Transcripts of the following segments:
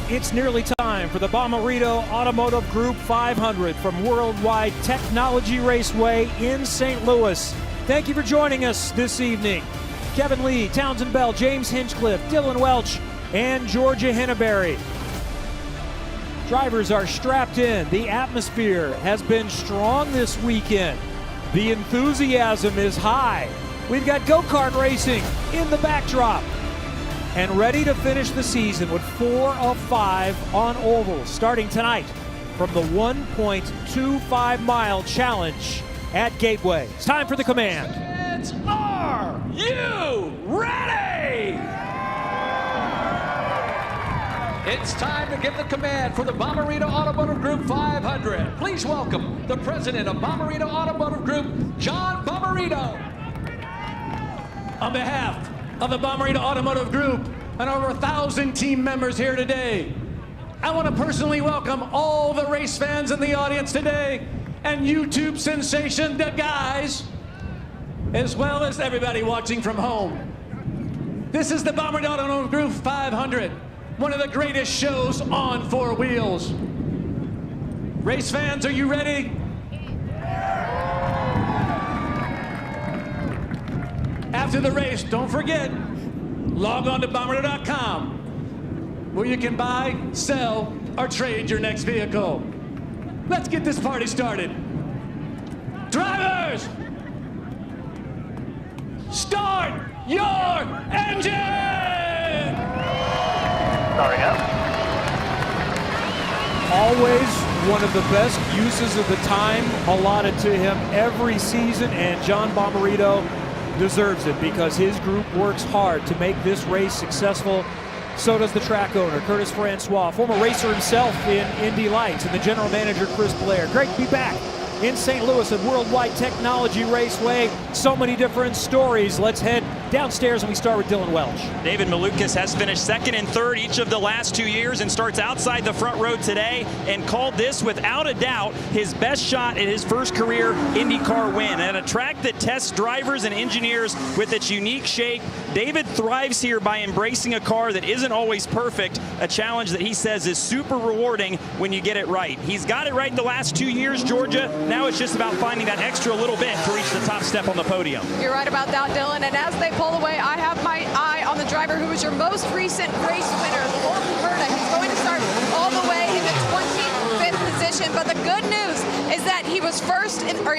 It's nearly time for the Bommarito Automotive Group 500 from World Wide Technology Raceway in St. Louis. Thank you for joining us this evening. Kevin Lee, Townsend Bell, James Hinchcliffe, Dylan Welch, and Georgia Henneberry. Drivers are strapped in. The atmosphere has been strong this weekend. The enthusiasm is high. We've got go-kart racing in the backdrop. And ready to finish the season with 4 of 5 on ovals, starting tonight from the 1.25-mile challenge at Gateway. It's time for the command. Are you ready? It's time to give the command for the Bommarito Automotive Group 500. Please welcome the president of Bommarito Automotive Group, John Bommarito. On behalf of the Bommarito Automotive Group and over 1,000 team members here today, I want to personally welcome all the race fans in the audience today and YouTube sensation, the guys, as well as everybody watching from home. This is the Bommarito Automotive Group 500, one of the greatest shows on 4 wheels. Race fans, are you ready? After the race, don't forget, log on to Bommarito.com, where you can buy, sell, or trade your next vehicle. Let's get this party started. Drivers, start your engine! Starting up. Always one of the best uses of the time allotted to him every season, and John Bommarito deserves it because his group works hard to make this race successful. So does the track owner, Curtis Francois, former racer himself in Indy Lights, and the general manager, Chris Blair. Great to be back in St. Louis at World Wide Technology Raceway. So many different stories. Let's head downstairs and we start with Dylan Welch. David Malukas has finished 2nd and 3rd each of the last 2 years and starts outside the front row today and called this without a doubt his best shot at his first career IndyCar win. At a track that tests drivers and engineers with its unique shape, David thrives here by embracing a car that isn't always perfect, a challenge that he says is super rewarding when you get it right. He's got it right in the last 2 years, Georgia. Now it's just about finding that extra little bit to reach the top step on the podium. You're right about that, Dylan. And as they pull away, I have my eye on the driver who was your most recent race winner, Colton Herta. He's going to start all the way in the 25th position. But the good news is that he was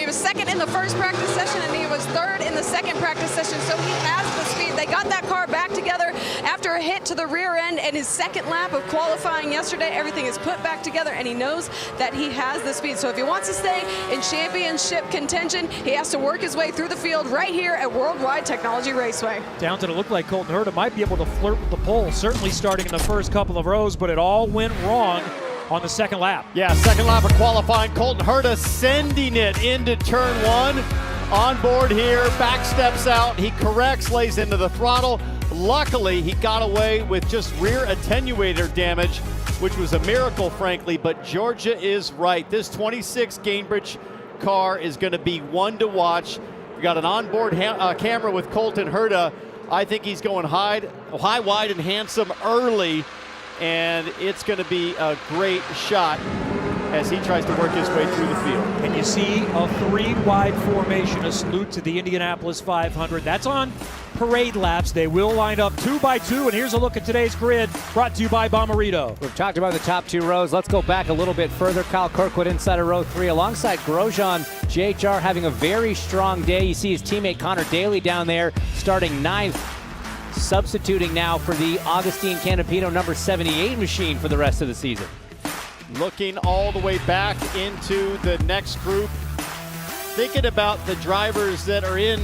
he was 2nd in the first practice session and he was 3rd in the 2nd practice session. So he has the speed. They got that car back together after a hit to the rear end and his 2nd lap of qualifying yesterday. Everything is put back together and he knows that he has the speed. So if he wants to stay in championship contention, he has to work his way through the field right here at World Wide Technology Raceway. Down to it looked like Colton Herta might be able to flirt with the pole, certainly starting in the first couple of rows, but it all went wrong on the 2nd lap. Yeah, 2nd lap of qualifying. Colton Herta sending it into turn 1. Onboard here, back steps out. He corrects, lays into the throttle. Luckily, he got away with just rear attenuator damage, which was a miracle, frankly, but Georgia is right. This 26 Gainbridge car is going to be one to watch. We got an onboard camera with Colton Herta. I think he's going high, wide, and handsome early, and it's going to be a great shot as he tries to work his way through the field. And you see a 3-wide formation, a salute to the Indianapolis 500. That's on parade laps. They will line up 2 by 2, and here's a look at today's grid brought to you by Bommarito. We've talked about the top 2 rows. Let's go back a little bit further. Kyle Kirkwood inside of row 3 alongside Grosjean. JHR having a very strong day. You see his teammate Connor Daly down there starting 9th, substituting now for the Augustine Canapino number 78 machine for the rest of the season. Looking all the way back into the next group, thinking about the drivers that are in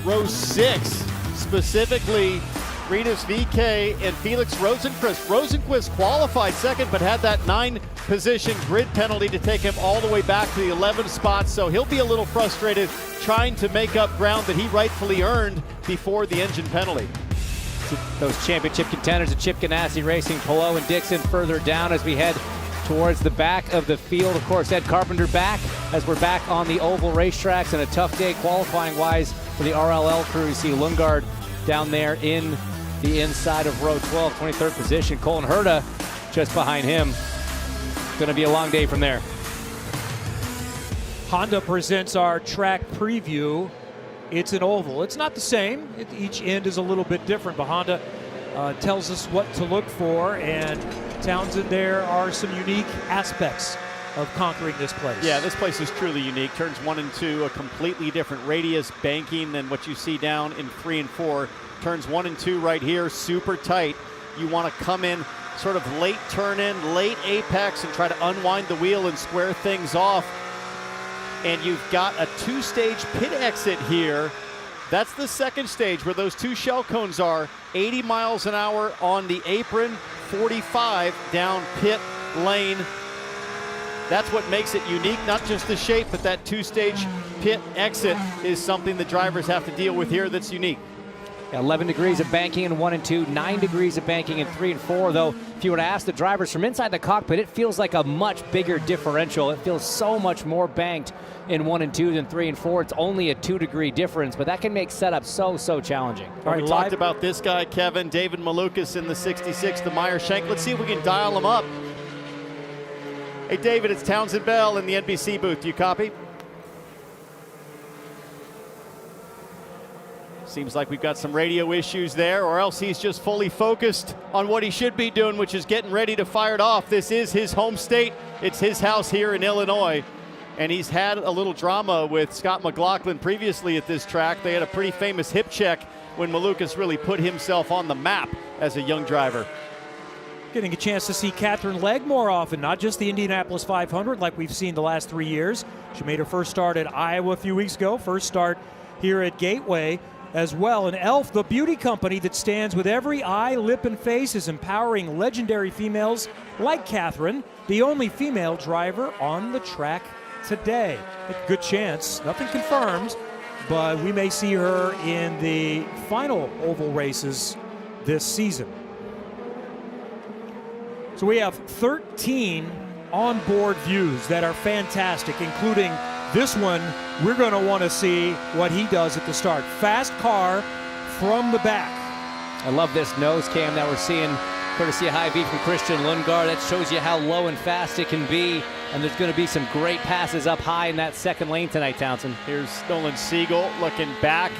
row 6, specifically Rinus VK and Felix Rosenquist. Rosenquist qualified 2nd, but had that 9-position grid penalty to take him all the way back to the 11th spot, so he'll be a little frustrated trying to make up ground that he rightfully earned before the engine penalty. Those championship contenders of Chip Ganassi Racing, Palou and Dixon further down as we head towards the back of the field. Of course, Ed Carpenter back as we're back on the oval racetracks, and a tough day qualifying-wise for the RLL crew. You see Lundgaard down there in the inside of row 12, 23rd position. Colton Herta just behind him. Going to be a long day from there. Honda presents our track preview. It's an oval. It's not the same. Each end is a little bit different, but Honda tells us what to look for. And Townsend, there are some unique aspects of conquering this place. Yeah, this place is truly unique. Turns 1 and 2, a completely different radius banking than what you see down in 3 and 4. Turns 1 and 2 right here, super tight. You want to come in sort of late turn in, late apex, and try to unwind the wheel and square things off. And you've got a 2-stage pit exit here. That's the second stage where those 2 shell cones are. 80 miles an hour on the apron, 45 down pit lane. That's what makes it unique, not just the shape, but that 2-stage pit exit is something the drivers have to deal with here that's unique. 11 degrees of banking in 1 and 2, 9 degrees of banking in 3 and 4, though if you were to ask the drivers from inside the cockpit, it feels like a much bigger differential. It feels so much more banked in 1 and 2 than 3 and 4. It's only a 2-degree difference, but that can make setup so challenging. All right, we talked about this guy, Kevin, David Malukas in the 66, the Meyer Shank. Let's see if we can dial him up. Hey, David, it's Townsend Bell in the NBC booth. Do you copy? Seems like we've got some radio issues there, or else he's just fully focused on what he should be doing, which is getting ready to fire it off. This is his home state. It's his house here in Illinois. And he's had a little drama with Scott McLaughlin previously at this track. They had a pretty famous hip check when Malukas really put himself on the map as a young driver. Getting a chance to see Catherine Legg more often, not just the Indianapolis 500 like we've seen the last 3 years. She made her first start at Iowa a few weeks ago, first start here at Gateway as well. And ELF, the beauty company that stands with every eye, lip, and face, is empowering legendary females like Catherine, the only female driver on the track today. A good chance, nothing confirmed, but we may see her in the final oval races this season. So we have 13 onboard views that are fantastic, including this one. We're going to want to see what he does at the start. Fast car from the back. I love this nose cam that we're seeing, courtesy of High V from Christian Lundgaard. That shows you how low and fast it can be. And there's going to be some great passes up high in that second lane tonight, Townsend. Here's Nolan Siegel looking back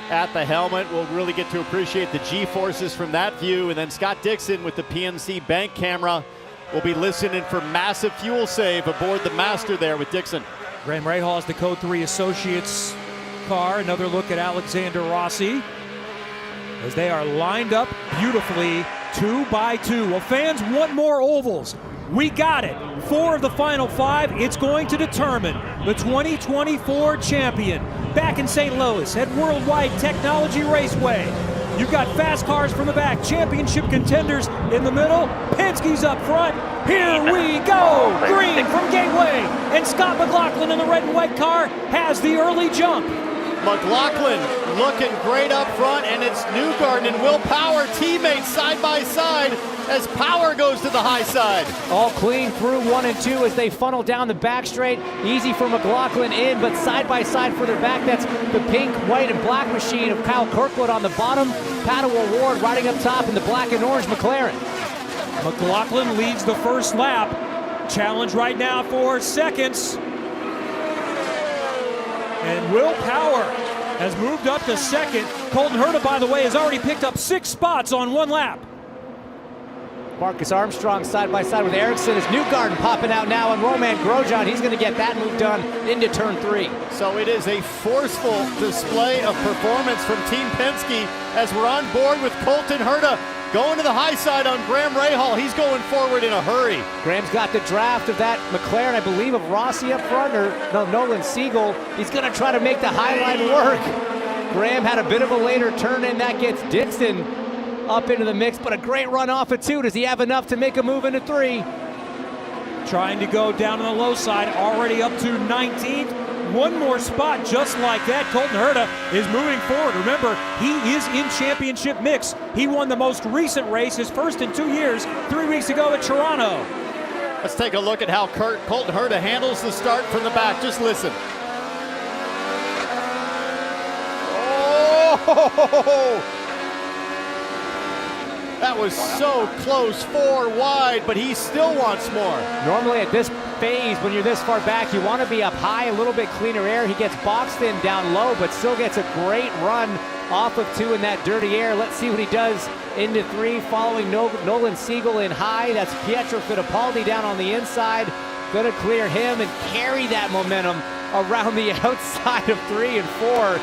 at the helmet. We'll really get to appreciate the G-forces from that view. And then Scott Dixon with the PNC bank camera will be listening for massive fuel save aboard the Master there with Dixon. Graham Rahal is the Code 3 Associates car. Another look at Alexander Rossi as they are lined up beautifully 2 by 2. Well, fans want more ovals. We got it. 4 of the final 5. It's going to determine the 2024 champion. Back in St. Louis at World Wide Technology Raceway. You've got fast cars from the back, championship contenders in the middle. Penske's up front. Here we go. Green from Gateway. And Scott McLaughlin in the red and white car has the early jump. McLaughlin looking great up front, and it's Newgarden and Will Power teammates side by side as Power goes to the high side. All clean through 1 and 2 as they funnel down the back straight. Easy for McLaughlin in, but side by side further back. That's the pink, white, and black machine of Kyle Kirkwood on the bottom. Paddle Award riding up top in the black and orange McLaren. McLaughlin leads the first lap. Challenge right now for seconds. And Will Power has moved up to second. Colton Herta, by the way, has already picked up 6 spots on 1 lap. Marcus Armstrong side by side with Ericsson as Newgarden popping out now, and Roman Grosjean, he's going to get that move done into turn 3. So it is a forceful display of performance from Team Penske as we're on board with Colton Herta going to the high side on Graham Rahal. He's going forward in a hurry. Graham's got the draft of that McLaren, I believe, of Rossi up front, or no, Nolan Siegel. He's going to try to make the high line work. Graham had a bit of a later turn in. That gets Dixon up into the mix, but a great run off of 2. Does he have enough to make a move into 3? Trying to go down on the low side, already up to 19th. 1 more spot just like that. Colton Herta is moving forward. Remember, he is in championship mix. He won the most recent race, his first in 2 years, 3 weeks ago at Toronto. Let's take a look at how Colton Herta handles the start from the back. Just listen. Oh! That was so close, 4 wide, but he still wants more. Normally at this phase, when you're this far back, you want to be up high, a little bit cleaner air. He gets boxed in down low, but still gets a great run off of 2 in that dirty air. Let's see what he does into 3, following Nolan Siegel in high. That's Pietro Fittipaldi down on the inside. Gonna clear him and carry that momentum around the outside of 3 and 4.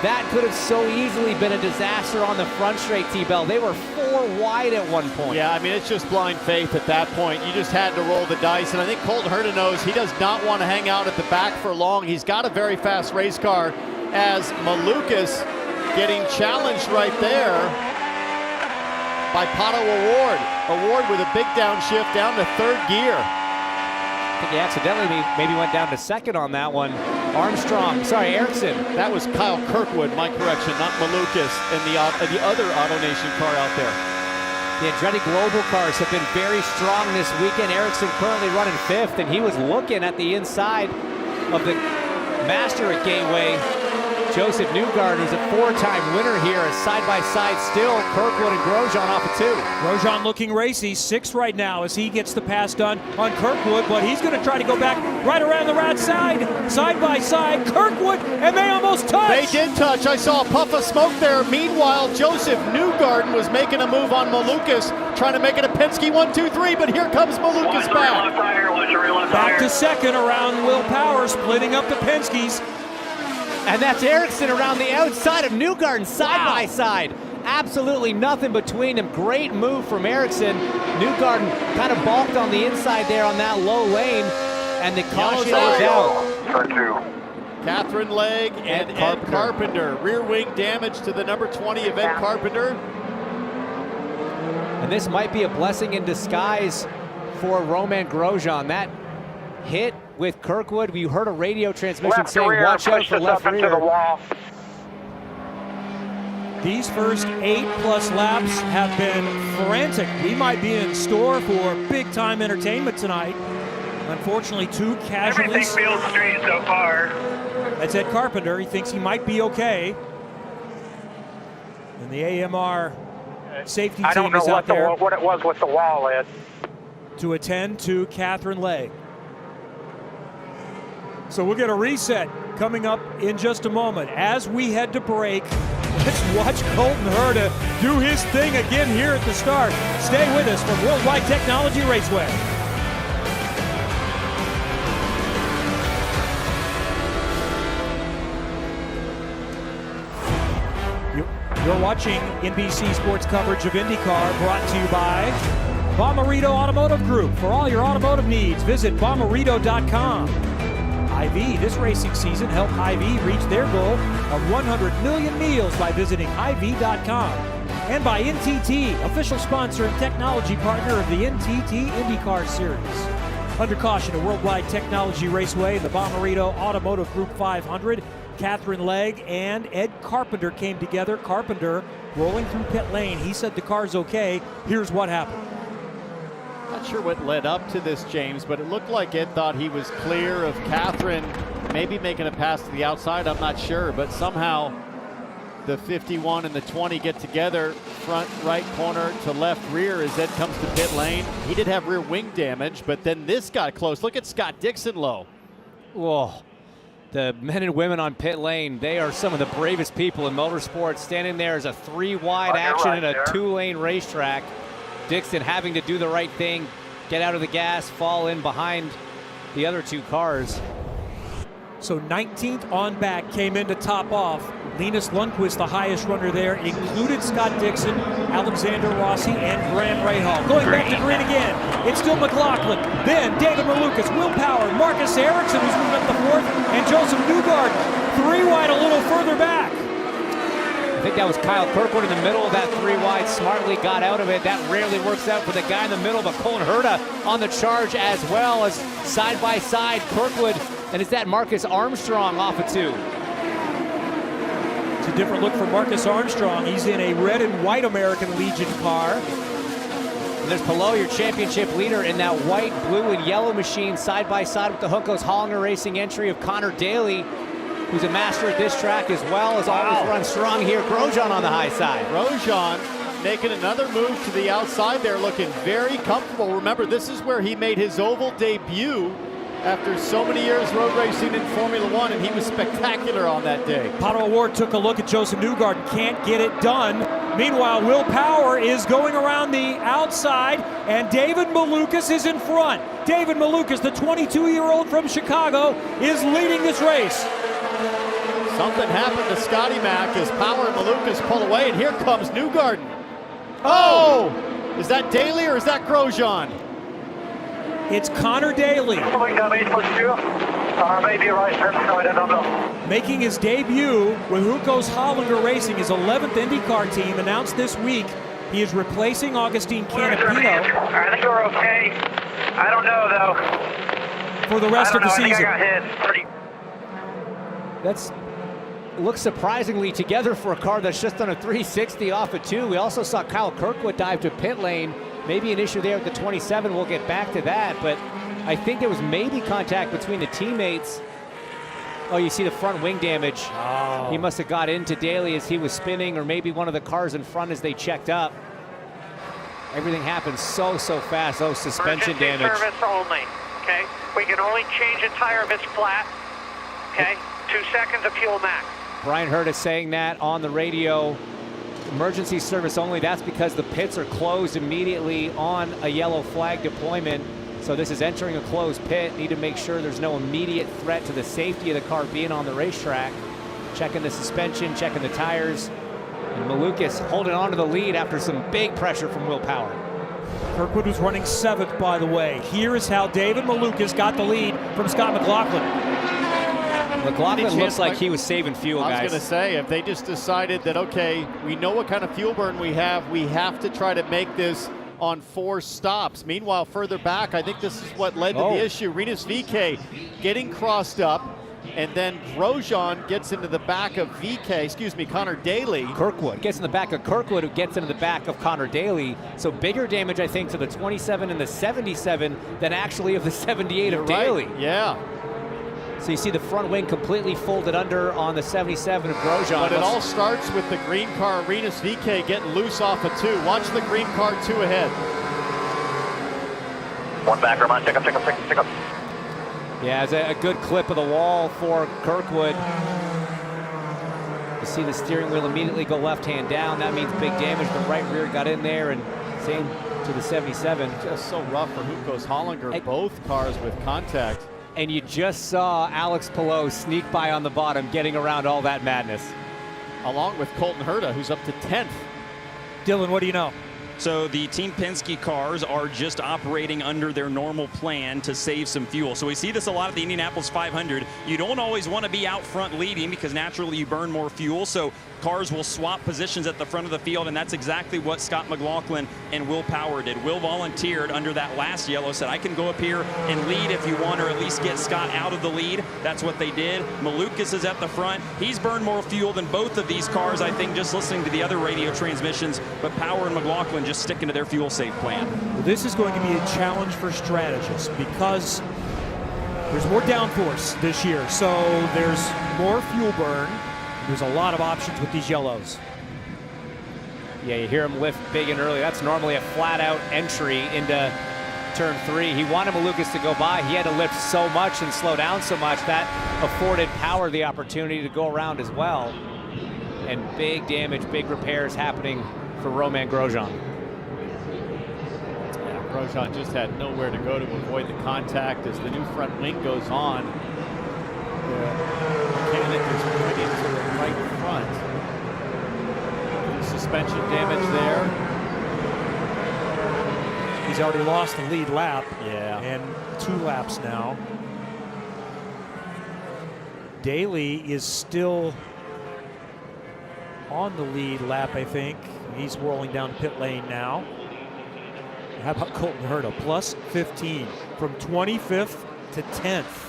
That could have so easily been a disaster on the front straight, T-Bell. They were 4 wide at one point. Yeah, I mean, it's just blind faith at that point. You just had to roll the dice, and I think Colton Herta knows he does not want to hang out at the back for long. He's got a very fast race car, as Malukas getting challenged right there by Pato Award. Award with a big downshift down to 3rd gear. I think he accidentally maybe went down to 2nd on that one. Erickson. That was Kyle Kirkwood, my correction, not Malukas, and the other AutoNation car out there. The Andretti Global cars have been very strong this weekend. Erickson currently running 5th, and he was looking at the inside of the master at Gateway. Josef Newgarden is a 4-time winner here, a side-by-side still. Kirkwood and Grosjean off of 2. Grosjean looking racy, 6th right now as he gets the pass done on Kirkwood, but he's going to try to go back right around the right side, side by side. Kirkwood, and they almost touched. They did touch. I saw a puff of smoke there. Meanwhile, Josef Newgarden was making a move on Malukas, trying to make it a Penske 1-2-3, but here comes Malukas back. Back to 2nd around Will Power, splitting up the Penske's. And that's Erickson around the outside of Newgarden, side by side. Absolutely nothing between them. Great move from Erickson. Newgarden kind of balked on the inside there on that low lane, and the caution is out. Turn 2. Catherine Legg and Ed Carpenter. Rear wing damage to the number 20 of Ed Carpenter. And this might be a blessing in disguise for Romain Grosjean. That hit with Kirkwood, we heard a radio transmission saying, watch out for left rear. These first 8+ laps have been frantic. We might be in store for big-time entertainment tonight. Unfortunately, 2 casualties. Everything feels straight so far. That's Ed Carpenter. He thinks he might be okay. And the AMR safety team is out there. What it was with the wall, Ed. To attend to Catherine Legg. So we'll get a reset coming up in just a moment. As we head to break, let's watch Colton Herta do his thing again here at the start. Stay with us from World Wide Technology Raceway. You're watching NBC Sports coverage of IndyCar, brought to you by Bommarito Automotive Group. For all your automotive needs, visit bommarito.com. Hy-Vee, this racing season, help Hy-Vee reach their goal of 100 million meals by visiting Hy-Vee.com. And by NTT, official sponsor and technology partner of the NTT INDYCAR Series. Under caution at World Wide Technology Raceway, the Bommarito Automotive Group 500, Catherine Legg and Ed Carpenter came together. Carpenter rolling through pit lane. He said the car's okay. Here's what happened. Not sure what led up to this, James, but it looked like Ed thought he was clear of Catherine, maybe making a pass to the outside, I'm not sure, but somehow the 51 and the 20 get together, front right corner to left rear as Ed comes to pit lane. He did have rear wing damage, but then this got close. Look at Scott Dixon low. Whoa. The men and women on pit lane, they are some of the bravest people in motorsports, standing there as a 3-wide action in a 2-lane racetrack. Dixon having to do the right thing, get out of the gas, fall in behind the other 2 cars. So 19th on back came in to top off. Linus Lundqvist, the highest runner there, included Scott Dixon, Alexander Rossi, and Grant Rahal. Going back to green again, it's still McLaughlin, then David Malukas, Will Power, Marcus Ericsson, who's moving up the 4th, and Josef Newgarden, 3 wide a little further back. I think that was Kyle Kirkwood in the middle of that 3-wide, smartly got out of it. That rarely works out for the guy in the middle, but Colton Herta on the charge as well, as side by side Kirkwood, and is that Marcus Armstrong off of 2. It's a different look for Marcus Armstrong. He's in a red and white American Legion car. And there's Palou, your championship leader, in that white, blue, and yellow machine side by side with the Juncos Hollinger Racing entry of Connor Daly, who's a master at this track as well, as always run strong here. Grosjean on the high side. Grosjean making another move to the outside there, looking very comfortable. Remember, this is where he made his oval debut after so many years road racing in Formula One, and he was spectacular on that day. Pato O'Ward took a look at Josef Newgarden, can't get it done. Meanwhile, Will Power is going around the outside, and David Malukas is in front. David Malukas, the 22-year-old from Chicago, is leading this race. Something happened to Scotty Mack as Power and Malukas pull away, and here comes Newgarden. Oh! Is that Daly or is that Grosjean? It's Connor Daly. Making his debut with Huko's Hollinger Racing, his 11th IndyCar team, announced this week he is replacing Augustine Canapino. I think we're okay. I don't know, though. For the rest of the season. That's looks surprisingly together for a car that's just done a 360 off of 2. We also saw Kyle Kirkwood dive to pit lane. Maybe an issue there with the 27. We'll get back to that, but I think there was maybe contact between the teammates. Oh, you see the front wing damage. Oh. He must have got into Daly as he was spinning, or maybe one of the cars in front as they checked up. Everything happened so fast. Oh, suspension Emergency damage. service only, okay? We can only change a tire if it's flat, okay? 2 seconds of fuel max. Brian Hurd is saying that on the radio. Emergency service only. That's because the pits are closed immediately on a yellow flag deployment. So this is entering a closed pit. Need to make sure there's no immediate threat to the safety of the car being on the racetrack. Checking the suspension, checking the tires. And Malukas holding on to the lead after some big pressure from Will Power. Kirkwood was running 7th, by the way. Here is how David Malukas got the lead from Scott McLaughlin. McLaughlin looks like he was saving fuel, guys. I was going to say, if they just decided that, okay, we know what kind of fuel burn we have to try to make this on 4 stops. Meanwhile, further back, I think this is what led to the issue. Rinus VeeKay getting crossed up, and then Grosjean gets into the back of Connor Daly. Kirkwood gets in the back of Kirkwood, who gets into the back of Connor Daly. So bigger damage, I think, to the 27 and the 77 than actually of the 78 of Daly. Right. Yeah. So you see the front wing completely folded under on the 77 of Grosjean. But it all starts with the green car, Rinus VeeKay, getting loose off of 2. Watch the green car 2 ahead. 1 back, Roman, check up. Yeah, it's a good clip of the wall for Kirkwood. You see the steering wheel immediately go left-hand down. That means big damage. The right rear got in there, and same to the 77. Just so rough for Huko's Hollinger, both cars with contact. And you just saw Alex Palou sneak by on the bottom, getting around all that madness. Along with Colton Herta, who's up to 10th. Dylan, what do you know? So the Team Penske cars are just operating under their normal plan to save some fuel. So we see this a lot at the Indianapolis 500. You don't always want to be out front leading because naturally you burn more fuel. So cars will swap positions at the front of the field, and that's exactly what Scott McLaughlin and Will Power did. Will volunteered under that last yellow, said, I can go up here and lead if you want, or at least get Scott out of the lead. That's what they did. Malukas is at the front. He's burned more fuel than both of these cars, I think, just listening to the other radio transmissions, but Power and McLaughlin just sticking to their fuel save plan. Well, this is going to be a challenge for strategists because there's more downforce this year, so there's more fuel burn. There's a lot of options with these yellows. Yeah, you hear him lift big and early. That's normally a flat-out entry into turn 3. He wanted Malukas to go by. He had to lift so much and slow down so much that afforded Power the opportunity to go around as well. And big damage, big repairs happening for Romain Grosjean. Yeah, Grosjean just had nowhere to go to avoid the contact as the new front wing goes on. Mechanic is moving to the right front. Suspension damage there. He's already lost the lead lap. Yeah. And 2 laps now. Daly is still on the lead lap, I think. He's whirling down pit lane now. How about Colton Herta? Plus 15 from 25th to 10th.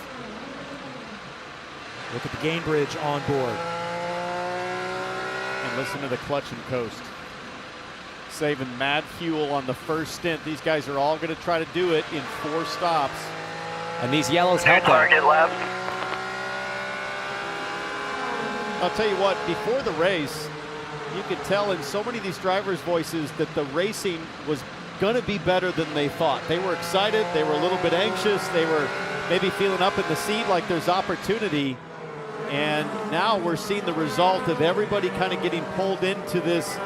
Look at the gain bridge on board. And listen to the clutch and coast. Saving mad fuel on the first stint. These guys are all going to try to do it in 4 stops. And these yellows help Target left. I'll tell you what, before the race, you could tell in so many of these drivers' voices that the racing was going to be better than they thought. They were excited, they were a little bit anxious, they were maybe feeling up in the seat like there's opportunity. And now we're seeing the result of everybody kind of getting pulled into this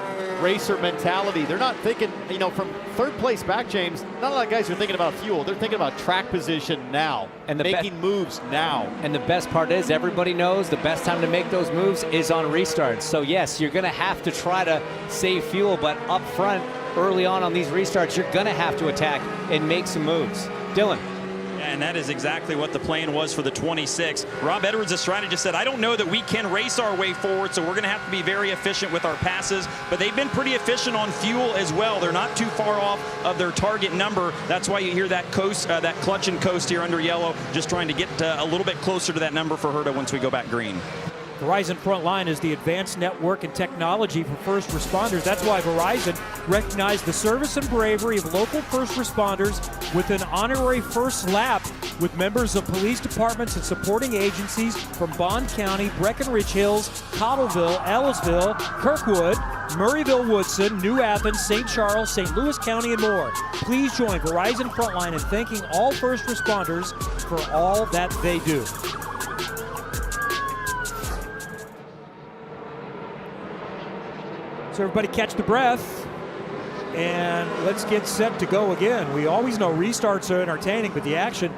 racer mentality. They're not thinking, you know, from third place back, James, not a lot of guys are thinking about fuel. They're thinking about track position now and making moves now. And the best part is everybody knows the best time to make those moves is on restarts. So yes, you're going to have to try to save fuel, but up front, early on these restarts, you're going to have to attack and make some moves. Dylan. And that is exactly what the plan was for the 26. Rob Edwards, the strategist, said, I don't know that we can race our way forward, so we're going to have to be very efficient with our passes. But they've been pretty efficient on fuel as well. They're not too far off of their target number. That's why you hear that coast, that clutch and coast here under yellow, just trying to get a little bit closer to that number for Herta once we go back green. Verizon Frontline is the advanced network and technology for first responders. That's why Verizon recognized the service and bravery of local first responders with an honorary first lap with members of police departments and supporting agencies from Bond County, Breckenridge Hills, Cottleville, Ellisville, Kirkwood, Murrayville, Woodson, New Athens, St. Charles, St. Louis County, and more. Please join Verizon Frontline in thanking all first responders for all that they do. So everybody catch the breath, and let's get set to go again. We always know restarts are entertaining, but the action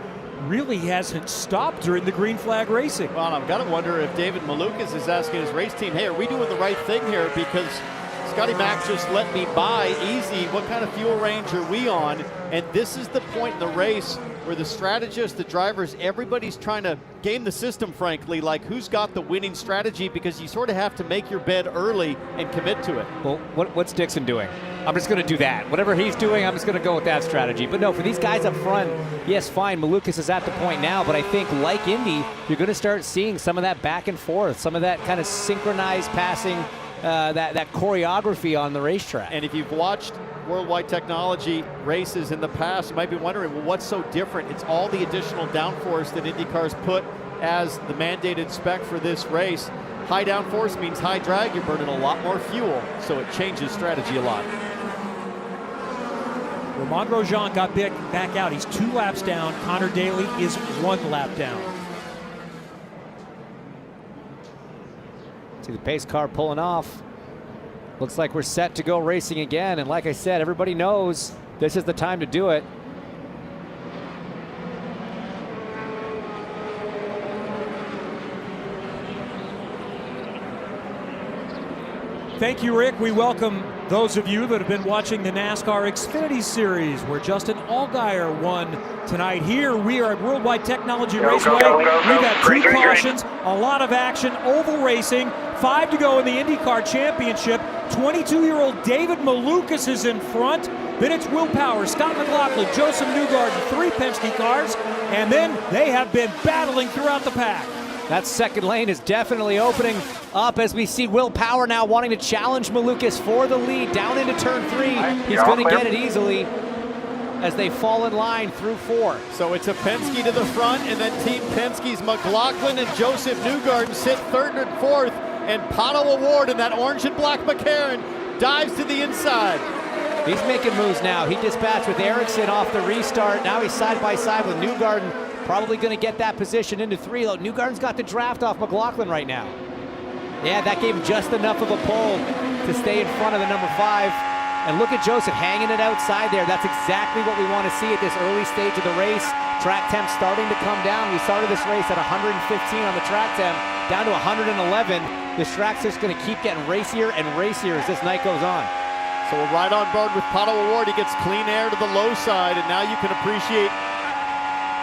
really hasn't stopped during the green flag racing. Well, I've got to wonder if David Malukas is asking his race team, hey, are we doing the right thing here? Because Scotty Mack just let me by easy. What kind of fuel range are we on? And this is the point in the race where the strategists, the drivers, everybody's trying to game the system, frankly, like who's got the winning strategy, because you sort of have to make your bed early and commit to it. Well, what's Dixon doing? I'm just going to do that. Whatever he's doing, I'm just going to go with that strategy. But no, for these guys up front, yes, fine, Malukas is at the point now, but I think like Indy, you're going to start seeing some of that back and forth, some of that kind of synchronized passing, that choreography on the racetrack. And if you've watched World Wide Technology races in the past, you might be wondering, well, what's so different? It's all the additional downforce that IndyCar's put as the mandated spec for this race. High downforce means high drag. You're burning a lot more fuel, so it changes strategy a lot. Romain Grosjean got back out. He's 2 laps down. Connor Daly is 1 lap down. See the pace car pulling off. Looks like we're set to go racing again. And like I said, everybody knows this is the time to do it. Thank you, Rick. We welcome those of you that have been watching the NASCAR Xfinity Series, where Justin Allgaier won tonight. Here we are at World Wide Technology Raceway. We've got 2 cautions, a lot of action, oval racing, 5 to go in the IndyCar Championship. 22-year-old David Malukas is in front. Then it's Will Power, Scott McLaughlin, Josef Newgarden, 3 Penske cars, and then they have been battling throughout the pack. That second lane is definitely opening up as we see Will Power now wanting to challenge Malukas for the lead down into turn 3. He's going to get it easily as they fall in line through 4. So it's a Penske to the front, and then Team Penske's McLaughlin and Josef Newgarden sit 3rd and 4th, and Pato O'Ward in that orange and black McLaren dives to the inside. He's making moves now. He dispatched with Ericsson off the restart. Now he's side by side with Newgarden. Probably going to get that position into 3. Though Newgarden's got the draft off McLaughlin right now. Yeah, that gave him just enough of a pull to stay in front of the number 5. And look at Josef hanging it outside there. That's exactly what we want to see at this early stage of the race. Track temp starting to come down. We started this race at 115 on the track temp, down to 111. This track's just going to keep getting racier and racier as this night goes on. So we're right on board with Pato O'Ward. He gets clean air to the low side, and now you can appreciate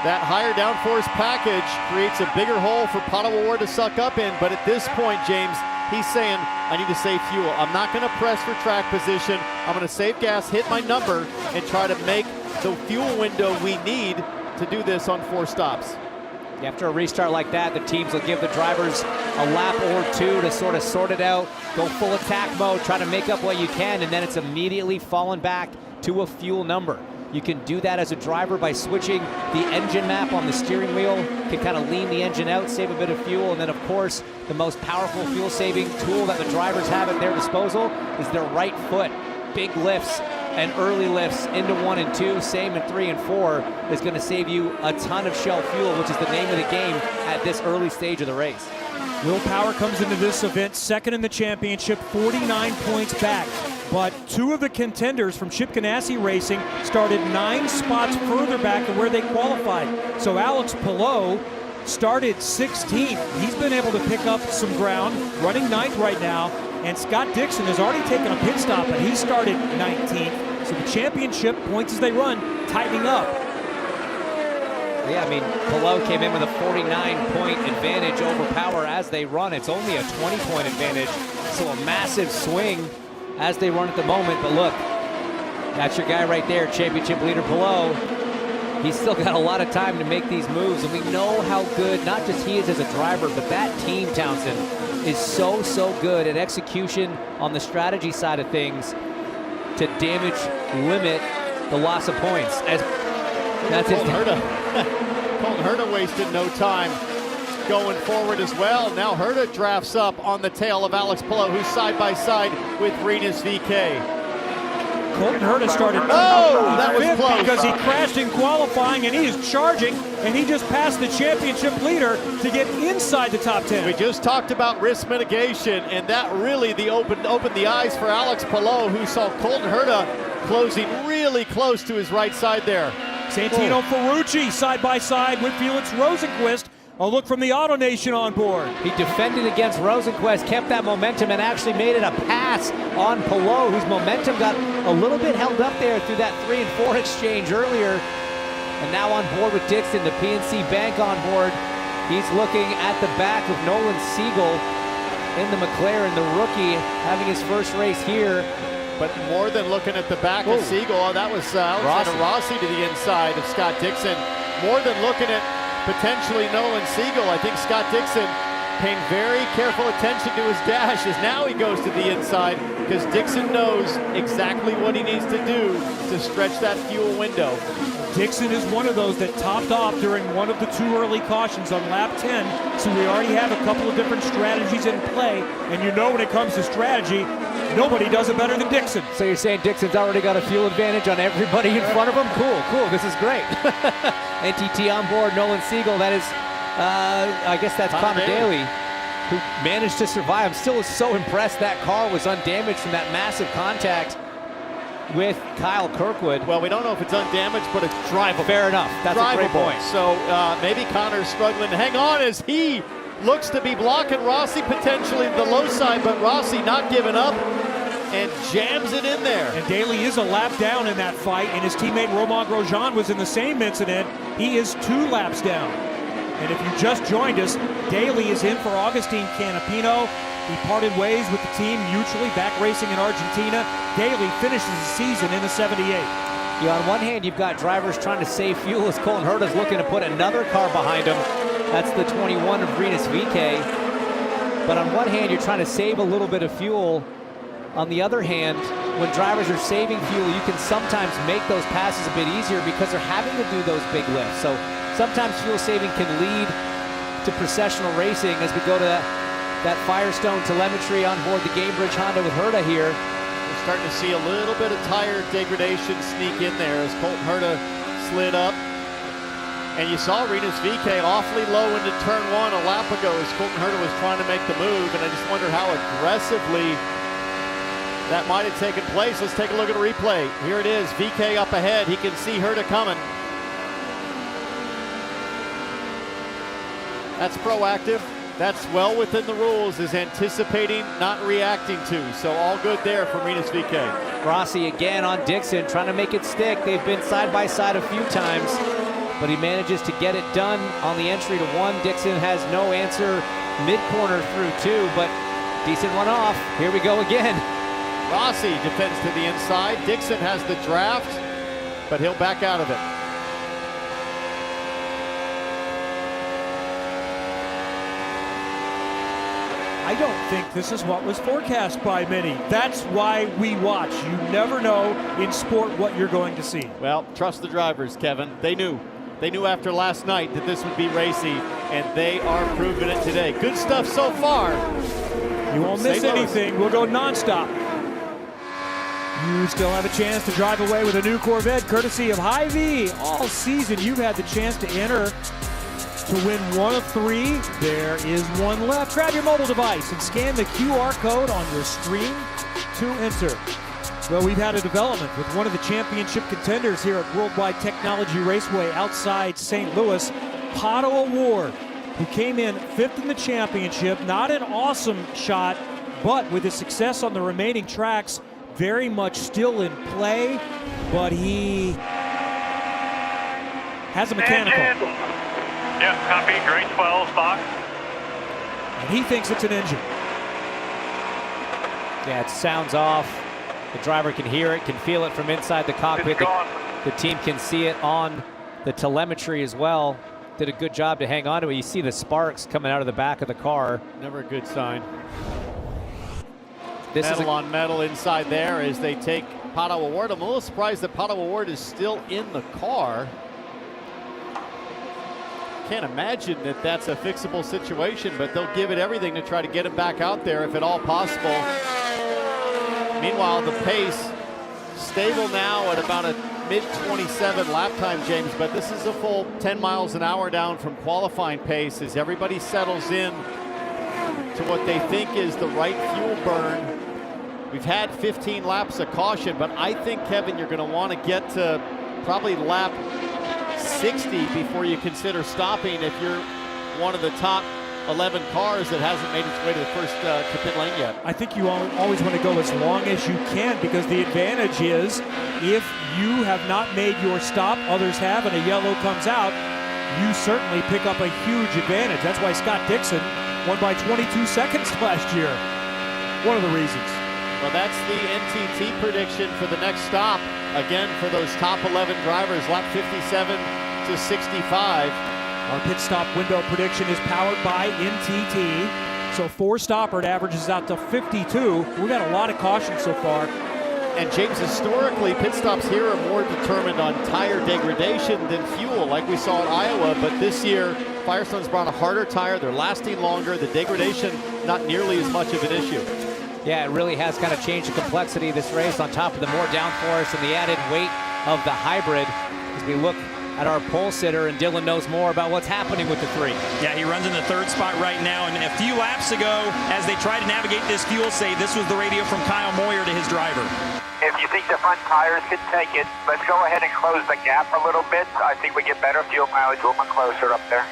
that higher downforce package creates a bigger hole for Pato O'Ward to suck up in. But at this point, James, he's saying, I need to save fuel. I'm not going to press for track position. I'm going to save gas, hit my number, and try to make the fuel window we need to do this on 4 stops. After a restart like that, the teams will give the drivers a lap or 2 to sort of sort it out, go full attack mode, try to make up what you can, and then it's immediately falling back to a fuel number. You can do that as a driver by switching the engine map on the steering wheel. You can kind of lean the engine out, save a bit of fuel, and then of course, the most powerful fuel-saving tool that the drivers have at their disposal is their right foot. Big lifts and early lifts into 1 and 2, same in 3 and 4, is going to save you a ton of shell fuel, which is the name of the game at this early stage of the race. Will Power comes into this event second in the championship, 49 points back. But two of the contenders from Chip Ganassi Racing started 9 spots further back than where they qualified. So Alex Palou started 16th. He's been able to pick up some ground, running 9th right now. And Scott Dixon has already taken a pit stop, and he started 19th. So the championship, points as they run, tightening up. Yeah, I mean, Palou came in with a 49-point advantage over Power as they run. It's only a 20-point advantage, so a massive swing as they run at the moment. But look, that's your guy right there, championship leader Palou. He's still got a lot of time to make these moves, and we know how good not just he is as a driver, but that team, Townsend, is so good at execution on the strategy side of things to damage, limit the loss of points. That's it. Colton Herta wasted no time going forward as well. Now Herta drafts up on the tail of Alex Palou, who's side by side with Rinus VeeKay. Colton Herta started that was close because he crashed in qualifying, and he is charging, and he just passed the championship leader to get inside the top 10. We just talked about risk mitigation, and that really opened the eyes for Alex Palou, who saw Colton Herta closing really close to his right side there. Santino Ferrucci side by side with Felix Rosenquist. A look from the Auto Nation on board. He defended against Rosenquist, kept that momentum, and actually made it a pass on Palou, whose momentum got a little bit held up there through that 3 and 4 exchange earlier. And now on board with Dixon, the PNC Bank on board. He's looking at the back with Nolan Siegel in the McLaren, the rookie, having his first race here. But more than looking at the back of Siegel, that was Alexander Rossi to the inside of Scott Dixon. More than looking at potentially Nolan Siegel, I think Scott Dixon paying very careful attention to his dash as now he goes to the inside, because Dixon knows exactly what he needs to do to stretch that fuel window. Dixon is one of those that topped off during one of the 2 early cautions on lap 10, so we already have a couple of different strategies in play, and you know when it comes to strategy, nobody does it better than Dixon. So you're saying Dixon's already got a fuel advantage on everybody in front of him? Cool, this is great. NTT on board, Nolan Siegel, that is, I guess that's Connor Daly, who managed to survive. I'm still so impressed that car was undamaged from that massive contact with Kyle Kirkwood. Well, we don't know if it's undamaged, but it's drivable. Fair enough, that's a great point. So maybe Connor's struggling to hang on as he looks to be blocking Rossi potentially the low side, but Rossi not giving up and jams it in there. And Daly is a lap down in that fight, and his teammate Romain Grosjean was in the same incident. He is 2 laps down. And if you just joined us, Daly is in for Agustin Canapino. He parted ways with the team mutually, back racing in Argentina. Daly finishes the season in the 78. Yeah, on one hand, you've got drivers trying to save fuel as Colton Herta's looking to put another car behind him. That's the 21 of Rinus VeeKay. But on one hand, you're trying to save a little bit of fuel. On the other hand, when drivers are saving fuel, you can sometimes make those passes a bit easier because they're having to do those big lifts. So sometimes fuel saving can lead to processional racing as we go to that Firestone telemetry on board the Gamebridge Honda with Herta here. We're starting to see a little bit of tire degradation sneak in there as Colton Herta slid up. And you saw Rinus VeeKay awfully low into turn 1 a lap ago as Colton Herta was trying to make the move, and I just wonder how aggressively that might have taken place. Let's take a look at a replay. Here it is, VeeKay up ahead. He can see Herta coming. That's proactive. That's well within the rules, is anticipating, not reacting to. So all good there for Rinus VeeKay. Rossi again on Dixon, trying to make it stick. They've been side by side a few times, but he manages to get it done on the entry to 1. Dixon has no answer mid-corner through 2, but decent run off. Here we go again. Rossi defends to the inside. Dixon has the draft, but he'll back out of it. I I don't think this is what was forecast by many. That's why we watch. You never know in sport what you're going to see. Well, trust the drivers, Kevin. They knew. They knew after last night that this would be racy, and they are proving it today. Good stuff so far. You won't miss anything. We'll go nonstop. You still have a chance to drive away with a new Corvette courtesy of Hy-Vee. All season you've had the chance to enter to win one of 3. There is one left. Grab your mobile device and scan the QR code on your screen to enter. Well, we've had a development with one of the championship contenders here at World Wide Technology Raceway outside St. Louis, Pato O'Ward, who came in 5th in the championship. Not an awesome shot, but with his success on the remaining tracks, very much still in play, but he has a mechanical. Yep, copy, grade 12, stock. And he thinks it's an engine. Yeah, it sounds off. The driver can hear it, can feel it from inside the cockpit. The team can see it on the telemetry as well. Did a good job to hang on to it. You see the sparks coming out of the back of the car. Never a good sign. This metal is on metal inside there as they take Pato O'Ward. I'm a little surprised that Pato O'Ward is still in the car. Can't imagine that that's a fixable situation, but they'll give it everything to try to get him back out there if at all possible. Meanwhile, the pace stable now at about a mid-27 lap time, James, but this is a full 10 miles an hour down from qualifying pace as everybody settles in to what they think is the right fuel burn. We've had 15 laps of caution, but I think, Kevin, you're going to want to get to probably lap 60 before you consider stopping if you're one of the top 11 cars that hasn't made its way to the first to pit lane yet. I think you always want to go as long as you can, because the advantage is if you have not made your stop, others have, and a yellow comes out, you certainly pick up a huge advantage. That's why Scott Dixon won by 22 seconds last year. One of the reasons. Well, that's the NTT prediction for the next stop. Again, for those top 11 drivers, lap 57 to 65. Our pit stop window prediction is powered by NTT. So 4 stopper, it averages out to 52. We got a lot of caution so far. And James, historically, pit stops here are more determined on tire degradation than fuel, like we saw at Iowa. But this year, Firestone's brought a harder tire. They're lasting longer. The degradation, not nearly as much of an issue. Yeah, it really has kind of changed the complexity of this race on top of the more downforce and the added weight of the hybrid. As we look at our pole sitter, and Dylan knows more about what's happening with the 3. Yeah, he runs in the 3rd spot right now, and a few laps ago, as they try to navigate this fuel save, this was the radio from Kyle Moyer to his driver. If you think the front tires could take it, let's go ahead and close the gap a little bit. I think we get better fuel mileage a little closer up there.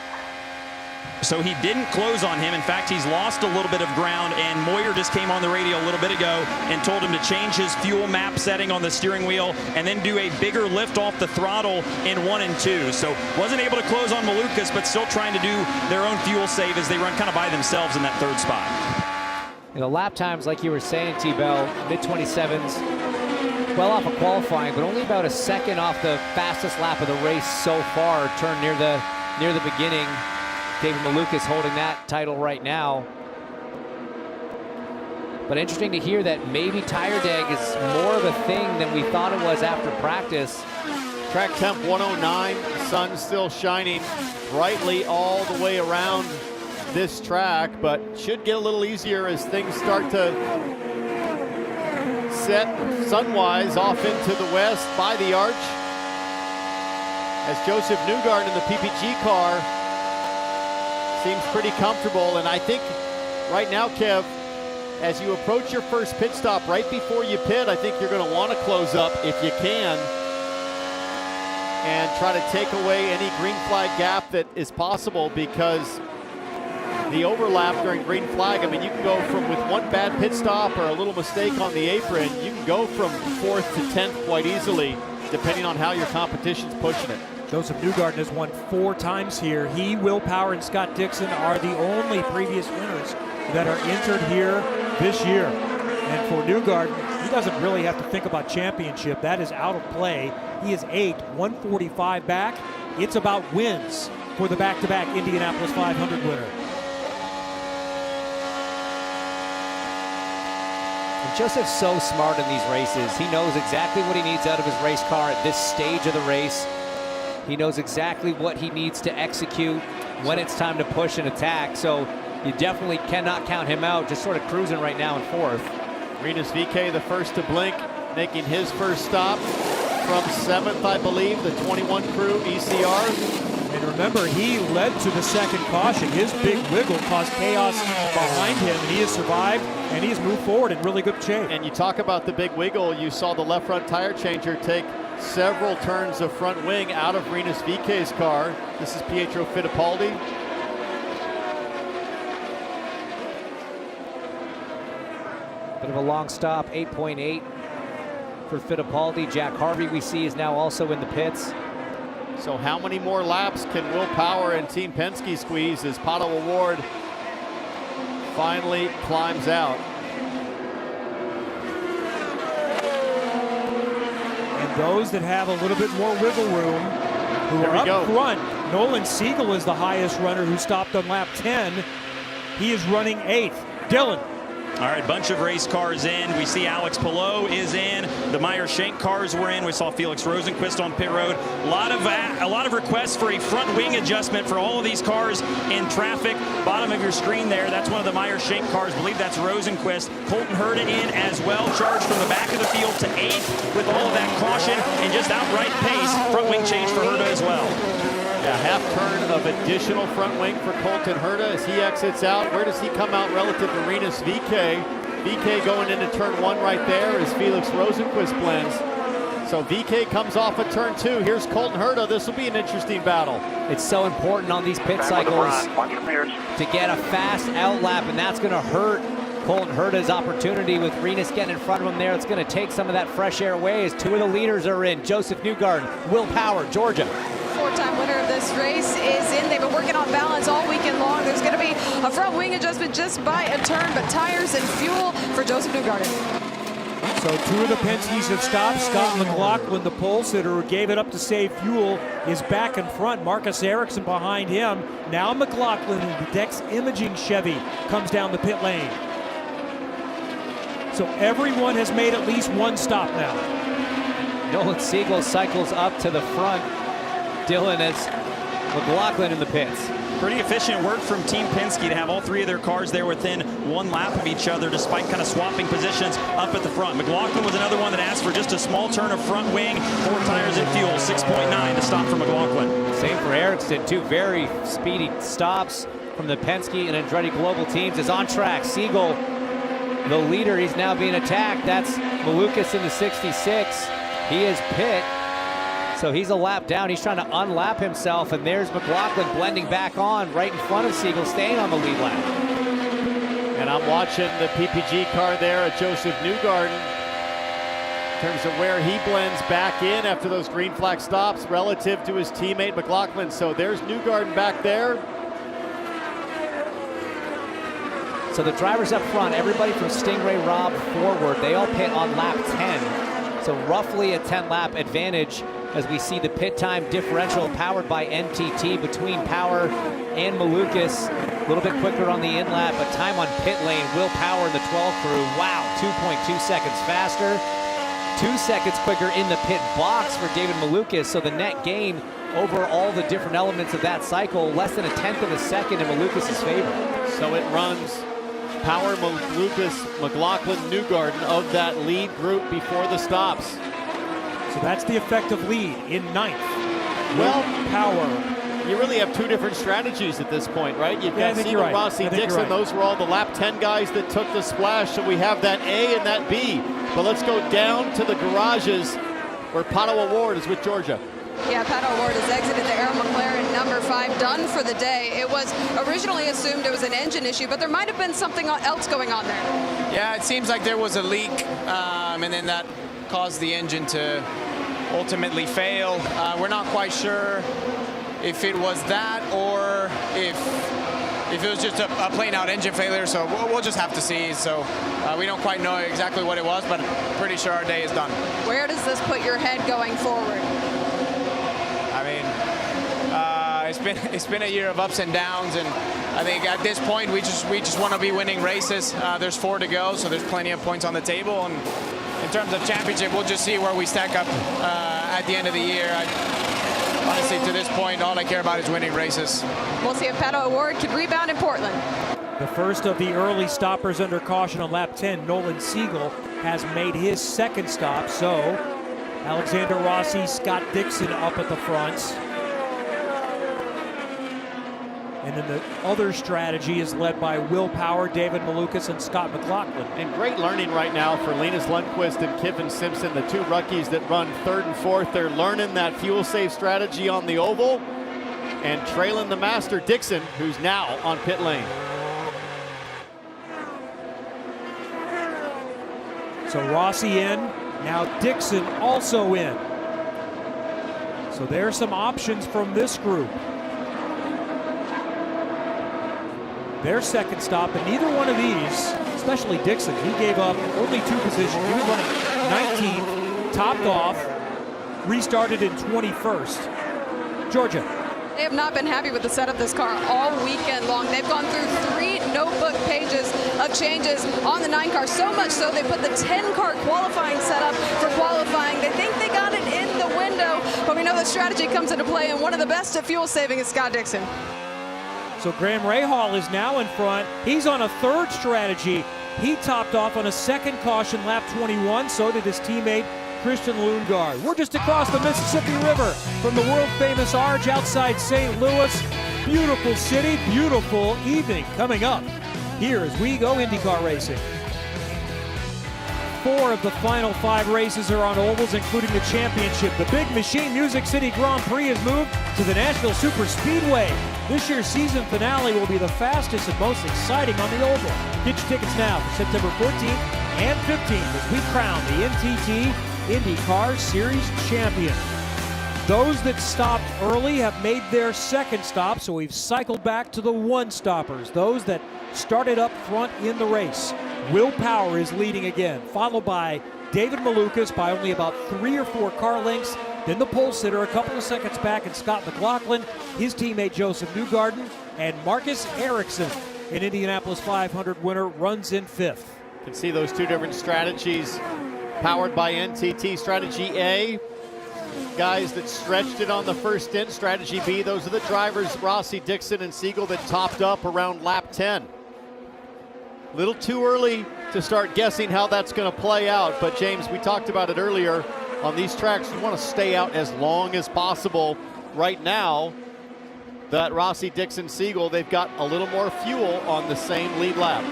So he didn't close on him. In fact, he's lost a little bit of ground, and Moyer just came on the radio a little bit ago and told him to change his fuel map setting on the steering wheel and then do a bigger lift off the throttle in 1 and 2. So wasn't able to close on Malukas, but still trying to do their own fuel save as they run kind of by themselves in that 3rd spot. You know, lap times, like you were saying, T-Bell, mid-27s, well off of qualifying, but only about a second off the fastest lap of the race so far, turn near the beginning. David Malukas holding that title right now. But interesting to hear that maybe tire deg is more of a thing than we thought it was after practice. Track temp 109, the sun still shining brightly all the way around this track, but should get a little easier as things start to set sunwise off into the west by the arch. As Josef Newgarden in the PPG car seems pretty comfortable, and I think right now, Kev, as you approach your first pit stop, right before you pit, I think you're going to want to close up if you can and try to take away any green flag gap that is possible, because the overlap during green flag, I mean, you can go from, with one bad pit stop or a little mistake on the apron, you can go from 4th to 10th quite easily, depending on how your competition's pushing it. Josef Newgarden has won 4 times here. He, Will Power, and Scott Dixon are the only previous winners that are entered here this year. And for Newgarden, he doesn't really have to think about championship. That is out of play. He is 8th, 145 back. It's about wins for the back-to-back Indianapolis 500 winner. Josef's so smart in these races. He knows exactly what he needs out of his race car at this stage of the race. He knows exactly what he needs to execute when it's time to push and attack. So you definitely cannot count him out, just sort of cruising right now in fourth. Rinus VeeKay, the first to blink, making his first stop from 7th, I believe, the 21 crew, ECR. And remember, he led to the second caution. His big wiggle caused chaos behind him, and he has survived, and he has moved forward in really good shape. And you talk about the big wiggle, you saw the left front tire changer take several turns of front wing out of Rinus VeeKay's car. This is Pietro Fittipaldi. Bit of a long stop, 8.8 for Fittipaldi. Jack Harvey, we see, is now also in the pits. So how many more laps can Will Power and Team Penske squeeze as Pato O'Ward finally climbs out? And those that have a little bit more wiggle room, who are up front, Nolan Siegel is the highest runner who stopped on lap 10. He is running 8th. Dylan. All right, bunch of race cars in. We see Alex Palou is in. The Meyer-Shank cars were in. We saw Felix Rosenqvist on pit road. A lot of requests for a front wing adjustment for all of these cars in traffic. Bottom of your screen there, that's one of the Meyer-Shank cars. I believe that's Rosenqvist. Colton Herta in as well, charged from the back of the field to 8th with all of that caution and just outright pace. Front wing change for Herta as well. Yeah, half turn of additional front wing for Colton Herta as he exits out. Where does he come out relative to Rinus VeeKay? VeeKay going into turn 1 right there as Felix Rosenqvist blends. So VeeKay comes off of turn 2. Here's Colton Herta. This will be an interesting battle. It's so important on these pit cycles to get a fast out lap, and that's going to hurt Colton Herta's opportunity with Rinus getting in front of him there. It's going to take some of that fresh air away as 2 of the leaders are in. Josef Newgarden, Will Power, Georgia. Four-time winner of this race is in. They've been working on balance all weekend long. There's going to be a front wing adjustment just by a turn, but tires and fuel for Josef Newgarden. So 2 of the Penskes have stopped. Scott McLaughlin, the pole sitter who gave it up to save fuel, is back in front. Marcus Ericsson behind him. Now McLaughlin in the Dex Imaging Chevy comes down the pit lane. So everyone has made at least one stop now. Nolan Siegel cycles up to the front. Dylan as McLaughlin in the pits. Pretty efficient work from Team Penske to have all 3 of their cars there within 1 lap of each other, despite kind of swapping positions up at the front. McLaughlin was another one that asked for just a small turn of front wing, 4 tires and fuel, 6.9 to stop for McLaughlin. Same for Ericsson, 2 very speedy stops from the Penske and Andretti Global teams. Is on track. Siegel, the leader, he's now being attacked. That's Malukas in the 66. He is pit. So he's a lap down. He's trying to unlap himself, and there's McLaughlin blending back on right in front of Siegel, staying on the lead lap. And I'm watching the PPG car there at Josef Newgarden in terms of where he blends back in after those green flag stops relative to his teammate McLaughlin. So there's Newgarden back there. So the drivers up front, everybody from Stingray Rob forward, they all pit on lap 10. So roughly a 10-lap advantage as we see the pit time differential powered by NTT between Power and Malukas. A little bit quicker on the in-lap, but time on pit lane, Will Power in the 12 crew. Wow, 2.2 seconds faster. 2 seconds quicker in the pit box for David Malukas. So the net gain over all the different elements of that cycle, less than 1/10 of a second in Malukas' favor. So it runs Power, Malukas, McLaughlin, Newgarden of that lead group before the stops. So that's the effective lead in 9th. Well, Power. You really have 2 different strategies at this point, right? You've got Siegel, right. Rossi, Dixon. Those were all the lap 10 guys that took the splash. So we have that A and that B. But let's go down to the garages where Pato O'Ward is with Georgia. Yeah, Pato O'Ward has exited the Aero McLaren number 5, done for the day. It was originally assumed it was an engine issue, but there might have been something else going on there. Yeah, it seems like there was a leak, and then that caused the engine to ultimately fail. We're not quite sure if it was that or if it was just a plain out engine failure, so we'll just have to see. So we don't quite know exactly what it was, but I'm pretty sure our day is done. Where does this put your head going forward? I mean, it's been a year of ups and downs, and I think at this point we just want to be winning races. There's 4 to go, so there's plenty of points on the table. And in terms of championship, we'll just see where we stack up at the end of the year. Honestly, to this point, all I care about is winning races. We'll see if Pato O'Ward can rebound in Portland. The first of the early stoppers under caution on lap 10, Nolan Siegel, has made his second stop. So Alexander Rossi, Scott Dixon up at the front. And then the other strategy is led by Will Power, David Malukas, and Scott McLaughlin. And great learning right now for Linus Lundqvist and Kiffin Simpson, the 2 rookies that run 3rd and 4th. They're learning that fuel safe strategy on the oval and trailing the master Dixon, who's now on pit lane. So Rossi in, now Dixon also in. So there's some options from this group. Their second stop, and neither one of these, especially Dixon, he gave up only 2 positions. He was running 19th, topped off, restarted in 21st. Georgia. They have not been happy with the setup of this car all weekend long. They've gone through 3 notebook pages of changes on the 9 car, so much so they put the 10 car qualifying setup for qualifying. They think they got it in the window, but we know the strategy comes into play, and one of the best at fuel saving is Scott Dixon. So Graham Rahal is now in front. He's on a 3rd strategy. He topped off on a 2nd caution, lap 21. So did his teammate, Christian Lundgaard. We're just across the Mississippi River from the world-famous Arch outside St. Louis. Beautiful city, beautiful evening coming up here as we go IndyCar racing. 4 of the final 5 races are on ovals, including the championship. The Big Machine Music City Grand Prix has moved to the Nashville Superspeedway. This year's season finale will be the fastest and most exciting on the oval. Get your tickets now for September 14th and 15th as we crown the NTT INDYCAR Series champion. Those that stopped early have made their second stop, so we've cycled back to the 1-stoppers, those that started up front in the race. Will Power is leading again, followed by David Malukas by only about 3 or 4 car lengths. Then the pole sitter a couple of seconds back, and Scott McLaughlin, his teammate Josef Newgarden, and Marcus Ericsson, an Indianapolis 500 winner, runs in 5th. You can see those 2 different strategies powered by NTT. Strategy A, guys that stretched it on the first stint. Strategy B, those are the drivers, Rossi, Dixon, and Siegel, that topped up around lap 10. A little too early to start guessing how that's going to play out, but James, we talked about it earlier. On these tracks, you want to stay out as long as possible. Right now, that Rossi, Dixon, Siegel, they've got a little more fuel on the same lead lap.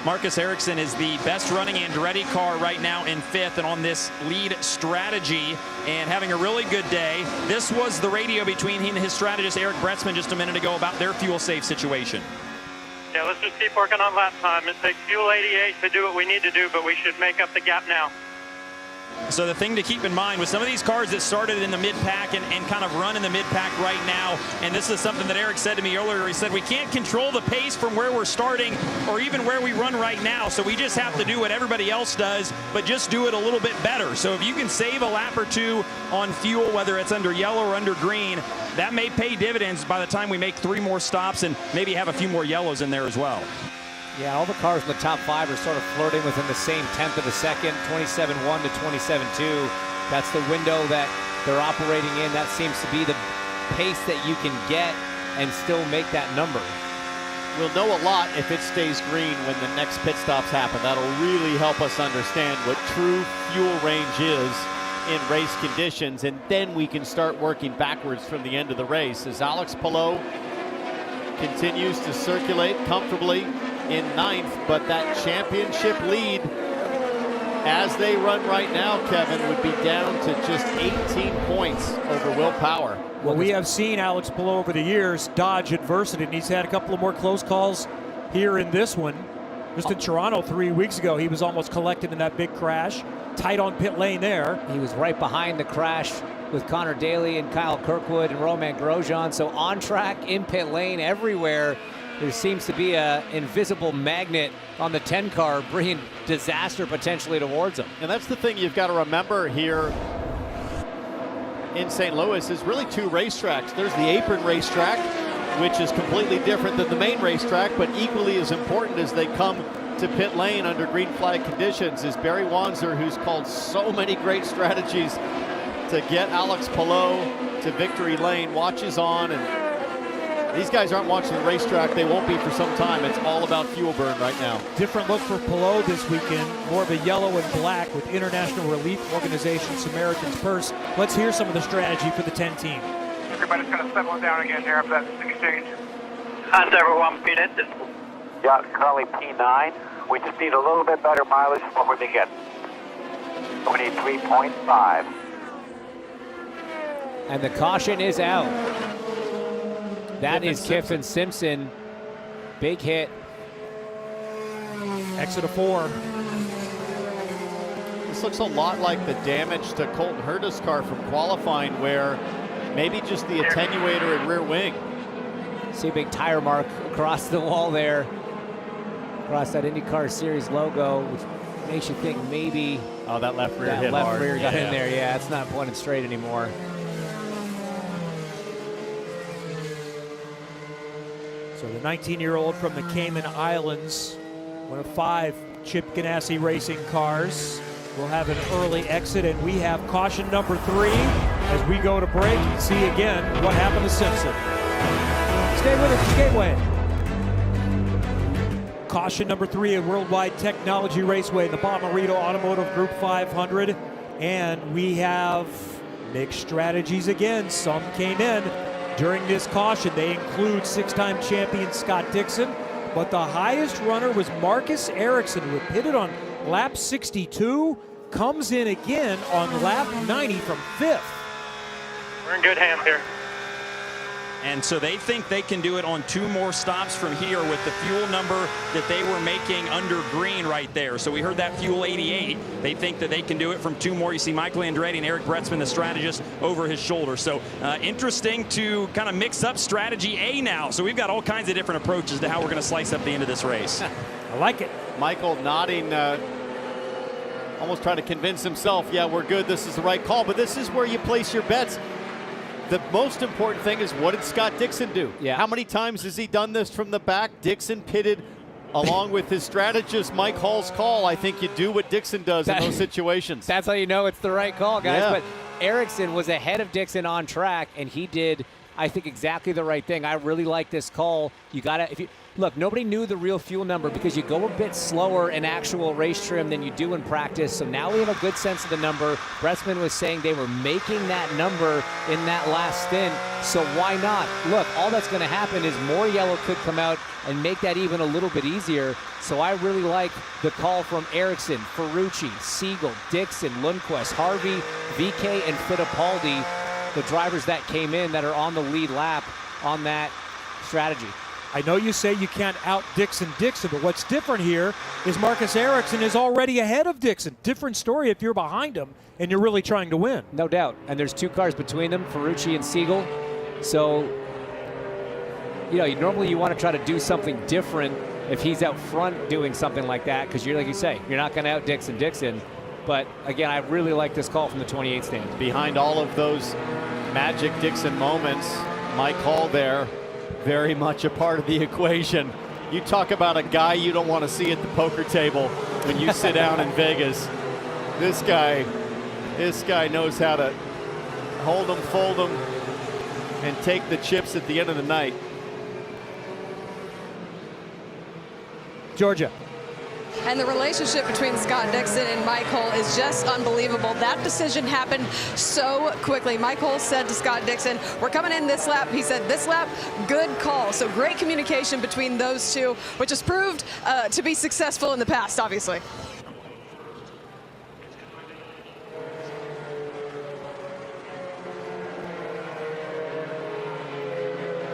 Marcus Ericsson is the best running Andretti car right now in 5th and on this lead strategy and having a really good day. This was the radio between him and his strategist Eric Bretzman just a minute ago about their fuel safe situation. Yeah, let's just keep working on lap time. It takes fuel 88 to do what we need to do, but we should make up the gap now. So the thing to keep in mind with some of these cars that started in the mid-pack and kind of run in the mid-pack right now, and this is something that Eric said to me earlier, he said we can't control the pace from where we're starting or even where we run right now, so we just have to do what everybody else does, but just do it a little bit better. So if you can save a lap or 2 on fuel, whether it's under yellow or under green, that may pay dividends by the time we make 3 more stops and maybe have a few more yellows in there as well. Yeah, all the cars in the top 5 are sort of flirting within the same 1/10 of a second, 27.1 to 27.2. That's the window that they're operating in. That seems to be the pace that you can get and still make that number. We'll know a lot if it stays green when the next pit stops happen. That'll really help us understand what true fuel range is in race conditions, and then we can start working backwards from the end of the race as Alex Palou continues to circulate comfortably in 9th, but that championship lead as they run right now, Kevin, would be down to just 18 points over Will Power. Well, we have seen Alex Palou over the years dodge adversity, and he's had a couple of more close calls here in this one. Just in Toronto 3 weeks ago, he was almost collected in that big crash. Tight on pit lane there. He was right behind the crash with Connor Daly and Kyle Kirkwood and Romain Grosjean. So on track, in pit lane, everywhere, there seems to be an invisible magnet on the 10 car bringing disaster potentially towards him. And that's the thing you've got to remember here. in St. Louis is really two racetracks. There's the apron racetrack, which is completely different than the main racetrack, but equally as important as they come to pit lane under green flag conditions is Barry Wanzer, who's called so many great strategies to get Alex Palou to victory lane. Watches on, and these guys aren't watching the racetrack. They won't be for some time. It's all about fuel burn right now. Different look for Palou this weekend, more of a yellow and black with International Relief Organization Samaritan's Purse. Let's hear some of the strategy for the 10 team. Everybody's going to settle down again here after that exchange. How's everyone feeling? Yeah, currently P9. We just need a little bit better mileage. What would they get? 23.5. And the caution is out. That is Kiffin Simpson. Big hit. Exit of 4. This looks a lot like the damage to Colton Herta's car from qualifying, where maybe just the attenuator and rear wing. See a big tire mark across the wall there, across that IndyCar Series logo, which makes you think maybe that left rear hit left hard. rear got in there. Yeah, it's not pointed straight anymore. So the 19-year-old from the Cayman Islands, one of 5 Chip Ganassi racing cars, will have an early exit, and we have caution number 3 as we go to break and see again what happened to Simpson. Stay with us, Gateway. Caution number 3 at World Wide Technology Raceway, the Bommarito Automotive Group 500. And we have mixed strategies again. Some came in during this caution. They include 6-time champion Scott Dixon, but the highest runner was Marcus Ericsson, who had pitted on lap 62, comes in again on lap 90 from 5th. We're in good hands here. And so they think they can do it on 2 more stops from here with the fuel number that they were making under green right there. So we heard that fuel 88. They think that they can do it from 2 more. You see Michael Andretti and Eric Bretzman, the strategist, over his shoulder. So interesting to kind of mix up strategy A now. So we've got all kinds of different approaches to how we're going to slice up the end of this race. I like it. Michael nodding, almost trying to convince himself, yeah, we're good, this is the right call. But this is where you place your bets. The most important thing is, what did Scott Dixon do? Yeah. How many times has he done this from the back? Dixon pitted along with his strategist, Mike Hall's call. I think you do what Dixon does in those situations. That's how you know it's the right call, guys. Yeah. But Ericsson was ahead of Dixon on track, and he did, I think, exactly the right thing. I really like this call. You gotta, if you look, nobody knew the real fuel number because you go a bit slower in actual race trim than you do in practice. So now we have a good sense of the number. Bretzman was saying they were making that number in that last stint. So why not? Look, all that's going to happen is more yellow could come out and make that even a little bit easier. So I really like the call from Ericsson, Ferrucci, Siegel, Dixon, Lundqvist, Harvey, VK, and Fittipaldi, the drivers that came in that are on the lead lap on that strategy. I know you say you can't out Dixon, but what's different here is Marcus Ericsson is already ahead of Dixon. Different story if you're behind him and you're really trying to win. No doubt. And there's 2 cars between them, Ferrucci and Siegel. So, you know, normally you want to try to do something different if he's out front doing something like that, because you're, like you say, you're not going to out Dixon. But again, I really like this call from the 28 stand. Behind all of those magic Dixon moments, Mike Hall there, very much a part of the equation. You talk about a guy you don't want to see at the poker table when you sit down in Vegas. This guy knows how to hold them, fold them, and take the chips at the end of the night. Georgia. And the relationship between Scott Dixon and Mike Hull is just unbelievable. That decision happened so quickly. Mike Hull said to Scott Dixon, we're coming in this lap. He said, this lap, good call. So great communication between those two, which has proved to be successful in the past, obviously.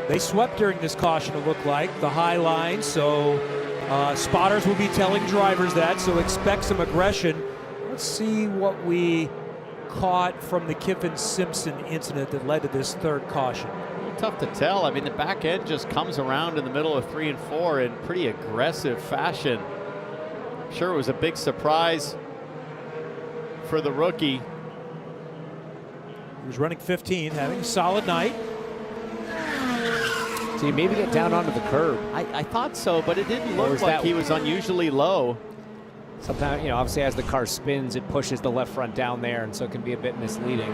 They swept during this caution, it looked like, the high line, so spotters will be telling drivers that, so expect some aggression. Let's see what we caught from the Kiffin-Simpson incident that led to this 3rd caution. Tough to tell. I mean, the back end just comes around in the middle of 3 and 4 in pretty aggressive fashion. I'm sure it was a big surprise for the rookie. who's running 15th, having a solid night. So you maybe get down onto the curb. I thought so, but it didn't look like he was unusually low. Sometimes, you know, obviously as the car spins, it pushes the left front down there, and so it can be a bit misleading.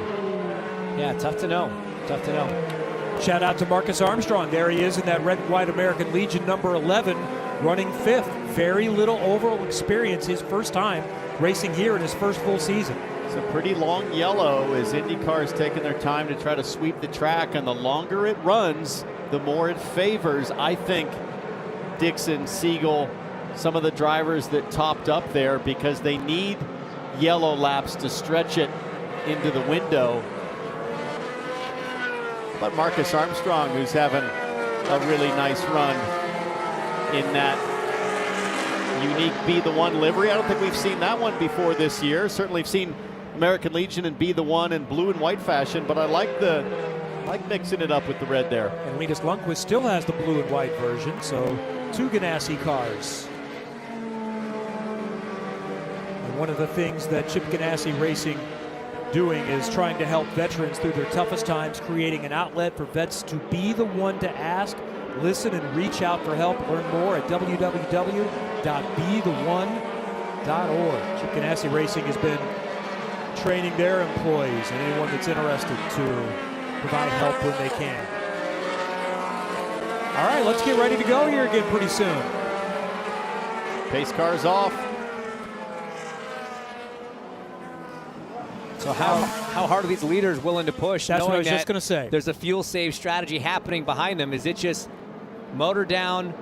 Yeah, tough to know. Tough to know. Shout out to Marcus Armstrong. There he is in that Red and White American Legion number 11, running 5th. Very little overall experience, his first time racing here in his first full season. It's a pretty long yellow as IndyCar is taking their time to try to sweep the track, and the longer it runs, the more it favors, I think, Dixon, Siegel, some of the drivers that topped up there, because they need yellow laps to stretch it into the window. But Marcus Armstrong, who's having a really nice run in that unique Be The One livery. I don't think we've seen that one before this year. Certainly we've seen American Legion and Be The One in blue and white fashion, but I like mixing it up with the red there. And Linus Lundqvist still has the blue and white version, so 2 Ganassi cars. And one of the things that Chip Ganassi Racing doing is trying to help veterans through their toughest times, creating an outlet for vets to be the one to ask, listen, and reach out for help. Learn more at www.betheone.org. Chip Ganassi Racing has been training their employees and anyone that's interested to provide help when they can. All right, let's get ready to go here again pretty soon. Pace car's off. So how hard are these leaders willing to push? That's what I was just going to say. There's a fuel save strategy happening behind them. Is it just motor down,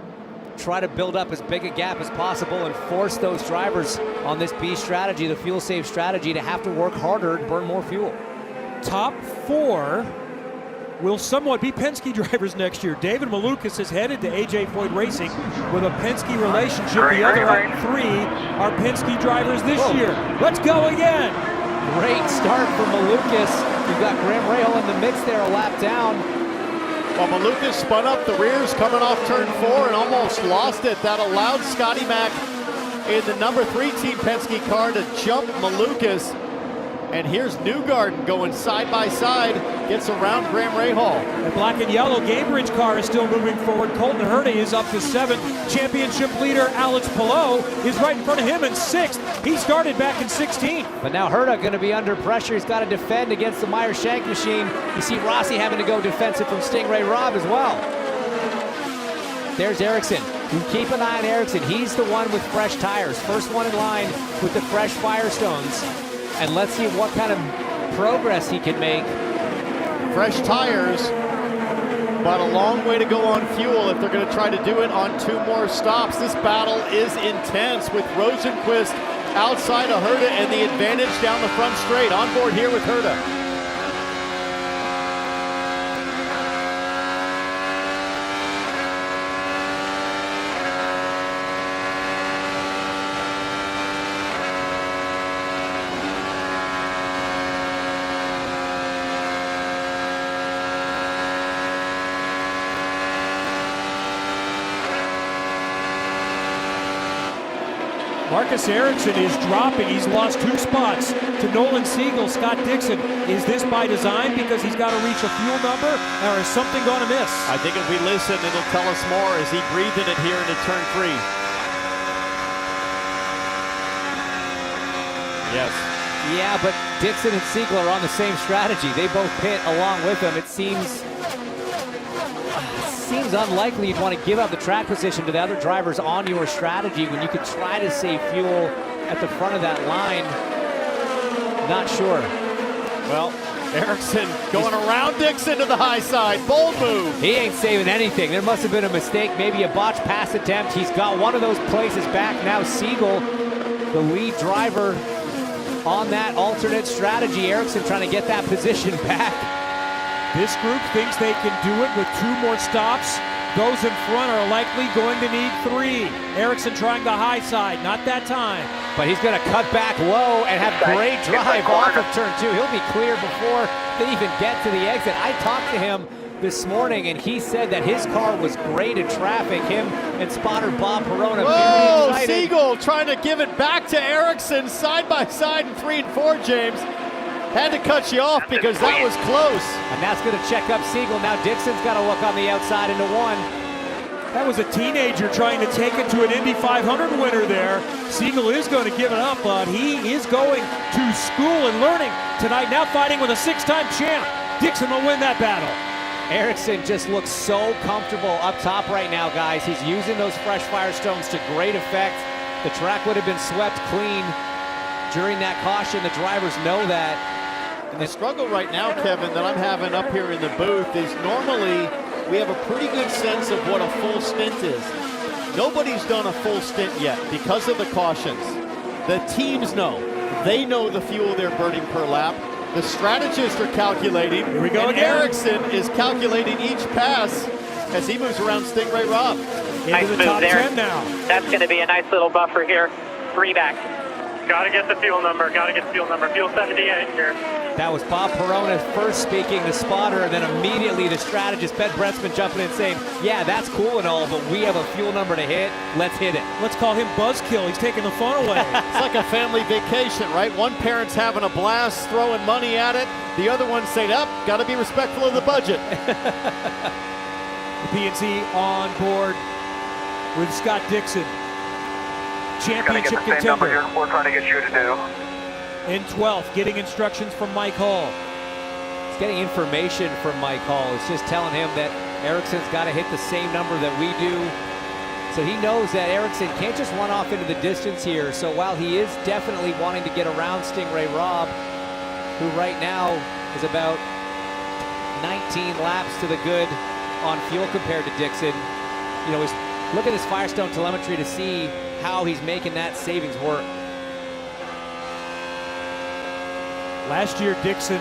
try to build up as big a gap as possible and force those drivers on this B strategy, the fuel save strategy, to have to work harder and burn more fuel? Top 4 will somewhat be Penske drivers next year. David Malukas is headed to AJ Foyt Racing with a Penske relationship. The other 3 are Penske drivers this year. Let's go again. Great start for Malukas. You've got Graham Rahal in the mix there, a lap down. Well, Malukas spun up the rears coming off turn 4 and almost lost it. That allowed Scotty Mack in the number 3 Team Penske car to jump Malukas. And here's Newgarden going side by side, gets around Graham Rahal. The black and yellow Gainbridge car is still moving forward. Colton Herta is up to 7th. Championship leader Alex Palou is right in front of him in 6th. He started back in 16th. But now Herta going to be under pressure. He's got to defend against the Meyer Shank machine. You see Rossi having to go defensive from Stingray Robb as well. There's Ericsson. You keep an eye on Ericsson. He's the one with fresh tires. First one in line with the fresh Firestones. And let's see what kind of progress he can make. Fresh tires, but a long way to go on fuel if they're going to try to do it on 2 more stops. This battle is intense with Rosenqvist outside of Herta and the advantage down the front straight. On board here with Herta. Marcus Ericsson is dropping. He's lost 2 spots to Nolan Siegel, Scott Dixon. Is this by design because he's got to reach a fuel number, or is something going to miss? I think if we listen, it'll tell us more as he breathed it here into turn 3. Yes. Yeah, but Dixon and Siegel are on the same strategy. They both pit along with him. It seems unlikely you'd want to give up the track position to the other drivers on your strategy when you could try to save fuel at the front of that line. Not sure. Well, Ericsson going around Dixon to the high side. Bold move. He ain't saving anything. There must have been a mistake, maybe a botched pass attempt. He's got one of those places back now. Siegel, the lead driver on that alternate strategy. Ericsson trying to get that position back. This group thinks they can do it with 2 more stops. Those in front are likely going to need 3. Ericsson trying the high side, not that time. But he's going to cut back low and have great drive off of turn 2. He'll be clear before they even get to the exit. I talked to him this morning, and he said that his car was great in traffic. Him and spotter Bob Perona very excited. Siegel trying to give it back to Ericsson side by side in 3 and 4, James. Had to cut you off because that was close. And that's going to check up Siegel. Now Dixon's got to look on the outside into one. That was a teenager trying to take it to an Indy 500 winner there. Siegel is going to give it up, but he is going to school and learning tonight, now fighting with a 6-time champ. Dixon will win that battle. Ericsson just looks so comfortable up top right now, guys. He's using those fresh Firestones to great effect. The track would have been swept clean during that caution. The drivers know that. And the struggle right now, Kevin, that I'm having up here in the booth is normally we have a pretty good sense of what a full stint is. Nobody's done a full stint yet because of the cautions. The teams know. They know the fuel they're burning per lap. The strategists are calculating. Here we go and again. Ericsson is calculating each pass as he moves around Stingray Rob. Nice Into the move top there. 10 now. That's going to be a nice little buffer here. 3 back. Got to get the fuel number. Fuel 78 here. That was Bob Perona first speaking, the spotter, and then immediately the strategist, Ben Bretzman, jumping in saying, yeah, that's cool and all, but we have a fuel number to hit. Let's hit it. Let's call him Buzzkill. He's taking the fun away. It's like a family vacation, right? One parent's having a blast, throwing money at it. The other one's saying, up, got to be respectful of the budget. The PNC on board with Scott Dixon. Championship contender. We're trying to get you to do. In 12th, getting instructions from Mike Hall. He's getting information from Mike Hall. It's just telling him that Ericsson's got to hit the same number that we do. So he knows that Ericsson can't just run off into the distance here. So while he is definitely wanting to get around Stingray Rob, who right now is about 19 laps to the good on fuel compared to Dixon, you know, he's look at his Firestone telemetry to see how he's making that savings work. Last year, Dixon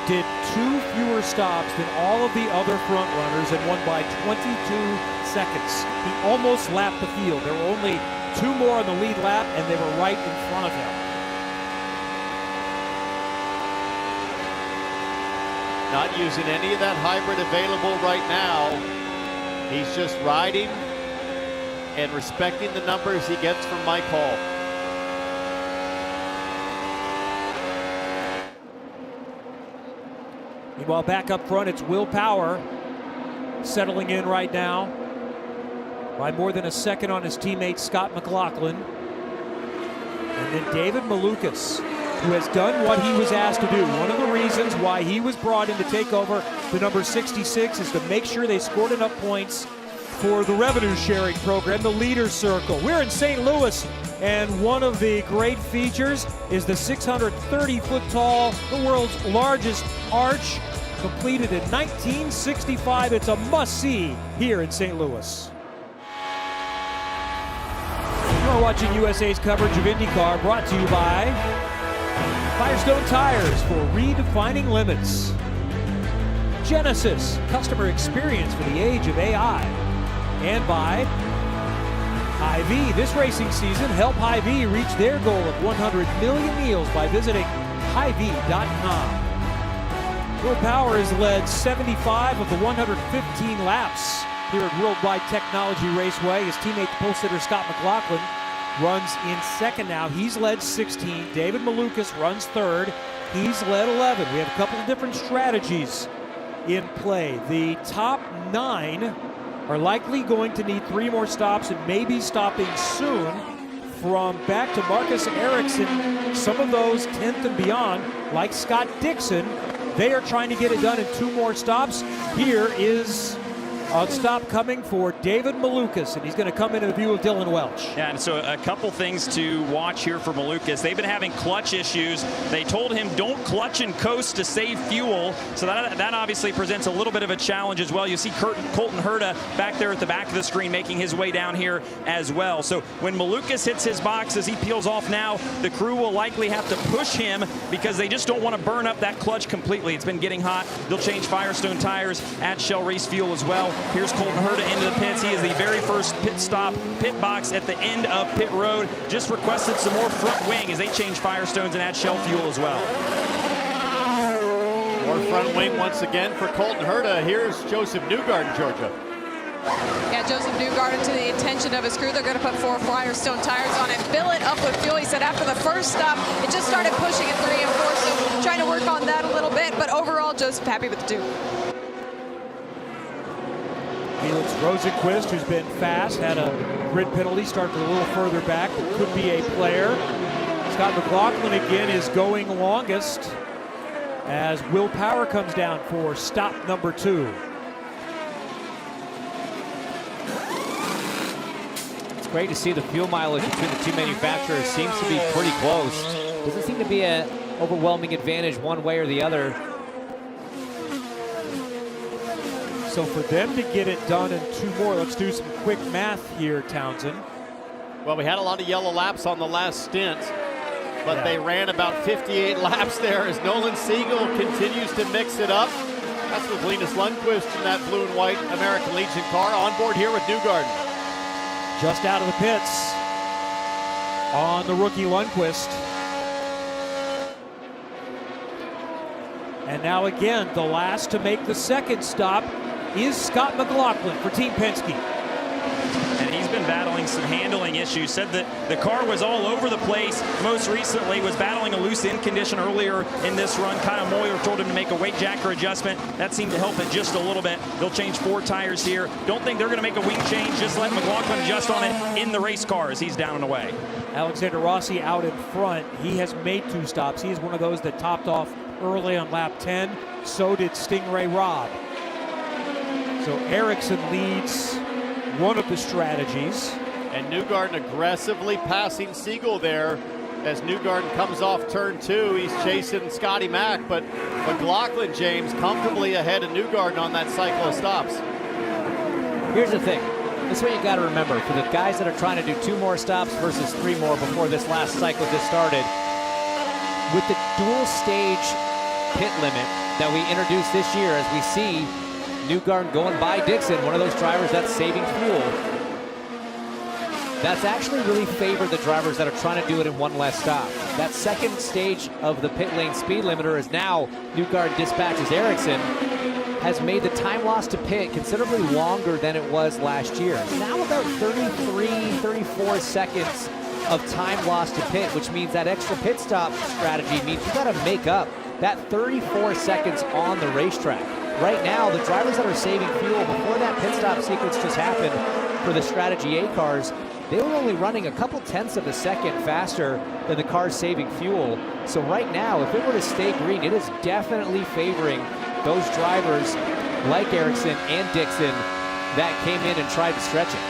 did 2 fewer stops than all of the other front runners and won by 22 seconds. He almost lapped the field. There were only 2 more on the lead lap, and they were right in front of him. Not using any of that hybrid available right now. He's just riding and respecting the numbers he gets from Mike Hall. Meanwhile, back up front, it's Will Power settling in right now by more than a second on his teammate Scott McLaughlin. And then David Malukas, who has done what he was asked to do. One of the reasons why he was brought in to take over the number 66 is to make sure they scored enough points for the revenue sharing program, the Leaders Circle. We're in St. Louis, and one of the great features is the 630-foot tall, the world's largest arch, completed in 1965. It's a must-see here in St. Louis. You're watching USA's coverage of IndyCar, brought to you by Firestone Tires for redefining limits. Genesis, customer experience for the age of AI. And by Hy-Vee. This racing season, help Hy-Vee reach their goal of 100 million meals by visiting Hy-Vee.com. Will Power has led 75 of the 115 laps here at World Wide Technology Raceway. His teammate, the pole sitter Scott McLaughlin, runs in second now. He's led 16. David Malukas runs third. He's led 11. We have a couple of different strategies in play. The top 9 are likely going to need 3 more stops and maybe stopping soon. From back to Marcus Ericsson, some of those 10th and beyond, like Scott Dixon, they are trying to get it done in 2 more stops. Here is a stop coming for David Malukas, and he's going to come into the view of Dylan Welch. Yeah, and so a couple things to watch here for Malukas. They've been having clutch issues. They told him don't clutch and coast to save fuel, so that obviously presents a little bit of a challenge as well. You see Colton Herta back there at the back of the screen making his way down here as well. So when Malukas hits his box as he peels off now, the crew will likely have to push him because they just don't want to burn up that clutch completely. It's been getting hot. They'll change Firestone tires at Shell Race Fuel as well. Here's Colton Herta into the pits. He is the very first pit box at the end of pit road. Just requested some more front wing as they change Firestones and add Shell Fuel as well. More front wing once again for Colton Herta. Here's Josef Newgarden, Georgia. Yeah, Josef Newgarden, to the attention of his crew, they're going to put 4 Firestone tires on it, fill it up with fuel. He said after the first stop, it just started pushing at 3 and 4, so trying to work Josef happy with the 2. Felix Rosenquist, who's been fast, had a grid penalty, started a little further back, but could be a player. Scott McLaughlin again is going longest as Will Power comes down for stop number 2. It's great to see the fuel mileage between the two manufacturers seems to be pretty close. Doesn't seem to be an overwhelming advantage one way or the other. So for them to get it done in 2 more, let's do some quick math here, Townsend. Well, we had a lot of yellow laps on the last stint, but they ran about 58 laps there as Nolan Siegel continues to mix it up. That's with Linus Lundqvist in that blue and white American Legion car. On board here with Newgarden. Just out of the pits on the rookie Lundqvist. And now again, the last to make the second stop is Scott McLaughlin for Team Penske. And he's been battling some handling issues. Said that the car was all over the place. Most recently was battling a loose end condition earlier in this run. Kyle Moyer told him to make a weight jacker adjustment. That seemed to help it just a little bit. They'll change 4 tires here. Don't think they're going to make a wing change. Just let McLaughlin adjust on it in the race car as he's down and away. Alexander Rossi out in front. He has made 2 stops. He is one of those that topped off early on lap 10. So did Stingray Robb. So Ericsson leads one of the strategies. And Newgarden aggressively passing Siegel there as Newgarden comes off turn 2. He's chasing Scotty Mack, but McLaughlin, James, comfortably ahead of Newgarden on that cycle of stops. Here's the thing. This is what you got to remember. For the guys that are trying to do 2 more stops versus 3 more before this last cycle just started, with the dual stage pit limit that we introduced this year, as we see Newgarden going by Dixon, one of those drivers that's saving fuel, that's actually really favored the drivers that are trying to do it in 1 less stop. That second stage of the pit lane speed limiter is now Newgarden dispatches Ericsson, has made the time loss to pit considerably longer than it was last year. Now about 33, 34 seconds of time lost to pit, which means that extra pit stop strategy means you got to make up that 34 seconds on the racetrack. Right now, the drivers that are saving fuel before that pit stop sequence just happened for the Strategy A cars, they were only running a couple tenths of a second faster than the cars saving fuel. So right now, if it were to stay green, it is definitely favoring those drivers like Ericsson and Dixon that came in and tried to stretch it.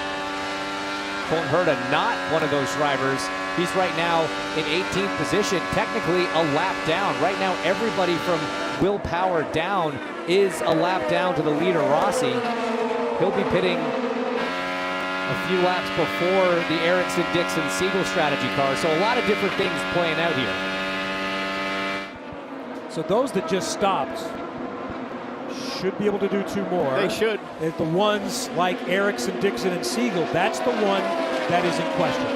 Colton Herta, not one of those drivers. He's right now in 18th position, technically a lap down. Right now, everybody from Will Power down is a lap down to the leader, Rossi. He'll be pitting a few laps before the Ericsson-Dixon-Siegel strategy car. So a lot of different things playing out here. So those that just stopped should be able to do 2 more. They should. If the ones like Ericsson, Dixon, and Siegel, that's the one that is in question.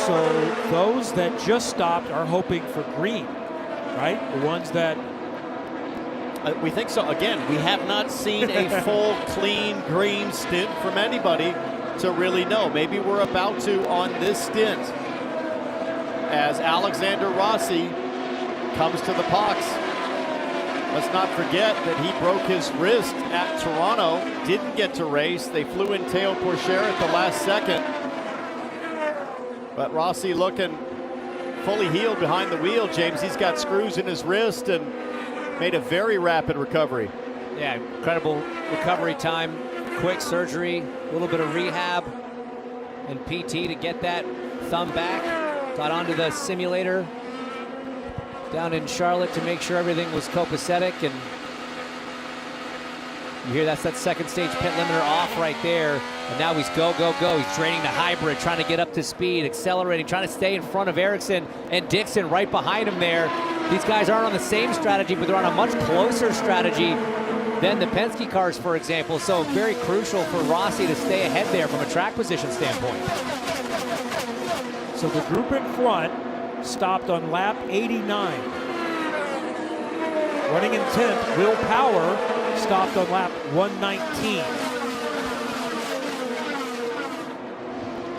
So those that just stopped are hoping for green, right? The ones that... we think so. Again, we have not seen a full, clean, green stint from anybody to really know. Maybe we're about to on this stint as Alexander Rossi comes to the box. Let's not forget that he broke his wrist at Toronto, didn't get to race. They flew in Théo Pourchaire at the last second. But Rossi looking fully healed behind the wheel, James. He's got screws in his wrist and made a very rapid recovery. Yeah, incredible recovery time, quick surgery, a little bit of rehab and PT to get that thumb back. Got onto the simulator down in Charlotte to make sure everything was copacetic, and you hear that's that second stage pit limiter off right there, and now he's go, go, go. He's draining the hybrid, trying to get up to speed, accelerating, trying to stay in front of Ericsson and Dixon right behind him there. These guys aren't on the same strategy, but they're on a much closer strategy than the Penske cars, for example, so very crucial for Rossi to stay ahead there from a track position standpoint. So the group in front stopped on lap 89. Running in 10th, Will Power stopped on lap 119.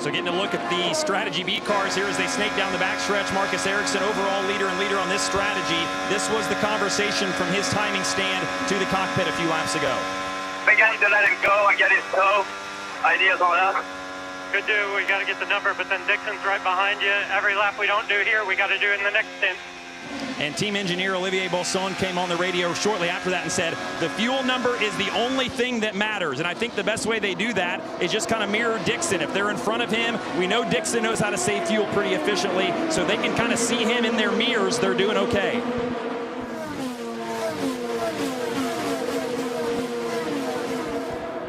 So getting a look at the strategy B cars here as they snake down the backstretch. Marcus Ericsson, overall leader on this strategy. This was the conversation from his timing stand to the cockpit a few laps ago. We got to let him go and get his toe. Ideas on that? Good do. We got to get the number, but then Dixon's right behind you. Every lap we don't do here, we got to do in the next stint. And team engineer Olivier Bolson came on the radio shortly after that and said, the fuel number is the only thing that matters. And I think the best way they do that is just kind of mirror Dixon. If they're in front of him, we know Dixon knows how to save fuel pretty efficiently, so they can kind of see him in their mirrors. They're doing okay.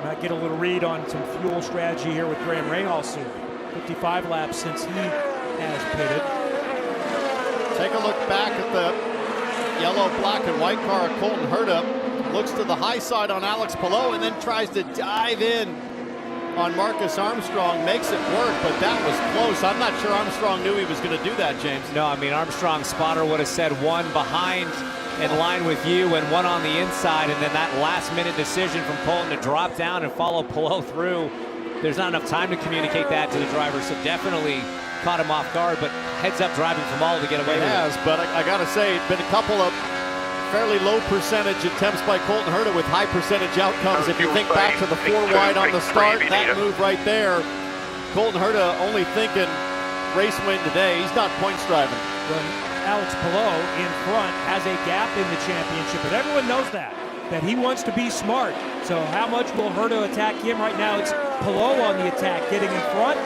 Might get a little read on some fuel strategy here with Graham Rahal soon. 55 laps since he has pitted. Take a look back at the yellow, black, and white car of Colton Herta. Looks to the high side on Alex Palou and then tries to dive in on Marcus Armstrong. Makes it work, but that was close. I'm not sure Armstrong knew he was going to do that, James. No, I mean, Armstrong's spotter would have said one behind in line with you and one on the inside, and then that last-minute decision from Colton to drop down and follow Palou through. There's not enough time to communicate that to the driver, so definitely caught him off guard, but heads-up driving from all to get away with it. It has, but I got to say, been a couple of fairly low percentage attempts by Colton Herta with high percentage outcomes. If you think back to the 4 wide on the start, that move right there, Colton Herta only thinking race win today. He's not points driving. When Alex Palou in front has a gap in the championship, but everyone knows that he wants to be smart. So how much will Herta attack him right now? It's Palou on the attack, getting in front.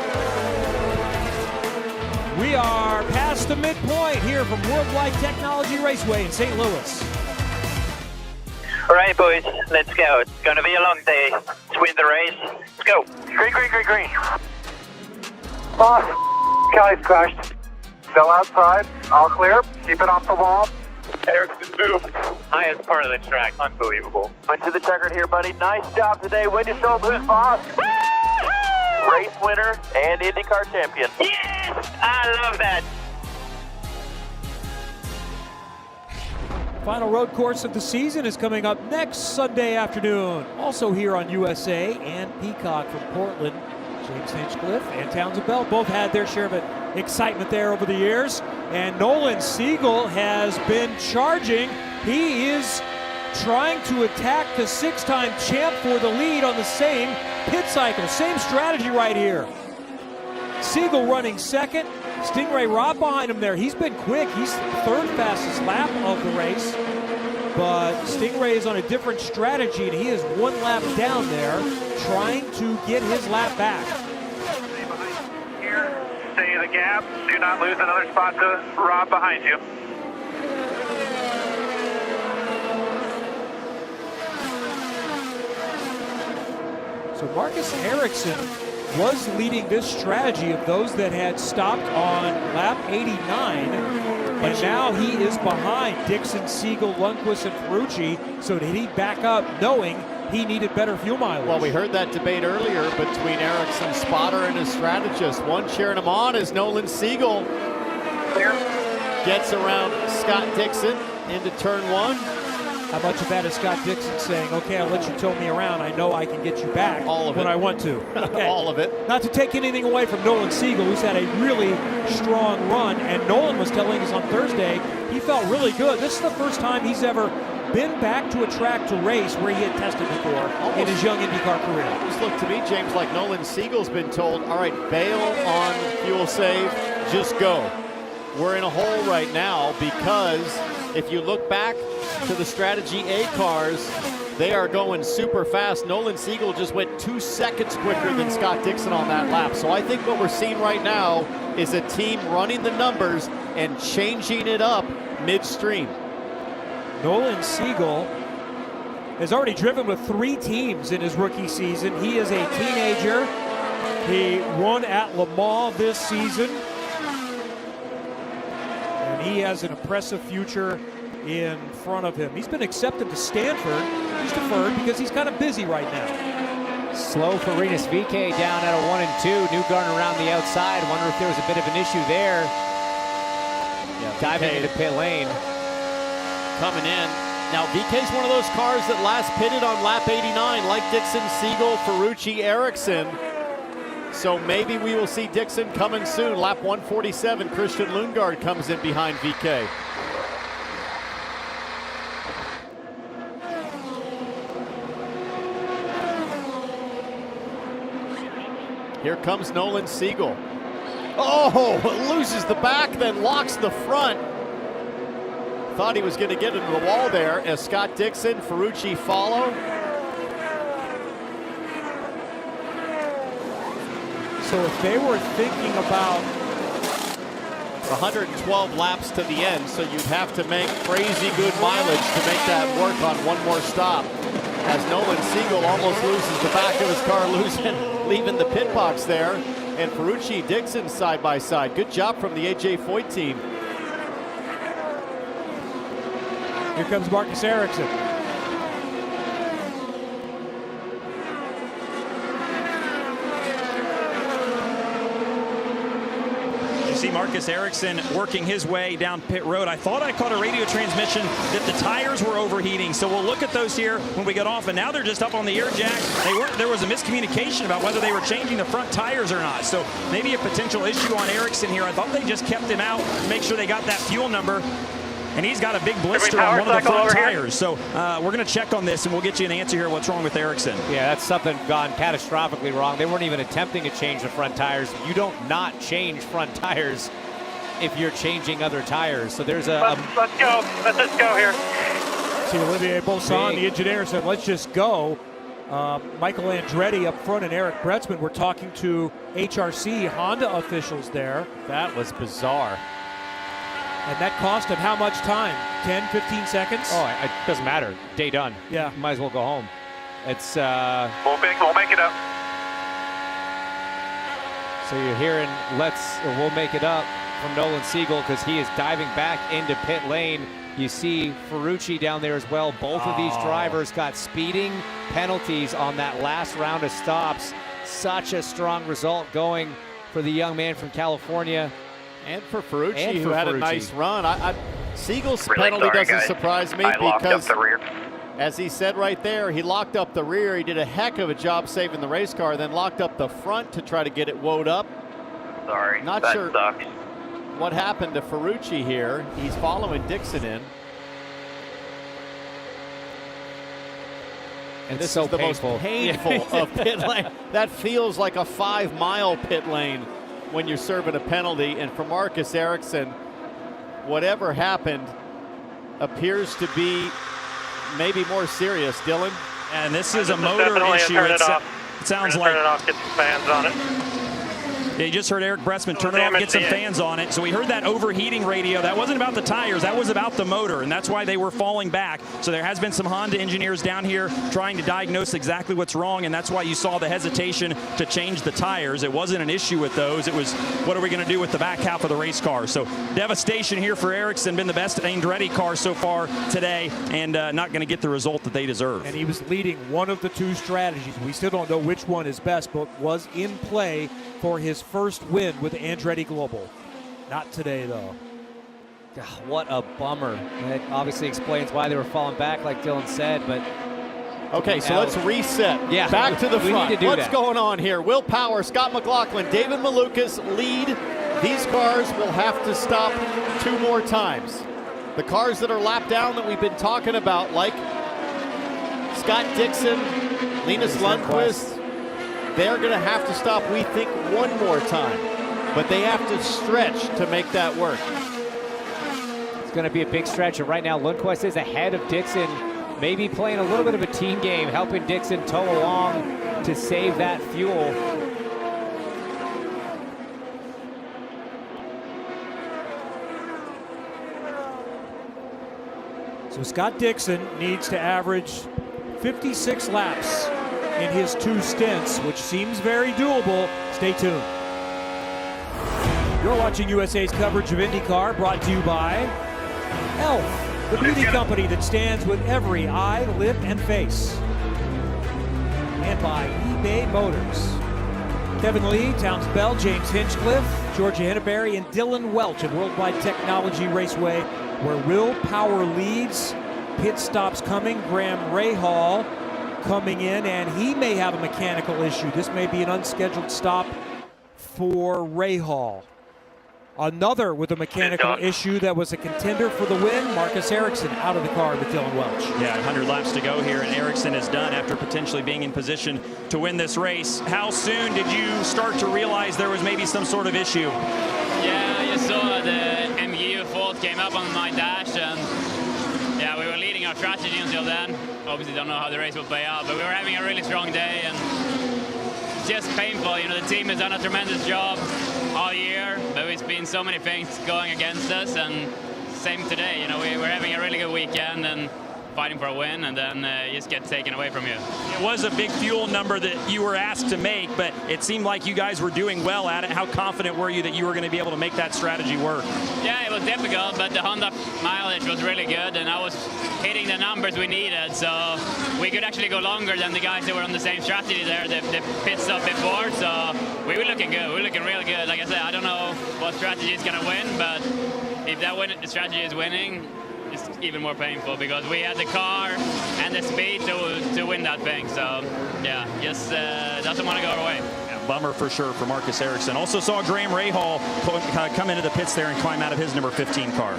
We are past the midpoint here from World Wide Technology Raceway in St. Louis. All right, boys, let's go. It's going to be a long day to win the race. Let's go. Green, green, green, green. Oh, Kelly's crushed. Still outside. All clear. Keep it off the wall. Ericsson move. Highest part of the track. Unbelievable. Went to the checkered here, buddy. Nice job today. Way to show who's boss. Race winner and IndyCar champion. Yes! I love that. Final road course of the season is coming up next Sunday afternoon. Also here on USA and Peacock from Portland. James Hinchcliffe and Townsend Bell both had their share of excitement there over the years. And Nolan Siegel has been charging. He is trying to attack the 6-time champ for the lead on the same pit cycle. Same strategy right here. Siegel running second. Stingray Robb behind him there. He's been quick. He's third fastest lap of the race. But Stingray is on a different strategy, and he is 1 lap down there trying to get his lap back. Stay behind here. Stay in the gap. Do not lose another spot to Rob behind you. So Marcus Ericsson was leading this strategy of those that had stopped on lap 89, and now he is behind Dixon, Siegel, Lundqvist, and Ferrucci. So did he back up knowing he needed better fuel mileage? Well, we heard that debate earlier between Ericsson's spotter and his strategist. One cheering him on is Nolan Siegel. Gets around Scott Dixon into turn 1. How much of that is Scott Dixon saying, okay, I'll let you tow me around. I know I can get you back when I want to. Okay. All of it. Not to take anything away from Nolan Siegel, who's had a really strong run. And Nolan was telling us on Thursday he felt really good. This is the first time he's ever been back to a track to race where he had tested before in his young IndyCar career. Just look to me, James, like Nolan Siegel's been told, all right, bail on fuel save, just go. We're in a hole right now because if you look back to the Strategy A cars, they are going super fast. Nolan Siegel just went 2 seconds quicker than Scott Dixon on that lap. So I think what we're seeing right now is a team running the numbers and changing it up midstream. Nolan Siegel has already driven with 3 teams in his rookie season. He is a teenager. He won at Le Mans this season. And he has an impressive future in front of him. He's been accepted to Stanford. He's deferred because he's kind of busy right now. Slow for Rinus VeeKay down at a 1 and 2. Newgarden around the outside. Wonder if there was a bit of an issue there. Yeah, diving into pit lane. Coming in. Now, VeeKay's one of those cars that last pitted on lap 89, like Dixon, Siegel, Ferrucci, Ericsson. So maybe we will see Dixon coming soon. Lap 147, Christian Lundgaard comes in behind VK. Here comes Nolan Siegel. Oh, loses the back, then locks the front. Thought he was going to get into the wall there as Scott Dixon, Ferrucci follow. So if they were thinking about 112 laps to the end, so you'd have to make crazy good mileage to make that work on one more stop. As Nolan Siegel almost loses the back of his car, leaving the pit box there. And Ferrucci, Dixon side by side. Good job from the AJ Foyt team. Here comes Marcus Ericsson. See Marcus Ericsson working his way down pit road. I thought I caught a radio transmission that the tires were overheating, so we'll look at those here when we get off, and now they're just up on the air jack. There was a miscommunication about whether they were changing the front tires or not, so maybe a potential issue on Ericsson here. I thought they just kept him out to make sure they got that fuel number, and he's got a big blister on one of the front tires. So we're going to check on this, and we'll get you an answer here what's wrong with Ericsson. Yeah, that's something gone catastrophically wrong. They weren't even attempting to change the front tires. You don't not change front tires if you're changing other tires. So there's Let's go. Let's just go here. See, Olivier Bolson, the engineer, said, let's just go. Michael Andretti up front and Eric Bretzman were talking to HRC Honda officials there. That was bizarre. And that cost him how much time? 10, 15 seconds? Oh, it doesn't matter. Day done. Yeah. Might as well go home. It's We'll make it up. So you're hearing we'll make it up from Nolan Siegel because he is diving back into pit lane. You see Ferrucci down there as well. Both of these drivers got speeding penalties on that last round of stops. Such a strong result going for the young man from California. And for Ferrucci, who had a nice run. Siegel's penalty doesn't surprise me because, as he said right there, he locked up the rear. He did a heck of a job saving the race car, then locked up the front to try to get it woed up. Sorry, Not that sure sucks. what happened to Ferrucci here. He's following Dixon in. And this is the most painful of pit lane. That feels like a 5-mile pit lane when you're serving a penalty. And for Marcus Ericsson, whatever happened appears to be maybe more serious. Dylan? And this is a motor issue. It sounds like. Turn it off, get some fans on it. Yeah, you just heard Eric Bretzman turn it off, get some fans on it. So we heard that overheating radio. That wasn't about the tires, that was about the motor, and that's why they were falling back. So there has been some Honda engineers down here trying to diagnose exactly what's wrong, and that's why you saw the hesitation to change the tires. It wasn't an issue with those. It was, what are we going to do with the back half of the race car? So devastation here for Ericsson. Been the best Andretti car so far today, and not going to get the result that they deserve. And he was leading one of the two strategies. We still don't know which one is best, but was in play for his first win with Andretti Global. Not today, though. God, what a bummer. It obviously explains why they were falling back, like Dylan said, but... Okay, so let's reset. Yeah, back to the front. Need to do What's going on here? Will Power, Scott McLaughlin, David Malukas lead. These cars will have to stop 2 more times. The cars that are lapped down that we've been talking about, like Scott Dixon, Linus Lundqvist, they're going to have to stop, we think, 1 more time. But they have to stretch to make that work. It's going to be a big stretch. And right now, Lundqvist is ahead of Dixon, maybe playing a little bit of a team game, helping Dixon tow along to save that fuel. So Scott Dixon needs to average 56 laps in his 2 stints, which seems very doable. Stay tuned. You're watching USA's coverage of IndyCar, brought to you by Elf, the beauty company that stands with every eye, lip, and face. And by eBay Motors. Kevin Lee, Townsend Bell, James Hinchcliffe, Georgia Henneberry, and Dylan Welch at World Wide Technology Raceway, where Will Power leads. Pit stops coming. Graham Rahal coming in, and he may have a mechanical issue. This may be an unscheduled stop for Rahal. Another with a mechanical issue that was a contender for the win, Marcus Ericsson out of the car with Dylan Welch. Yeah, 100 laps to go here, and Ericsson is done after potentially being in position to win this race. How soon did you start to realize there was maybe some sort of issue? Yeah, I just saw the MGU fault came up on my dash, and yeah, we were leading our strategy until then. Obviously don't know how the race will play out, but we were having a really strong day, and it's just painful. You know, the team has done a tremendous job all year, but it's been so many things going against us, and same today. You know, we're having a really good weekend and fighting for a win, and then it just gets taken away from you. It was a big fuel number that you were asked to make, but it seemed like you guys were doing well at it. How confident were you that you were going to be able to make that strategy work? Yeah, it was difficult, but the Honda mileage was really good, and I was hitting the numbers we needed, so we could actually go longer than the guys that were on the same strategy there, the pit stop before, so we were looking good. We were looking really good. Like I said, I don't know what strategy is going to win, but if that strategy is winning, it's even more painful because we had the car and the speed to win that thing. So, yeah, just doesn't want to go our way. Yeah, bummer for sure for Marcus Ericsson. Also saw Graham Rahal come into the pits there and climb out of his number 15 car.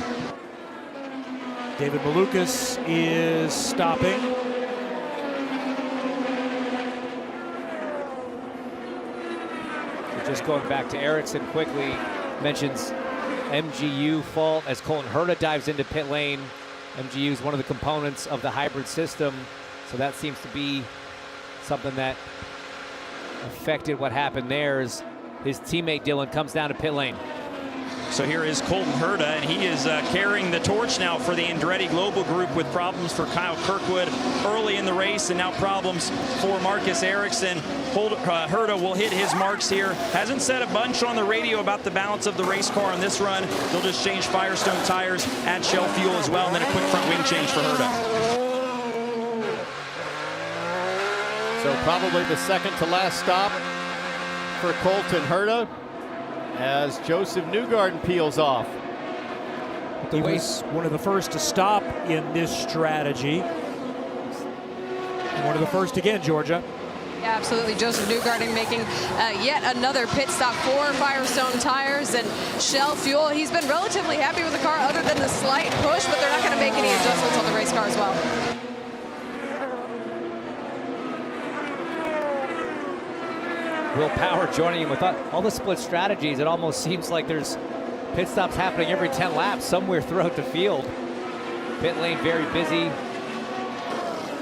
David Malukas is stopping. Just going back to Ericsson quickly, mentions MGU fault as Colton Herta dives into pit lane. MGU is one of the components of the hybrid system, so that seems to be something that affected what happened there as his teammate Dylan comes down to pit lane. So here is Colton Herta, and he is carrying the torch now for the Andretti Global Group with problems for Kyle Kirkwood early in the race, and now problems for Marcus Ericsson. Herta will hit his marks here. Hasn't said a bunch on the radio about the balance of the race car on this run. They'll just change Firestone tires, add shell fuel as well, and then a quick front wing change for Herta. So probably the second to last stop for Colton Herta as Josef Newgarden peels off. He was one of the first to stop in this strategy. And one of the first again, Georgia. Yeah, absolutely. Josef Newgarden making yet another pit stop for Firestone tires and shell fuel. He's been relatively happy with the car other than the slight push, but they're not going to make any adjustments on the race car as well. Will Power joining him with all the split strategies. It almost seems like there's pit stops happening every 10 laps somewhere throughout the field. Pit lane very busy.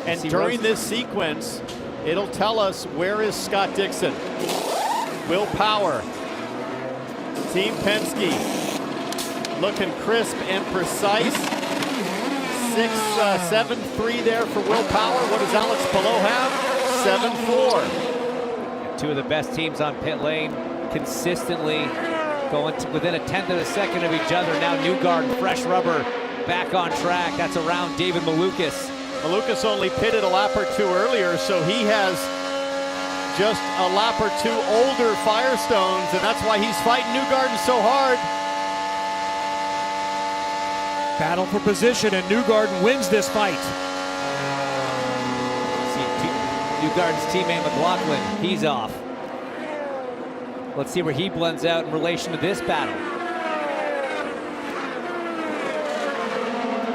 And during this sequence, it'll tell us where is Scott Dixon. Will Power, Team Penske, looking crisp and precise. 7-3 there for Will Power. What does Alex Palou have? 7-4. Two of the best teams on pit lane, consistently going within a tenth of a second of each other. Now Newgarden, fresh rubber, back on track. That's around David Malukas. Malukas only pitted a lap or two earlier, so he has just a lap or two older Firestones, and that's why he's fighting Newgarden so hard. Battle for position, and Newgarden wins this fight. Newgarden's teammate McLaughlin, he's off. Let's see where he blends out in relation to this battle.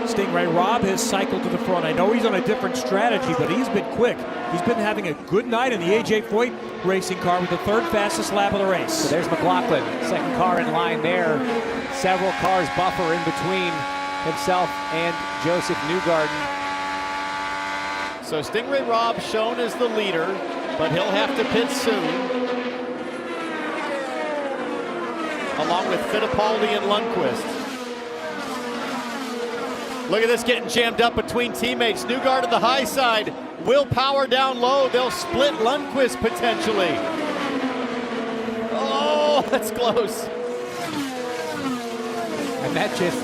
Stingray Robb has cycled to the front. I know he's on a different strategy, but he's been quick. He's been having a good night in the A.J. Foyt racing car with the third fastest lap of the race. So there's McLaughlin, second car in line there. Several cars buffer in between himself and Josef Newgarden. So Stingray Robb shown as the leader, but he'll have to pit soon. Along with Fittipaldi and Lundqvist. Look at this getting jammed up between teammates. Newgarden the high side, Will Power down low. They'll split Lundqvist potentially. Oh, that's close. And that just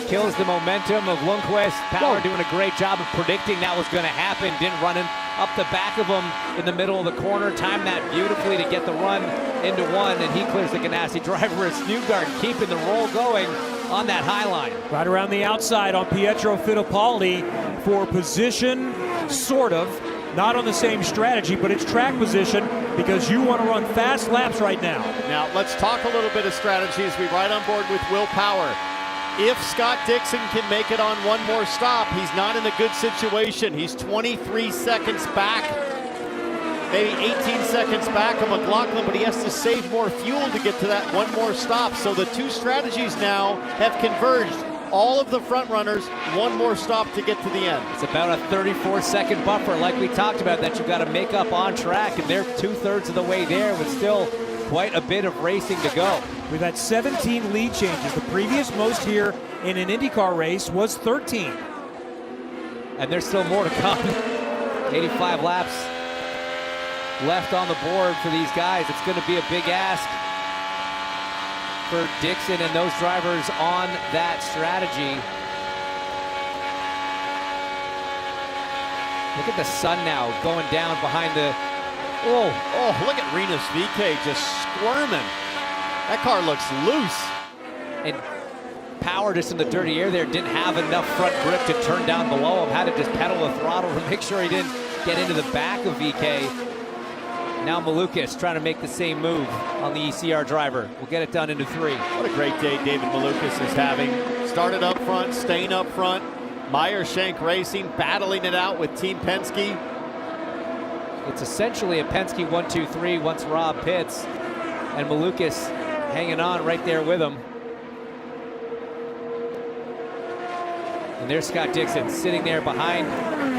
kills the momentum of Lundqvist. Power doing a great job of predicting that was going to happen. Didn't run up the back of him in the middle of the corner. Timed that beautifully to get the run into one, and he clears the Ganassi driver. It's Newgarden keeping the roll going on that high line. Right around the outside on Pietro Fittipaldi for position, sort of. not on the same strategy, but it's track position because you want to run fast laps right now. Now, let's talk a little bit of strategy as we ride on board with Will Power. If Scott Dixon can make it on one more stop, he's not in a good situation. He's 23 seconds back, maybe 18 seconds back of McLaughlin, but he has to save more fuel to get to that one more stop. So the two strategies now have converged. All of the front runners, one more stop to get to the end. It's about a 34-second buffer, like we talked about, that you've got to make up on track, and they're 2/3 of the way there, with still quite a bit of racing to go. We've had 17 lead changes. The previous most here in an IndyCar race was 13. And there's still more to come. 85 laps left on the board for these guys. It's going to be a big ask for Dixon and those drivers on that strategy. Look at the sun now going down behind the... Oh, look at Rinus VeeKay just squirming. That car looks loose. And Power just in the dirty air there didn't have enough front grip to turn down below him. Had to just pedal the throttle to make sure he didn't get into the back of VeeKay. Now Malukas trying to make the same move on the ECR driver. We'll get it done into 3. What a great day David Malukas is having. Started up front, staying up front. Meyer Shank Racing battling it out with Team Penske. It's essentially a Penske 1-2-3 once Rob pits, and Malukas hanging on right there with him. And there's Scott Dixon sitting there behind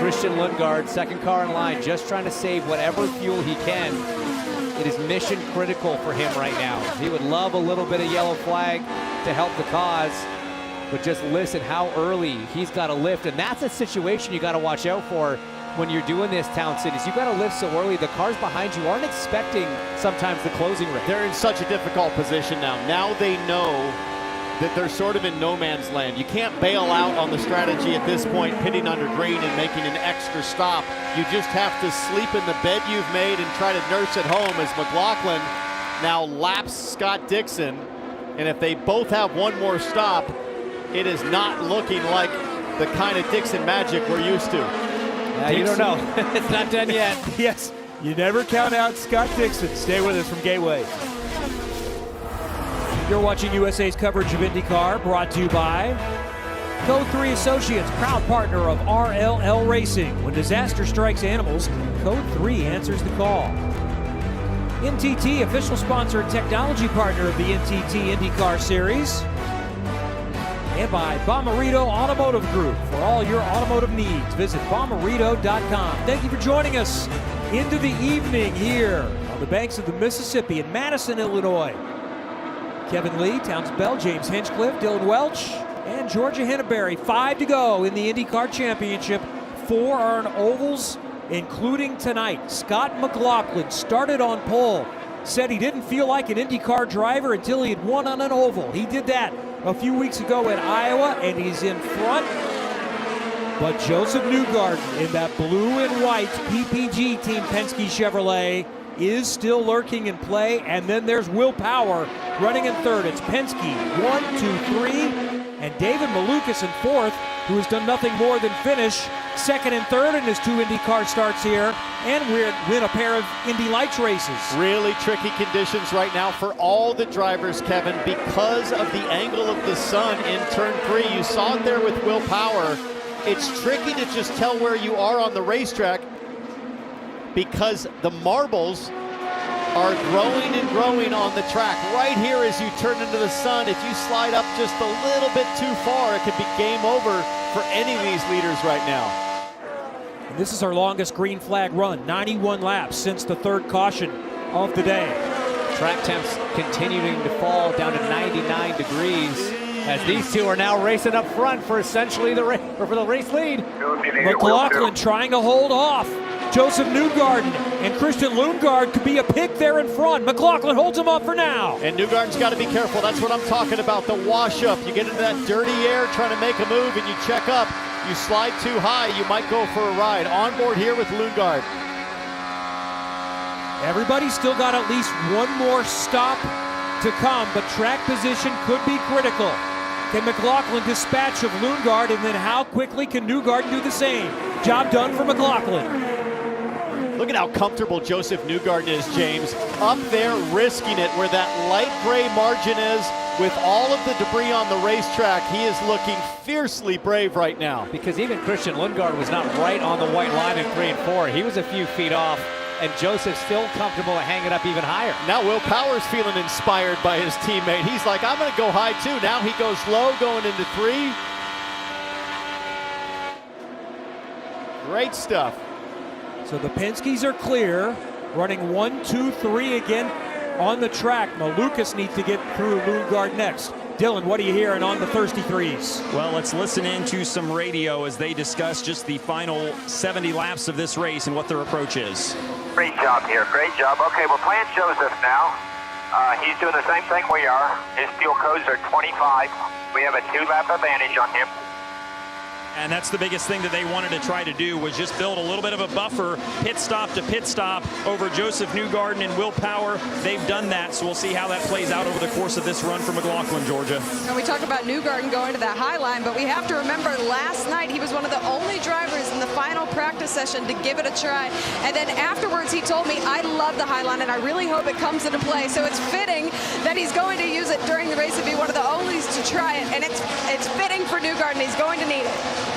Christian Lundgaard, second car in line, just trying to save whatever fuel he can. It is mission critical for him right now. He would love a little bit of yellow flag to help the cause, but just listen how early he's got to lift. And that's a situation you got to watch out for when you're doing this, Townsend, is you got to lift so early. The cars behind you aren't expecting sometimes the closing rate. They're in such a difficult position now. Now they know that they're sort of in no man's land. You can't bail out on the strategy at this point, pitting under green and making an extra stop. You just have to sleep in the bed you've made and try to nurse it home as McLaughlin now laps Scott Dixon. And if they both have one more stop, it is not looking like the kind of Dixon magic we're used to. You don't know. It's not done yet. Yes, you never count out Scott Dixon. Stay with us from Gateway. You're watching USA's coverage of IndyCar, brought to you by Code 3 Associates, proud partner of RLL Racing. When disaster strikes animals, Code 3 answers the call. NTT, official sponsor and technology partner of the NTT INDYCAR Series. And by Bommarito Automotive Group. For all your automotive needs, visit Bommarito.com. Thank you for joining us into the evening here on the banks of the Mississippi in Madison, Illinois. Kevin Lee, Townsend Bell, James Hinchcliffe, Dylan Welch, and Georgia Henneberry. 5 to go in the IndyCar Championship. 4 are on ovals, including tonight. Scott McLaughlin started on pole. Said he didn't feel like an IndyCar driver until he had won on an oval. He did that a few weeks ago in Iowa, and he's in front. But Josef Newgarden in that blue and white PPG Team Penske Chevrolet is still lurking in play. And then there's Will Power running in third. It's Penske 1, 2, 3, and David Malukas in fourth, who has done nothing more than finish second and third in his 2 IndyCar starts here and win a pair of Indy Lights races. Really tricky conditions right now for all the drivers, Kevin, because of the angle of the sun in turn 3. You saw it there with Will Power. It's tricky to just tell where you are on the racetrack because the marbles are growing and growing on the track. Right here as you turn into the sun, if you slide up just a little bit too far, it could be game over for any of these leaders right now. And this is our longest green flag run, 91 laps since the third caution of the day. Track temps continuing to fall down to 99 degrees as these two are now racing up front for essentially the race lead. McLaughlin trying to hold off Josef Newgarden, and Christian Lundgaard could be a pick there in front. McLaughlin holds him up for now. And Newgarden's got to be careful. That's what I'm talking about, the wash up. You get into that dirty air trying to make a move and you check up. You slide too high, you might go for a ride. Onboard here with Lundgaard. Everybody's still got at least one more stop to come, but track position could be critical. Can McLaughlin dispatch of Lundgaard, and then how quickly can Newgarden do the same? Job done for McLaughlin. Look at how comfortable Josef Newgarden is, James. Up there, risking it where that light gray margin is. With all of the debris on the racetrack, he is looking fiercely brave right now. Because even Christian Lundgaard was not right on the white line in 3 and 4. He was a few feet off, and Josef's still comfortable to hang it up even higher. Now Will Power's feeling inspired by his teammate. He's like, I'm going to go high too. Now he goes low going into 3. Great stuff. So the Penske's are clear, running 1, 2, 3 again on the track. Malukas needs to get through Lundgaard next. Dylan, what are you hearing on the thirsty threes? Well, let's listen into some radio as they discuss just the final 70 laps of this race and what their approach is. Great job here, great job. Okay, we're playing Josef now. He's doing the same thing we are. His fuel codes are 25. We have a 2-lap advantage on him. And that's the biggest thing that they wanted to try to do, was just build a little bit of a buffer, pit stop to pit stop, over Josef Newgarden and Will Power. They've done that, so we'll see how that plays out over the course of this run for McLaughlin, Georgia. And we talk about Newgarden going to that high line, but we have to remember last night he was one of the only drivers in the final practice session to give it a try. And then afterwards he told me, I love the high line and I really hope it comes into play. So it's fitting that he's going to use it during the race and be one of the onlys to try it. And it's fitting for Newgarden. He's going to need it.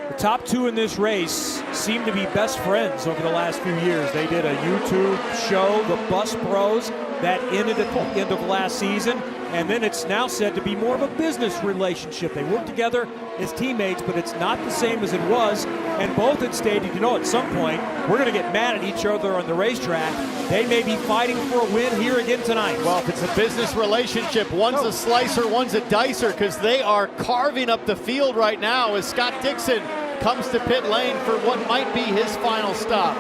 The top 2 in this race seem to be best friends over the last few years. They did a YouTube show, the Bus Bros, that ended at the end of last season, and then it's now said to be more of a business relationship. They work together as teammates, but it's not the same as it was, and both had stated, you know, at some point, we're going to get mad at each other on the racetrack. They may be fighting for a win here again tonight. Well, if it's a business relationship, one's a slicer, one's a dicer, because they are carving up the field right now as Scott Dixon comes to pit lane for what might be his final stop.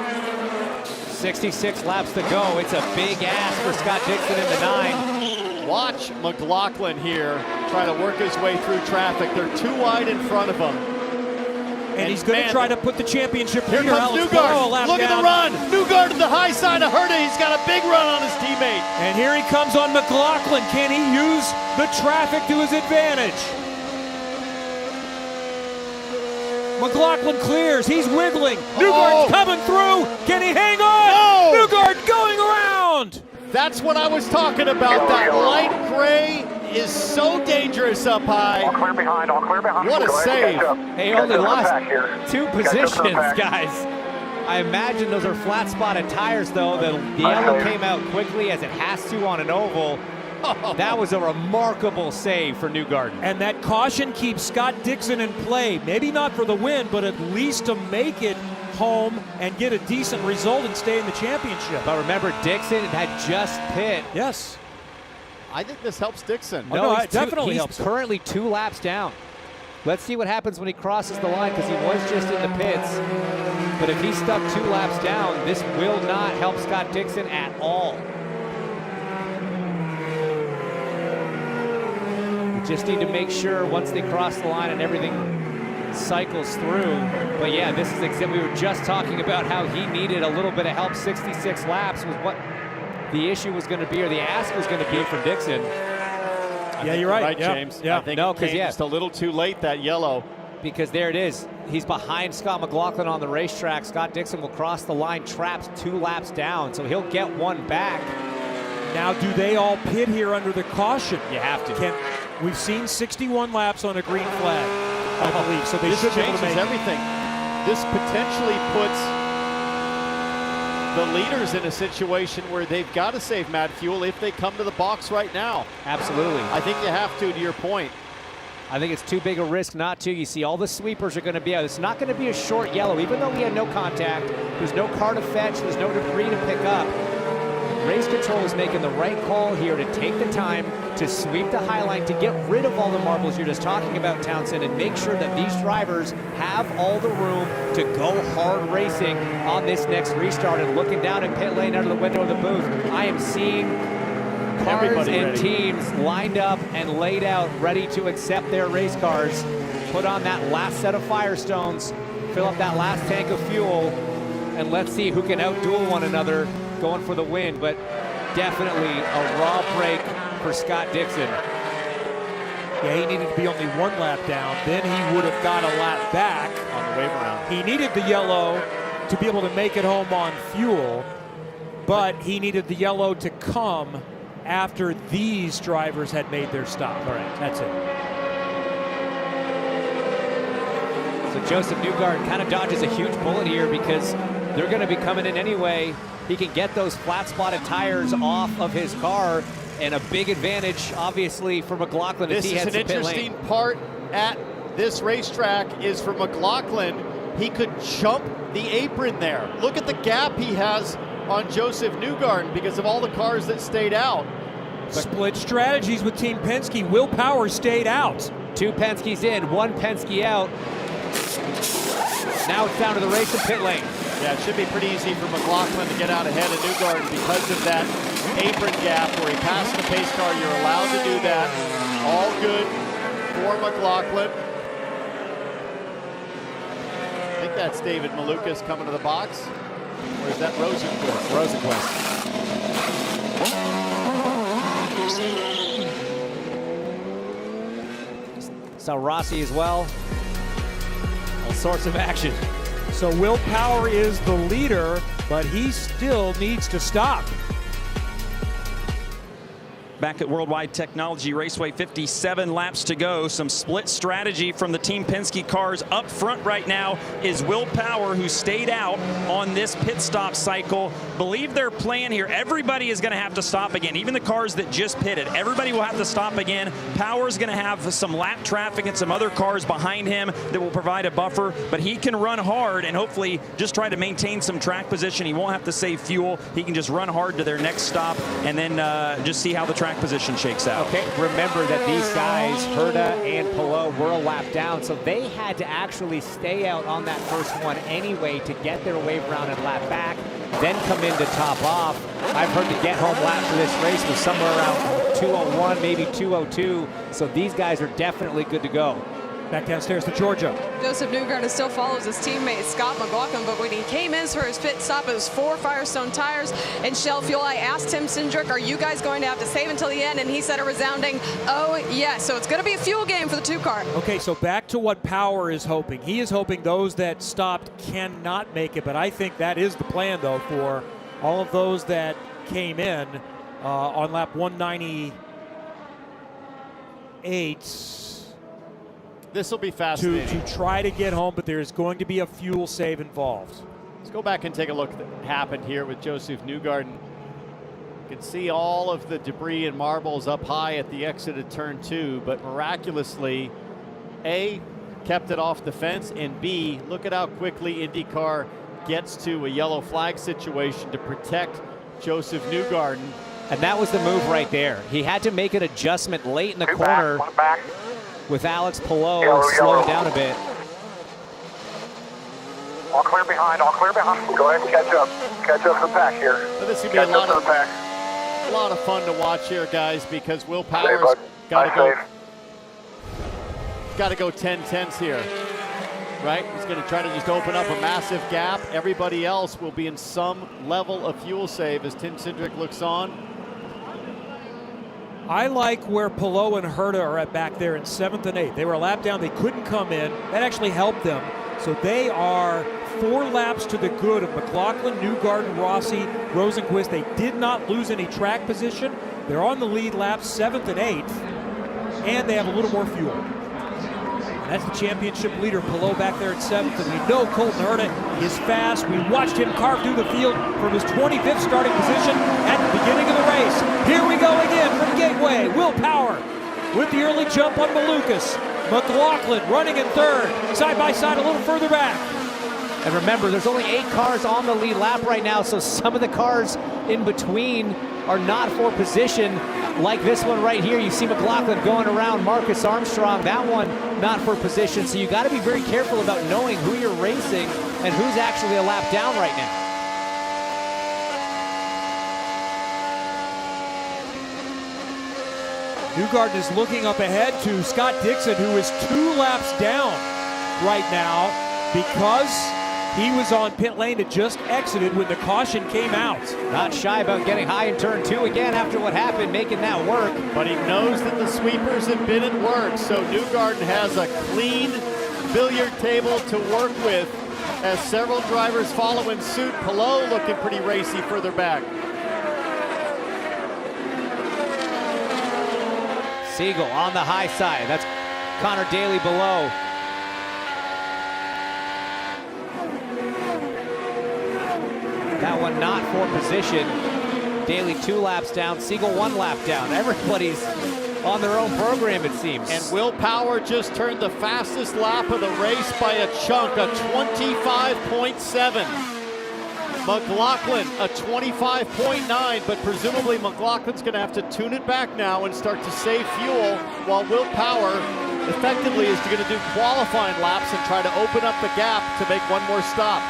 66 laps to go. It's a big ask for Scott Dixon in the 9. Watch McLaughlin here try to work his way through traffic. They're too wide in front of him. And he's going to try to put the championship here leader, comes Alex Newgarden. Palou, Look at the run. Newgarden to the high side of Herta. He's got a big run on his teammate. And here he comes on McLaughlin. Can he use the traffic to his advantage? McLaughlin clears. He's wiggling. Newgarden's coming through. Can he hang on? No! Newgarden going around. That's what I was talking about. That light gray is so dangerous up high. All clear behind, all clear behind. What a save. He only lost 2 positions, guys. I imagine those are flat spotted tires, though. The yellow came out quickly as it has to on an oval. That was a remarkable save for Newgarden. And that caution keeps Scott Dixon in play. Maybe not for the win, but at least to make it home and get a decent result and stay in the championship. But remember, Dixon had just pit. Yes. I think this helps Dixon. No, it definitely he's helps him. currently 2 laps down. Let's see what happens when he crosses the line, because he was just in the pits. But if he's stuck 2 laps down, this will not help Scott Dixon at all. Just need to make sure once they cross the line and everything cycles through. But yeah, this is we were just talking about how he needed a little bit of help. 66 laps was what the issue was going to be, or the ask was going to be from Dixon. Yeah, you're right. James. Yeah. I think it came just a little too late, that yellow. Because there it is. He's behind Scott McLaughlin on the racetrack. Scott Dixon will cross the line, traps 2 laps down, so he'll get 1 back. Now, do they all pit here under the caution? You have to. We've seen 61 laps on a green flag, I believe, so they should be able to make everything. This potentially puts the leaders in a situation where they've got to save mad fuel if they come to the box right now. Absolutely. I think you have to your point. I think it's too big a risk not to. You see all the sweepers are going to be out. It's not going to be a short yellow, even though we had no contact. There's no car to fetch. There's no debris to pick up. Race control is making the right call here to take the time to sweep the high line, to get rid of all the marbles you're just talking about, Townsend, and make sure that these drivers have all the room to go hard racing on this next restart. And looking down at pit lane out of the window of the booth, I am seeing cars and teams lined up and laid out, ready to accept their race cars, put on that last set of Firestones, fill up that last tank of fuel, and let's see who can outduel one another going for the win. But definitely a raw break for Scott Dixon. Yeah, he needed to be only 1 lap down. Then he would have got a lap back on the wave around. He needed the yellow to be able to make it home on fuel, but he needed the yellow to come after these drivers had made their stop. Correct. That's it. So Josef Newgarden kind of dodges a huge bullet here because they're going to be coming in anyway. He can get those flat-spotted tires off of his car, and a big advantage, obviously, for McLaughlin. This is an interesting part at this racetrack is for McLaughlin. He could jump the apron there. Look at the gap he has on Josef Newgarden because of all the cars that stayed out. Split strategies with Team Penske. Will Power stayed out. 2 Penske's in, 1 Penske out. Now it's down to the race and pit lane. Yeah, it should be pretty easy for McLaughlin to get out ahead of Newgarden because of that apron gap where he passed the pace car. You're allowed to do that. All good for McLaughlin. I think that's David Malukas coming to the box. Or is that Rosenquist? Rosenquist. So Rossi as well. All sorts of action. So Will Power is the leader, but he still needs to stop. Back at World Wide Technology Raceway, 57 laps to go. Some split strategy from the Team Penske cars. Up front right now is Will Power, who stayed out on this pit stop cycle. Believe their plan here, everybody is going to have to stop again. Even the cars that just pitted, everybody will have to stop again. Power's going to have some lap traffic and some other cars behind him that will provide a buffer, but he can run hard and hopefully just try to maintain some track position. He won't have to save fuel. He can just run hard to their next stop and then just see how the track position shakes out. Okay, remember that these guys, Herta and Palou, were a lap down, so they had to actually stay out on that first one anyway to get their wave round and lap back, then come in to top off. I've heard the get-home lap for this race was somewhere around 2:01, maybe 2:02, so these guys are definitely good to go. Back downstairs to Georgia. Josef Newgarden still follows his teammate Scott McLaughlin, but when he came in for his pit stop, it was 4 Firestone tires and Shell fuel. I asked Tim Cindric, are you guys going to have to save until the end? And he said a resounding, oh yes. So it's going to be a fuel game for the 2 car. Okay, so back to what Power is hoping. He is hoping those that stopped cannot make it, but I think that is the plan, though, for all of those that came in on lap 198. This will be fascinating. To try to get home, but there's going to be a fuel save involved. Let's go back and take a look at what happened here with Josef Newgarden. You can see all of the debris and marbles up high at the exit of turn 2, but miraculously, A, kept it off the fence, and B, look at how quickly IndyCar gets to a yellow flag situation to protect Josef Newgarden. And that was the move right there. He had to make an adjustment late in the corner. Back. With Alex Palou slowing down a bit. All clear behind, all clear behind. Go ahead and catch up. Catch up to the pack here. So this is going to be a lot of fun to watch here, guys, because Will Power's got to go 10-10s here, right? He's going to try to just open up a massive gap. Everybody else will be in some level of fuel save as Tim Cindric looks on. I like where Palou and Herta are at back there in 7th and 8th. They were a lap down. They couldn't come in. That actually helped them. So they are 4 laps to the good of McLaughlin, Newgarden, Rossi, Rosenquist. They did not lose any track position. They're on the lead laps 7th and 8th, and they have a little more fuel. That's the championship leader, Palou, back there at 7th, and we know Colton Herta is fast. We watched him carve through the field from his 25th starting position at the beginning of the race. Here we go again from Gateway. Will Power with the early jump on Malukas. McLaughlin running in 3rd, side by side a little further back. And remember, there's only 8 cars on the lead lap right now, so some of the cars in between are not for position. Like this one right here, you see McLaughlin going around Marcus Armstrong. That one not for position, so you got to be very careful about knowing who you're racing and who's actually a lap down right now. Newgarden is looking up ahead to Scott Dixon, who is 2 laps down right now because he was on pit lane that just exited when the caution came out. Not shy about getting high in turn 2 again after what happened, making that work. But he knows that the sweepers have been at work, so Newgarden has a clean billiard table to work with as several drivers follow in suit. Palou looking pretty racy further back. Siegel on the high side. That's Connor Daly below. That one not for position. Daly 2 laps down, Siegel 1 lap down. Everybody's on their own program, it seems. And Will Power just turned the fastest lap of the race by a chunk, a 25.7. McLaughlin, a 25.9, but presumably McLaughlin's going to have to tune it back now and start to save fuel, while Will Power effectively is going to do qualifying laps and try to open up the gap to make one more stop.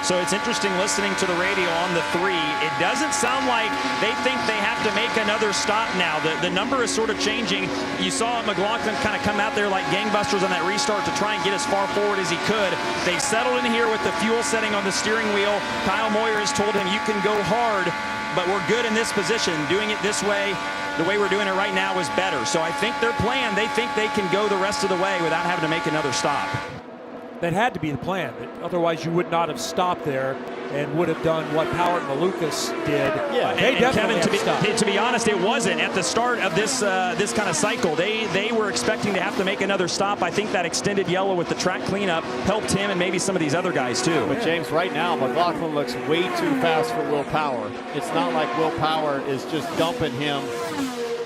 So it's interesting listening to the radio on the 3. It doesn't sound like they think they have to make another stop now. The number is sort of changing. You saw McLaughlin kind of come out there like gangbusters on that restart to try and get as far forward as he could. They've settled in here with the fuel setting on the steering wheel. Kyle Moyer has told him, you can go hard, but we're good in this position. Doing it this way, the way we're doing it right now, is better. So I think their plan, they think they can go the rest of the way without having to make another stop. That had to be the plan. Otherwise, you would not have stopped there and would have done what Power and Malukas did. Yeah, they definitely Kevin, to be honest, it wasn't at the start of this this kind of cycle. They were expecting to have to make another stop. I think that extended yellow with the track cleanup helped him and maybe some of these other guys too. But James, right now, McLaughlin looks way too fast for Will Power. It's not like Will Power is just dumping him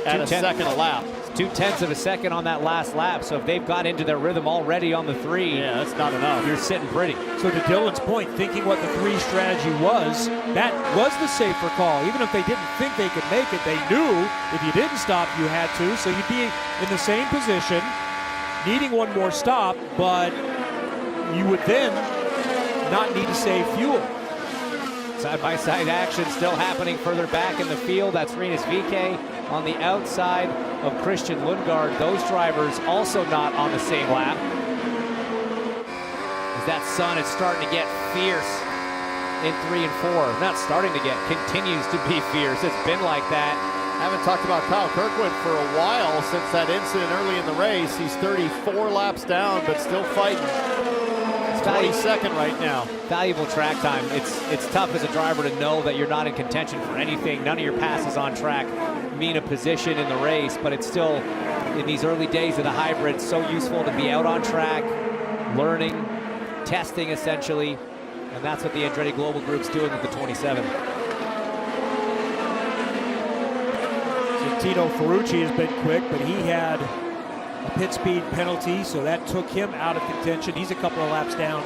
at a second a lap. 0.2 of a second on that last lap. So if they've got into their rhythm already on the 3, yeah, that's not enough. You're sitting pretty. So to Dylan's point, thinking what the 3 strategy was, that was the safer call. Even if they didn't think they could make it, they knew if you didn't stop, you had to. So you'd be in the same position, needing one more stop, but you would then not need to save fuel. Side-by-side action still happening further back in the field. That's Rinus VeeKay on the outside of Christian Lundgaard. Those drivers also not on the same lap. As that sun is starting to get fierce in 3 and 4. Not starting to get, continues to be fierce. It's been like that. Haven't talked about Kyle Kirkwood for a while since that incident early in the race. He's 34 laps down, but still fighting. 22nd right now. Valuable track time. It's tough as a driver to know that you're not in contention for anything. None of your passes on track mean a position in the race, but it's still, in these early days of the hybrid, so useful to be out on track, learning, testing essentially, and that's what the Andretti Global Group's doing with the 27. So Tito Ferrucci has been quick, but he had a pit speed penalty, so that took him out of contention. He's a couple of laps down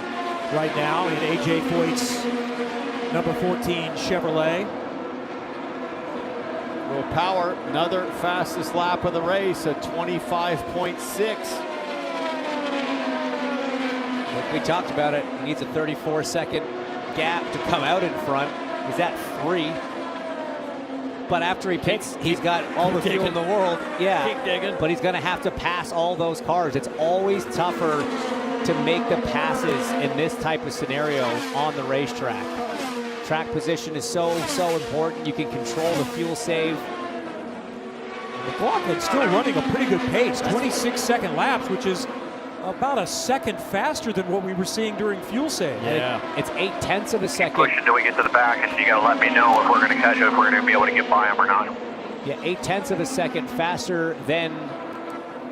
right now in AJ Foyt's number 14 Chevrolet. Will Power, another fastest lap of the race at 25.6. Like we talked about it, he needs a 34-second gap to come out in front. He's at 3. But after he pits, he's got all the fuel in the world. Yeah, keep digging. But he's going to have to pass all those cars. It's always tougher to make the passes in this type of scenario on the racetrack. Track position is so important. You can control the fuel save. McLaughlin's still running a pretty good pace, 26-second laps, which is about a second faster than what we were seeing during fuel save. Yeah, it's 0.8 of a second. Push until we get to the back, and you got to let me know if we're going to catch up, if we're going to be able to get by them or not. Yeah, 0.8 of a second faster than.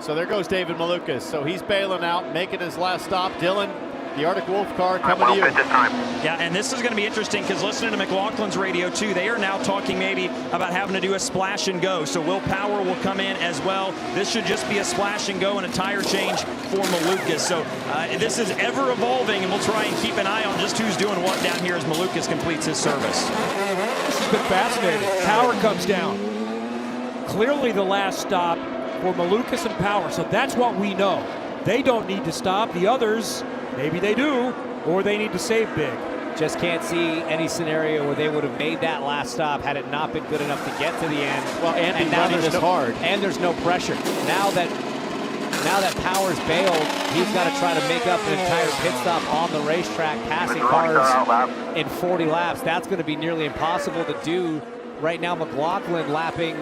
So there goes David Malukas. So he's bailing out, making his last stop. Dylan, the Arctic Wolf car coming to you. This time. Yeah, and this is going to be interesting because listening to McLaughlin's radio too, they are now talking maybe about having to do a splash and go. So Will Power will come in as well. This should just be a splash and go and a tire change for Malukas. So this is ever evolving, and we'll try and keep an eye on just who's doing what down here as Malukas completes his service. This has been fascinating. Power comes down. Clearly the last stop for Malukas and Power, so that's what we know. They don't need to stop. The others, maybe they do, or they need to save big. Just can't see any scenario where they would have made that last stop had it not been good enough to get to the end. Well, and now there's hard. And there's no pressure. Now that Power's bailed, he's got to try to make up an entire pit stop on the racetrack, passing cars in 40 laps. That's going to be nearly impossible to do. Right now, McLaughlin lapping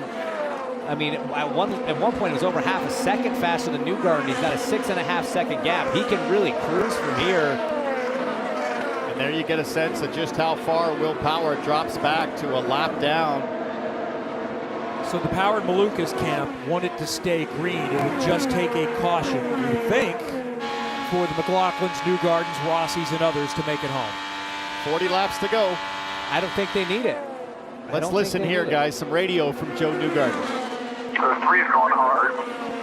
I mean, at one point it was over half a second faster than Newgarden. He's got a 6.5 second gap. He can really cruise from here. And there you get a sense of just how far Will Power drops back to a lap down. So the Power and Malukas camp wanted to stay green. It would just take a caution, you would think, for the McLaughlins, Newgardens, Rossies, and others to make it home. 40 laps to go. I don't think they need it. Let's listen here, guys. Some radio from Joe Newgarden. The 3's going hard.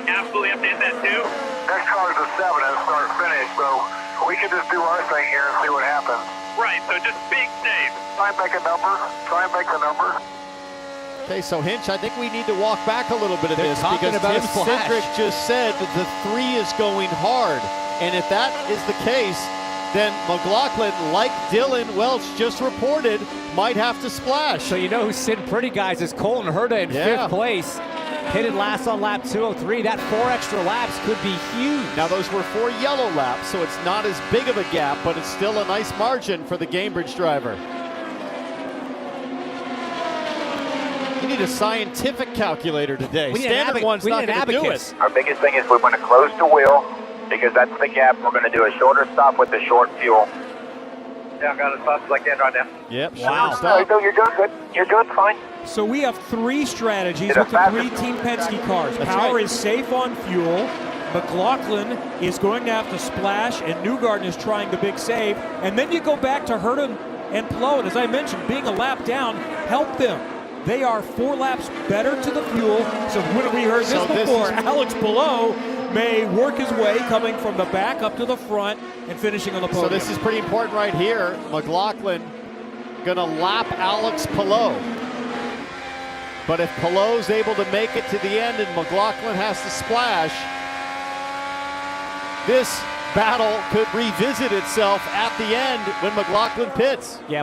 Absolutely have to hit that too. Next car is a 7 and start finish, so we can just do our thing here and see what happens. Right, so just big save. Try and make a number. Try and make the number. Okay, so Hinch, I think we need to walk back a little bit of They're this talking because about Tim a splash. Cindric just said that the 3 is going hard. And if that is the case, then McLaughlin, like Dylan Welch just reported, might have to splash. So you know who's sitting pretty, guys, is Colton Herta in 5th place. Pitted last on lap 203. That 4 extra laps could be huge. Now those were 4 yellow laps, so it's not as big of a gap, but it's still a nice margin for the Gamebridge driver. We need a scientific calculator today. We need Standard one's not going to do it. Our biggest thing is we want to close the wheel because that's the gap. We're going to do a shorter stop with the short fuel. Yeah, I got as fast as I can right now. Yep. Wow. No, you're doing good. You're doing fine. So we have 3 strategies with the 3 Team Penske cars. That's Power right. is safe on fuel. McLaughlin is going to have to splash, and Newgarden is trying the big save. And then you go back to Herta and Palou, and as I mentioned, being a lap down helped them. They are 4 laps better to the fuel. So when we heard this before, Alex Palou may work his way coming from the back up to the front and finishing on the podium. So this is pretty important right here. McLaughlin gonna lap Alex Palou. But if Palou's able to make it to the end and McLaughlin has to splash, this battle could revisit itself at the end when McLaughlin pits. Yeah,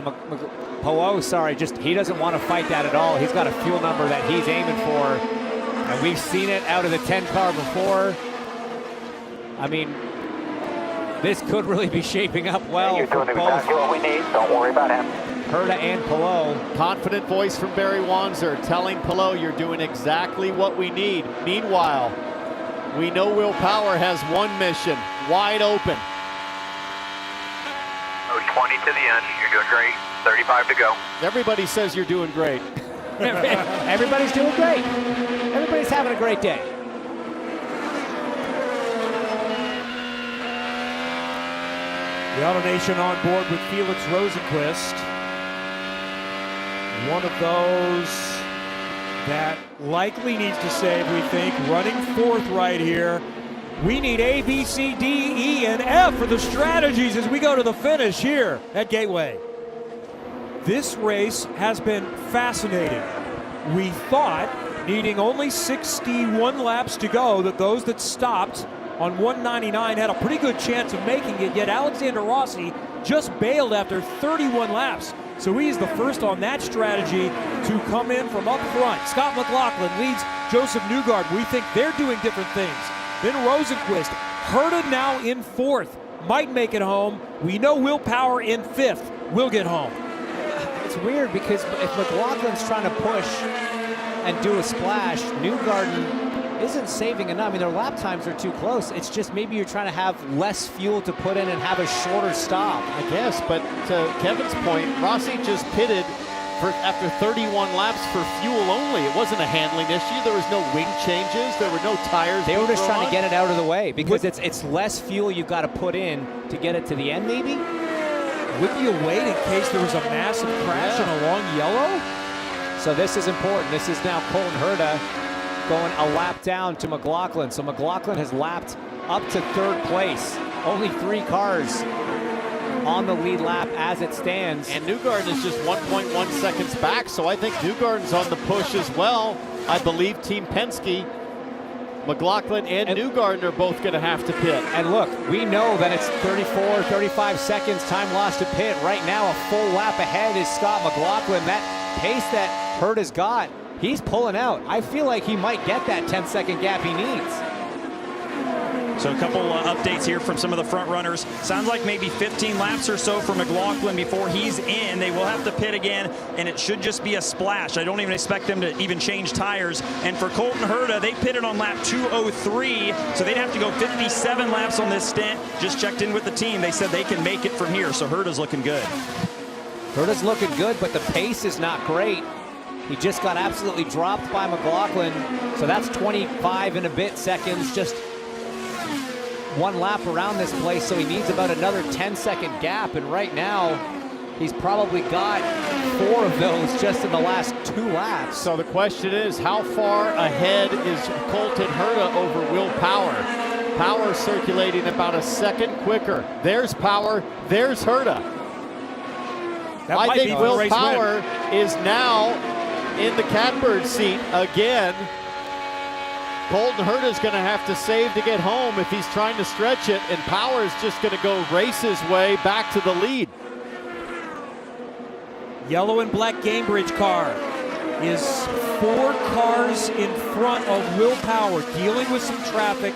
Palou, sorry, he doesn't want to fight that at all. He's got a fuel number that he's aiming for, and we've seen it out of the 10 car before. I mean, this could really be shaping up well. You're for doing both exactly what we need. Don't worry about him. Herta and Palou. Confident voice from Barry Wanzer telling Palou, you're doing exactly what we need. Meanwhile, we know Will Power has one mission, wide open. Oh, 20 to the end. You're doing great. 35 to go. Everybody says you're doing great. Everybody's doing great. Everybody's having a great day. The Auto Nation on board with Felix Rosenquist. One of those that likely needs to save, we think, running 4th right here. We need A, B, C, D, E, and F for the strategies as we go to the finish here at Gateway. This race has been fascinating. We thought, needing only 61 laps to go, that those that stopped on 199 had a pretty good chance of making it, yet Alexander Rossi just bailed after 31 laps. So he's the first on that strategy to come in from up front. Scott McLaughlin leads Josef Newgarden. We think they're doing different things. Then Rosenquist, Herta now in 4th, might make it home. We know Will Power in 5th will get home. It's weird because if McLaughlin's trying to push and do a splash, Newgarden isn't saving enough. I mean, their lap times are too close. It's just maybe you're trying to have less fuel to put in and have a shorter stop. I guess, but to Kevin's point, Rossi just pitted after 31 laps for fuel only. It wasn't a handling issue. There was no wing changes. There were no tires. They were just trying to get it out of the way because it's less fuel you've got to put in to get it to the end, maybe? Would you wait in case there was a massive crash on a long yellow? So this is important. This is now Colton Herta going a lap down to McLaughlin. So McLaughlin has lapped up to 3rd place. Only 3 cars on the lead lap as it stands. And Newgarden is just 1.1 seconds back, so I think Newgarden's on the push as well. I believe Team Penske, McLaughlin and Newgarden are both going to have to pit. And look, we know that it's 34, 35 seconds time lost to pit. Right now, a full lap ahead is Scott McLaughlin. That pace that Herta's got, he's pulling out. I feel like he might get that 10-second gap he needs. So a couple updates here from some of the front runners. Sounds like maybe 15 laps or so for McLaughlin before he's in. They will have to pit again, and it should just be a splash. I don't even expect them to even change tires. And for Colton Herta, they pitted on lap 203, so they'd have to go 57 laps on this stint. Just checked in with the team. They said they can make it from here, so Herta's looking good. Herta's looking good, but the pace is not great. He just got absolutely dropped by McLaughlin, so that's 25 and a bit seconds, just one lap around this place, so he needs about another 10-second gap, and right now he's probably got 4 of those just in the last 2 laps. So the question is, how far ahead is Colton Herta over Will Power? Power circulating about a second quicker. There's Power, there's Herta. I think Will Power is now in the catbird seat again. Colton Herta's going to have to save to get home if he's trying to stretch it, and Power's just going to go race his way back to the lead. Yellow and black Gamebridge car is 4 cars in front of Will Power, dealing with some traffic.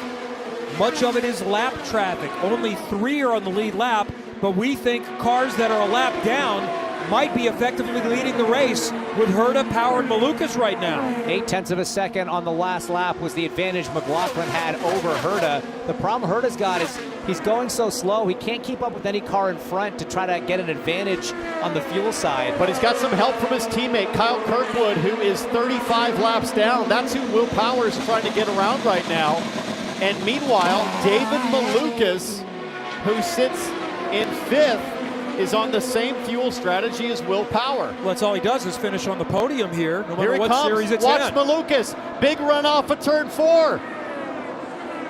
Much of it is lap traffic. Only 3 are on the lead lap, but we think cars that are a lap down might be effectively leading the race with Herta, Power, and Malukas right now. 0.8 of a second on the last lap was the advantage McLaughlin had over Herta. The problem Herta's got is he's going so slow, he can't keep up with any car in front to try to get an advantage on the fuel side. But he's got some help from his teammate, Kyle Kirkwood, who is 35 laps down. That's who Will Power is trying to get around right now. And meanwhile, David Malukas, who sits in 5th, is on the same fuel strategy as Will Power. Well, that's all he does is finish on the podium here, no matter what comes. series it's Watch in. Malukas, big run off of turn 4.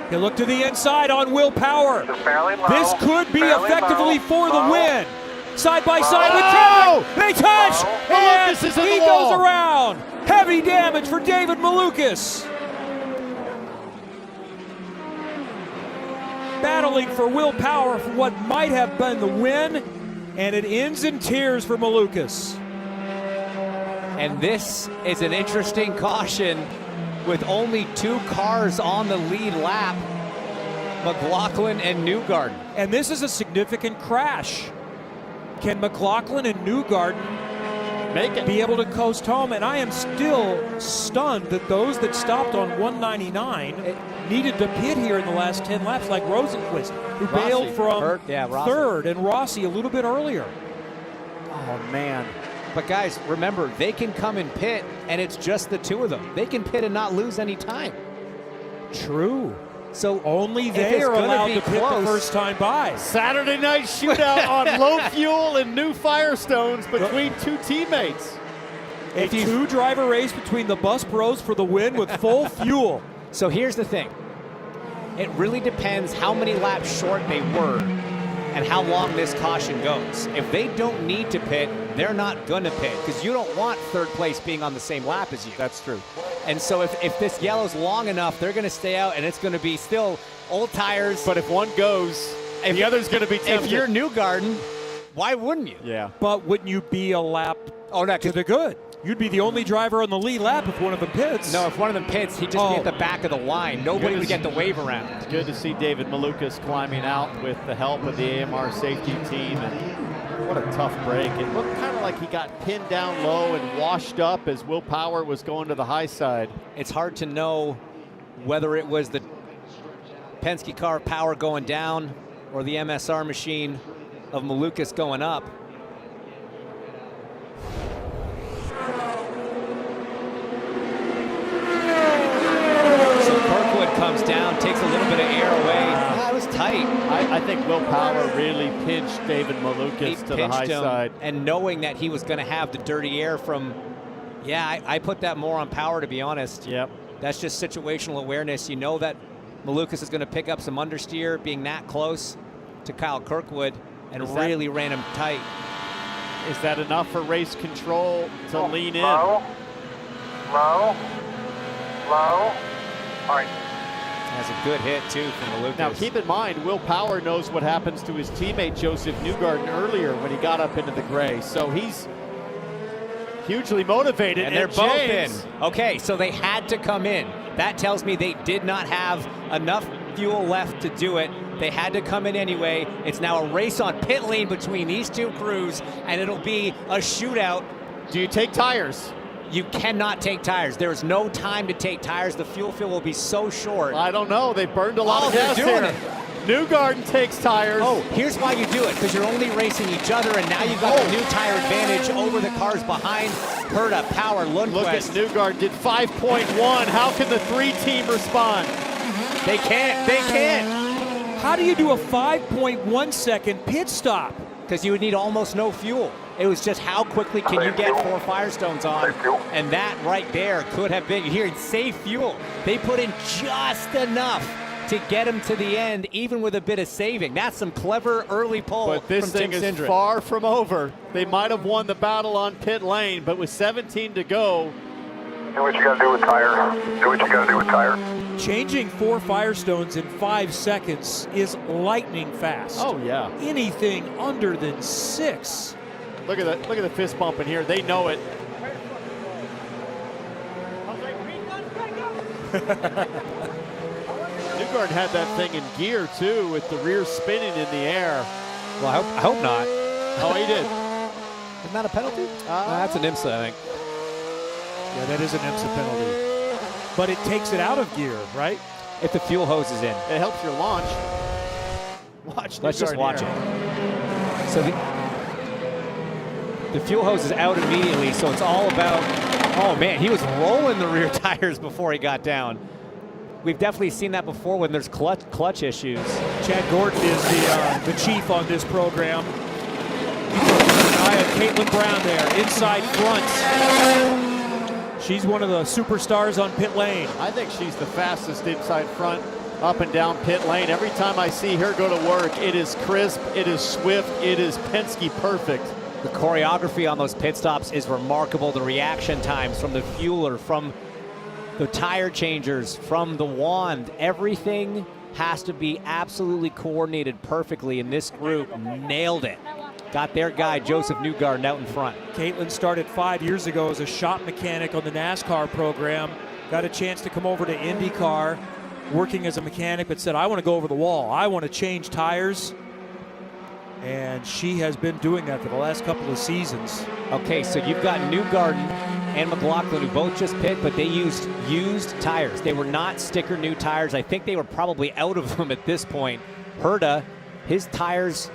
He'll look to the inside on Will Power. This could be effectively for the win. Side by side with traffic. They touch, and he goes around. Heavy damage for David Malukas. Battling for Will Power for what might have been the win, and it ends in tears for Malukas. And this is an interesting caution with only 2 cars on the lead lap, McLaughlin and Newgarden. And this is a significant crash. Can McLaughlin and Newgarden be able to coast home? And I am still stunned that those that stopped on 199 needed to pit here in the last 10 laps, like Rosenquist, who bailed from 3rd, and Rossi a little bit earlier. Oh, man. But guys, remember, they can come and pit, and it's just the 2 of them. They can pit and not lose any time. True. So only they are allowed to pit the first time by. Saturday night shootout on low fuel and new Firestones between 2 teammates. A 2-driver race between the Bus Pros for the win with full fuel. So here's the thing. It really depends how many laps short they were and how long this caution goes. If they don't need to pit, they're not going to pit, because you don't want 3rd place being on the same lap as you. That's true. And so if this yellow's long enough, they're going to stay out, and it's going to be still old tires. But if one goes, the other's going to be tempted. If you're Newgarden, why wouldn't you? Yeah. But wouldn't you be a lap to the good? You'd be the only driver on the lead lap if one of them pits. No, if one of them pits, he'd just be at the back of the line. Nobody would get the wave around. It's good to see David Malukas climbing out with the help of the AMR safety team. And what a tough break. It looked kind of like he got pinned down low and washed up as Will Power was going to the high side. It's hard to know whether it was the Penske car Power going down or the MSR machine of Malukas going up. Comes down, takes a little bit of air away. That was tight. I think Will Power really pinched David Malukas to the high side. And knowing that he was going to have the dirty air from, I put that more on Power, to be honest. Yep. That's just situational awareness. You know that Malukas is going to pick up some understeer, being that close to Kyle Kirkwood, and really ran him tight. Is that enough for race control to lean in? Low. All right. Has a good hit, too, from Malukas. Now, keep in mind, Will Power knows what happens to his teammate, Josef Newgarden, earlier when he got up into the gray. So he's hugely motivated. And they're both in. Okay, so they had to come in. That tells me they did not have enough fuel left to do it. They had to come in anyway. It's now a race on pit lane between these two crews, and it'll be a shootout. Do you take tires? You cannot take tires. There is no time to take tires. The fuel fill will be so short. I don't know. They burned a lot of gas they're doing here. it. Newgarden takes tires. Oh, here's why you do it, because you're only racing each other, and now you've got a new tire advantage over the cars behind. Herta, Power, Lundqvist. Look at Newgarden, did 5.1. How can the 3-team respond? They can't. They can't. How do you do a 5.1 second pit stop? Because you would need almost no fuel. It was just how quickly can you get 4 Firestones on, and that right there could have been, you're hearing save fuel. They put in just enough to get him to the end, even with a bit of saving. That's some clever early pull. But this from thing Tim is Cindric. far from over. They might have won the battle on pit lane, but with 17 to go. Do what you gotta do with tire. Do what you gotta do with tire. Changing 4 Firestones in 5 seconds is lightning fast. Oh yeah. Anything under than 6. Look at that. Look at the fist bump in here. They know it. Newgarden had that thing in gear too, with the rear spinning in the air. Well, I hope not. Oh, he did. Isn't that a penalty? That's an IMSA, I think. Yeah, that is an IMSA penalty. But it takes it out of gear, right? If the fuel hose is in. It helps your launch. Watch. Let's just Newgarden watch here. it. So the fuel hose is out immediately, so it's all about, oh man, he was rolling the rear tires before he got down. We've definitely seen that before when there's clutch issues. Chad Gordon is the chief on this program. I have Caitlin Brown there, inside front. She's one of the superstars on pit lane. I think she's the fastest inside front, up and down pit lane. Every time I see her go to work, it is crisp, it is swift, it is Penske perfect. The choreography on those pit stops is remarkable. The reaction times from the fueler, from the tire changers, from the wand, everything has to be absolutely coordinated perfectly, and this group nailed it. Got their guy, Josef Newgarden, out in front. Caitlin started 5 years ago as a shop mechanic on the NASCAR program. Got a chance to come over to IndyCar, working as a mechanic, but said, I want to go over the wall. I want to change tires. And she has been doing that for the last couple of seasons. Okay, so you've got Newgarden and McLaughlin, who both just pit, but they used tires. They were not sticker new tires. I think they were probably out of them at this point. Herta, his tires,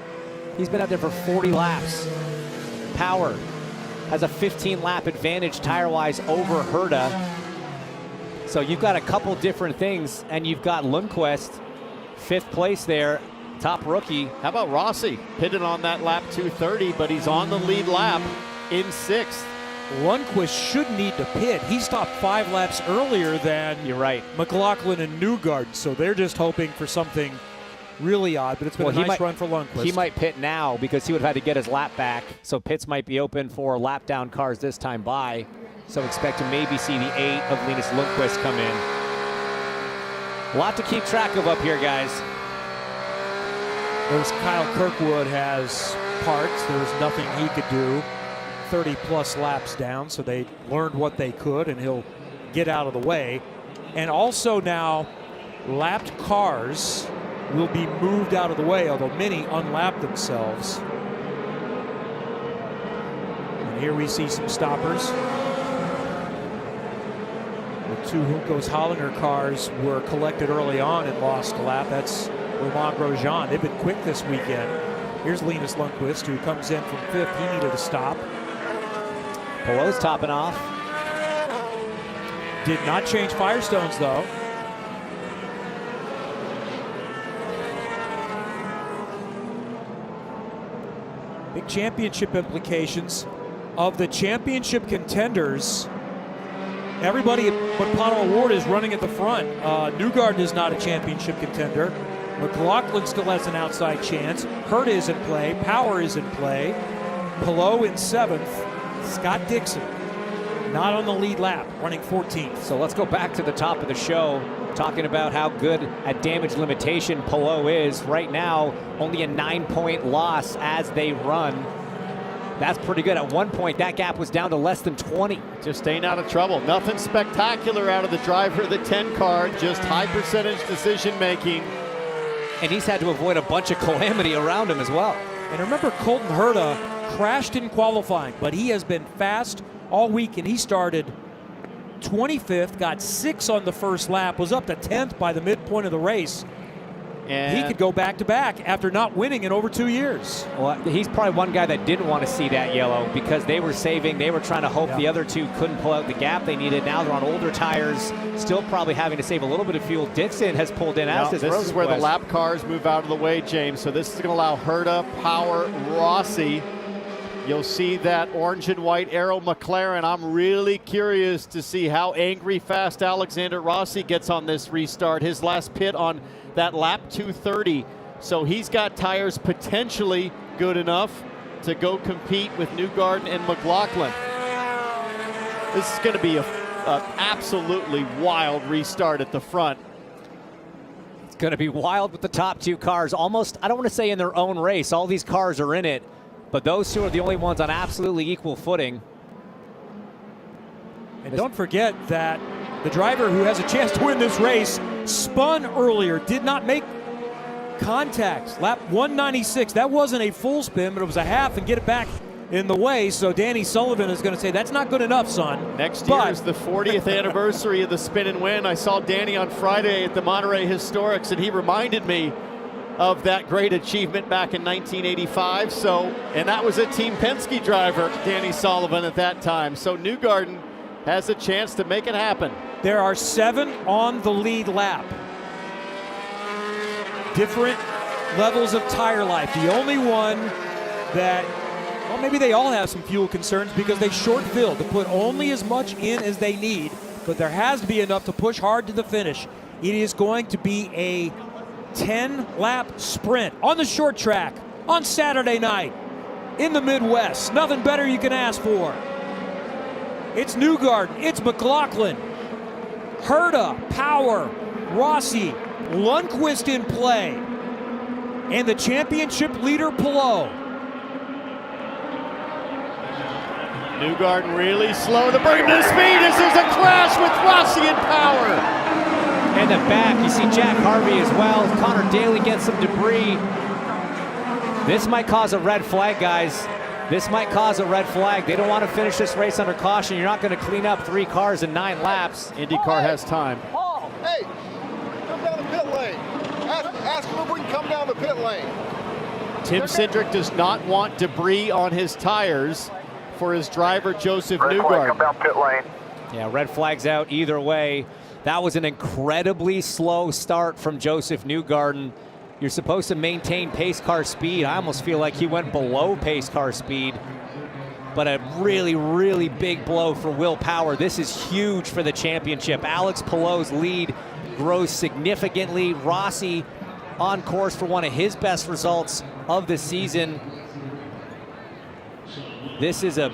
he's been out there for 40 laps. Power has a 15-lap advantage tire-wise over Herta. So you've got a couple different things, and you've got Lundqvist, 5th place there, top rookie. How about Rossi? Pitted on that lap 230, but he's on the lead lap in 6th. Lundqvist should need to pit. He stopped 5 laps earlier than You're right. McLaughlin and Newgarden, so they're just hoping for something really odd, but it's been a nice run for Lundqvist. He might pit now because he would have had to get his lap back, so pits might be open for lap down cars this time by, so expect to maybe see the 8 of Linus Lundqvist come in. A lot to keep track of up here, guys. There's Kyle Kirkwood has parts. There's nothing he could do. 30-plus laps down, so they learned what they could, and he'll get out of the way. And also now, lapped cars will be moved out of the way, although many unlapped themselves. And here we see some stoppers. The 2 Juncos Hollinger cars were collected early on and lost a lap. That's Romain Grosjean. They've been quick this weekend. Here's Linus Lundqvist, who comes in from 5th. He needed a stop. Palou's topping off. Did not change Firestones, though. Big championship implications. Of the championship contenders, everybody but Pato O'Ward is running at the front. Newgarden is not a championship contender. McLaughlin still has an outside chance. Herta is in play. Power is in play. Palou in 7th. Scott Dixon not on the lead lap, running 14th. So let's go back to the top of the show, talking about how good at damage limitation Palou is. Right now, only a 9-point loss as they run. That's pretty good. At one point, that gap was down to less than 20. Just staying out of trouble. Nothing spectacular out of the driver of the 10 car, just high percentage decision making. And he's had to avoid a bunch of calamity around him as well. And remember, Colton Herta crashed in qualifying, but he has been fast all week, and he started 25th, got 6 on the first lap, was up to 10th by the midpoint of the race. And he could go back-to-back after not winning in over 2 years. Well, he's probably one guy that didn't want to see that yellow because they were saving. They were trying to hope the other two couldn't pull out the gap they needed. Now they're on older tires, still probably having to save a little bit of fuel. Dixon has pulled in. This is where the lap cars move out of the way, James. So this is going to allow Herta, Power, Rossi. You'll see that orange and white Arrow McLaren. I'm really curious to see how angry fast Alexander Rossi gets on this restart. His last pit on that lap 230. So he's got tires potentially good enough to go compete with Newgarden and McLaughlin. This is going to be an absolutely wild restart at the front. It's going to be wild with the top two cars. Almost, I don't want to say in their own race. All these cars are in it. But those two are the only ones on absolutely equal footing. And don't forget that the driver who has a chance to win this race spun earlier, did not make contact. Lap 196, that wasn't a full spin, but it was a half and get it back in the way. So Danny Sullivan is going to say, that's not good enough, son. Next year is the 40th anniversary of the spin and win. I saw Danny on Friday at the Monterey Historics, and he reminded me of that great achievement back in 1985. So, and that was a Team Penske driver, Danny Sullivan, at that time. So Newgarden has a chance to make it happen. There are 7 on the lead lap. Different levels of tire life. The only one that, well, maybe they all have some fuel concerns because they short filled to put only as much in as they need, but there has to be enough to push hard to the finish. It is going to be a 10-lap sprint on the short track on Saturday night in the Midwest. Nothing better you can ask for. It's Newgarden, it's McLaughlin, Herta, Power, Rossi, Lundqvist in play, and the championship leader Palou. Newgarden really slow to bring him to speed as there's a crash with Rossi and Power. In the back, you see Jack Harvey as well. Connor Daly gets some debris. This might cause a red flag, guys. This might cause a red flag. They don't want to finish this race under caution. You're not going to clean up 3 cars in 9 laps. IndyCar has time. Paul, hey, come down the pit lane. Ask him if we can come down the pit lane. Tim Cindric does not want debris on his tires for his driver, Josef Newgarden. Come down pit lane. Yeah, red flags out either way. That was an incredibly slow start from Josef Newgarden. You're supposed to maintain pace car speed. I almost feel like he went below pace car speed. But a really, really big blow for Will Power. This is huge for the championship. Alex Palou's lead grows significantly. Rossi on course for one of his best results of the season. This is a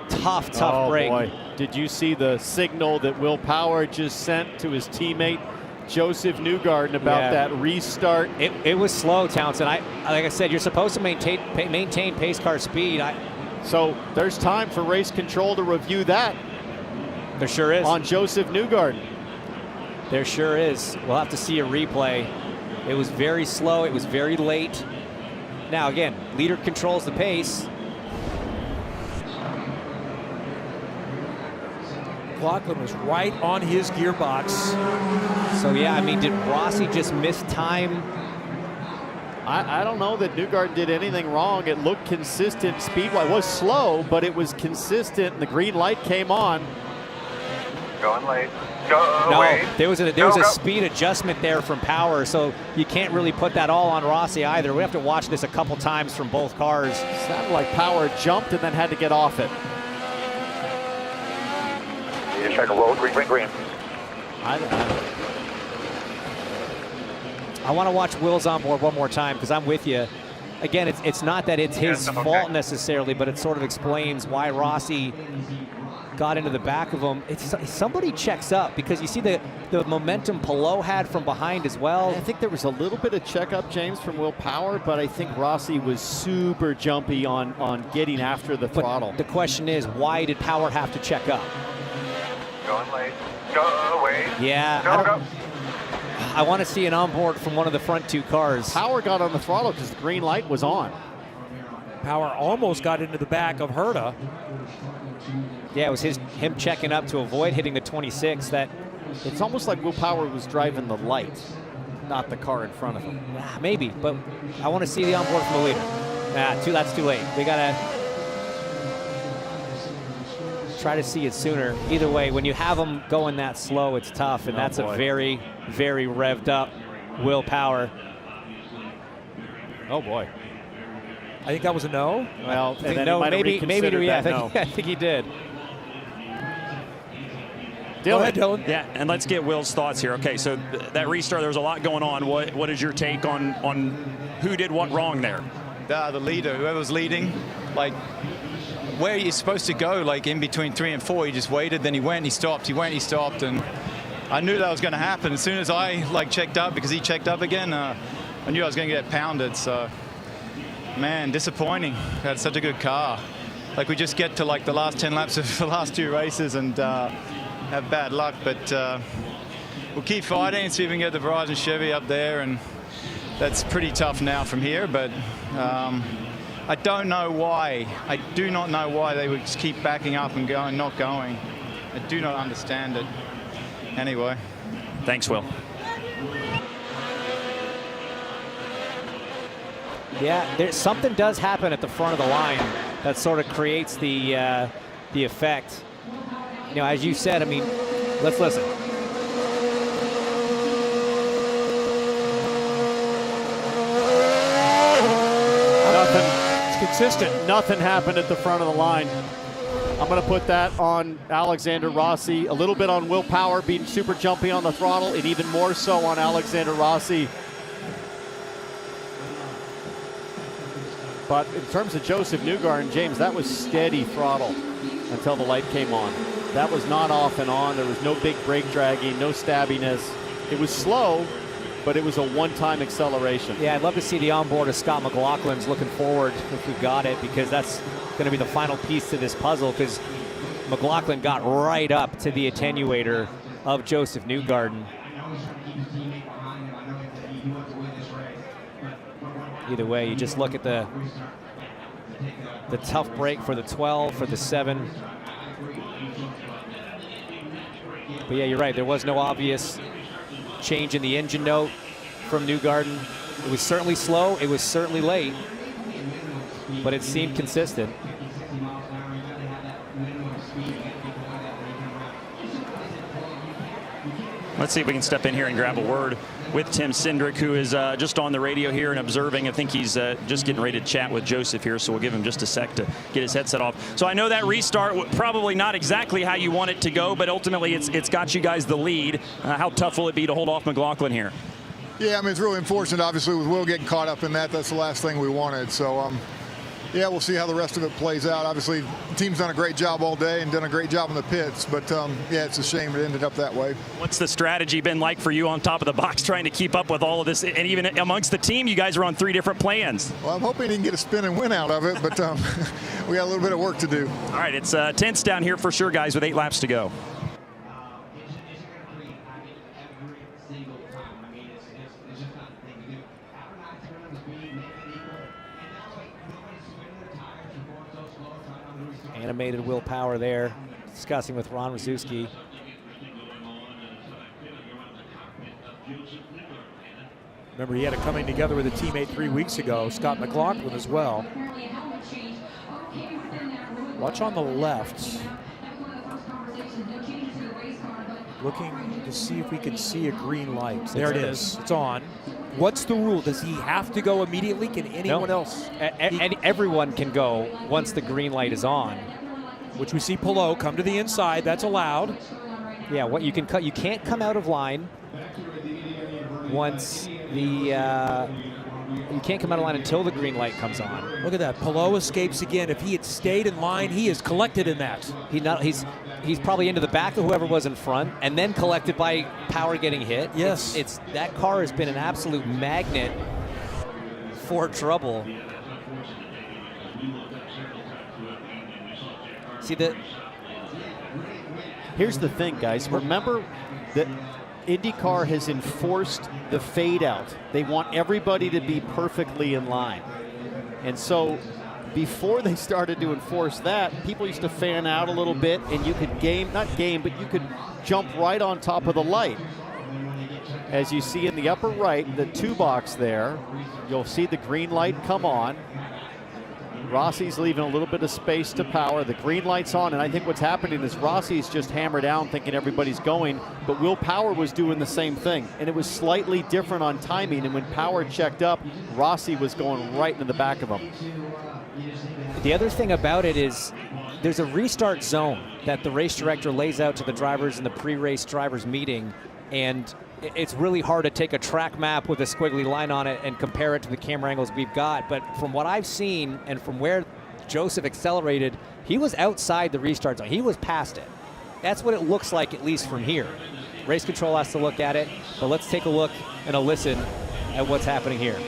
tough break. Boy. Did you see the signal that Will Power just sent to his teammate Josef Newgarden about that restart? It was slow, Townsend. Like I said, you're supposed to maintain pace car speed. So there's time for race control to review that. There sure is. On Josef Newgarden. There sure is. We'll have to see a replay. It was very slow. It was very late. Now again, leader controls the pace. McLaughlin was right on his gearbox. So yeah, I mean, did Rossi just miss time? I don't know that Newgarden did anything wrong. It looked consistent speed-wise. It was slow, but it was consistent. The green light came on. Going late. There was a speed adjustment there from Power, so you can't really put that all on Rossi either. We have to watch this a couple times from both cars. It sounded like Power jumped and then had to get off it. Check a roll, green. I want to watch Will's onboard one more time because I'm with you. Again, it's not that it's his fault necessarily, but it sort of explains why Rossi got into the back of him. Somebody checks up, because you see the momentum Palou had from behind as well. I think there was a little bit of checkup, James, from Will Power, but I think Rossi was super jumpy on getting after the throttle. The question is, why did Power have to check up? Going late. Go away. Yeah. Go. I want to see an onboard from one of the front two cars. Power got on the throttle because the green light was on. Power almost got into the back of Herta. Yeah, it was him checking up to avoid hitting the 26. That it's almost like Will Power was driving the light, not the car in front of him. Maybe, but I want to see the onboard from the leader. That's too late. We gotta try to see it sooner. Either way, when you have them going that slow, it's tough, and that's a very, very revved up Will Power. Oh boy. I think that was a no. Well, I think he did. Go ahead, Dylan. Yeah, and let's get Will's thoughts here. Okay, so that restart, there was a lot going on. What is your take on who did what wrong there? The leader, whoever's leading, like where you're supposed to go, like in between 3 and 4, he just waited, then he went, he stopped, he went, he stopped, and I knew that was going to happen. As soon as I checked up, because he checked up again, I knew I was going to get pounded. So, man, disappointing. We had such a good car. Like we just get to like the last 10 laps of the last 2 races and have bad luck, but we'll keep fighting and see if we can get the Verizon Chevy up there, and that's pretty tough now from here, but I don't know why. I do not know why they would just keep backing up and going, not going. I do not understand it. Anyway. Thanks, Will. Yeah, something does happen at the front of the line that sort of creates the effect. You know, as you said, I mean, let's listen. Nothing. It's consistent. Nothing happened at the front of the line. I'm going to put that on Alexander Rossi, a little bit on Will Power being super jumpy on the throttle, and even more so on Alexander Rossi. But in terms of Josef Newgarden, James, that was steady throttle until the light came on. That was not off and on. There was no big brake dragging, no stabbiness. It was slow, but it was a one-time acceleration. Yeah, I'd love to see the onboard of Scott McLaughlin's looking forward if we got it, because that's going to be the final piece to this puzzle, because McLaughlin got right up to the attenuator of Josef Newgarden. Either way, you just look at the tough break for the 12, for the 7. But yeah, you're right. There was no obvious change in the engine note from Newgarden. It was certainly slow. It was certainly late. But it seemed consistent. Let's see if we can step in here and grab a word with Tim Cindric, who is just on the radio here and observing. I think he's just getting ready to chat with Josef here, so we'll give him just a sec to get his headset off. So I know that restart, probably not exactly how you want it to go, but ultimately it's got you guys the lead. How tough will it be to hold off McLaughlin here? Yeah, I mean, it's really unfortunate, obviously, with Will getting caught up in that. That's the last thing we wanted. So, yeah, we'll see how the rest of it plays out. Obviously, the team's done a great job all day and done a great job in the pits, but yeah, it's a shame it ended up that way. What's the strategy been like for you on top of the box, trying to keep up with all of this? And even amongst the team, you guys are on 3 different plans. Well, I'm hoping he didn't get a spin and win out of it, but we got a little bit of work to do. All right, it's tense down here for sure, guys, with 8 laps to go. Animated Will Power there, discussing with Ron Rzuski. Remember, he had a coming together with a teammate 3 weeks ago, Scott McLaughlin as well. Watch on the left. Looking to see if we can see a green light. There it is. It's on. What's the rule? Does he have to go immediately? Can anyone else? And everyone can go once the green light is on. Which we see Palou come to the inside. That's allowed. Yeah, what you can't come out of line once the You can't come out of line until the green light comes on. Look at that. Palou escapes again. If he had stayed in line, he is collected in that. He's probably into the back of whoever was in front and then collected by Power getting hit. Yes. It's that car has been an absolute magnet for trouble. See that? Here's the thing, guys. Remember that IndyCar has enforced the fade out. They want everybody to be perfectly in line. And so before they started to enforce that, people used to fan out a little bit and you could but you could jump right on top of the light. As you see in the upper right, the 2 box there, you'll see the green light come on. Rossi's leaving a little bit of space to Power. The green light's on, and I think what's happening is Rossi's just hammered down thinking everybody's going, but Will Power was doing the same thing, and it was slightly different on timing, and when Power checked up, Rossi was going right into the back of him. The other thing about it is there's a restart zone that the race director lays out to the drivers in the pre-race drivers meeting, and it's really hard to take a track map with a squiggly line on it and compare it to the camera angles we've got. But from what I've seen and from where Josef accelerated, he was outside the restart zone. He was past it. That's what it looks like, at least from here. Race control has to look at it, but let's take a look and a listen at what's happening here.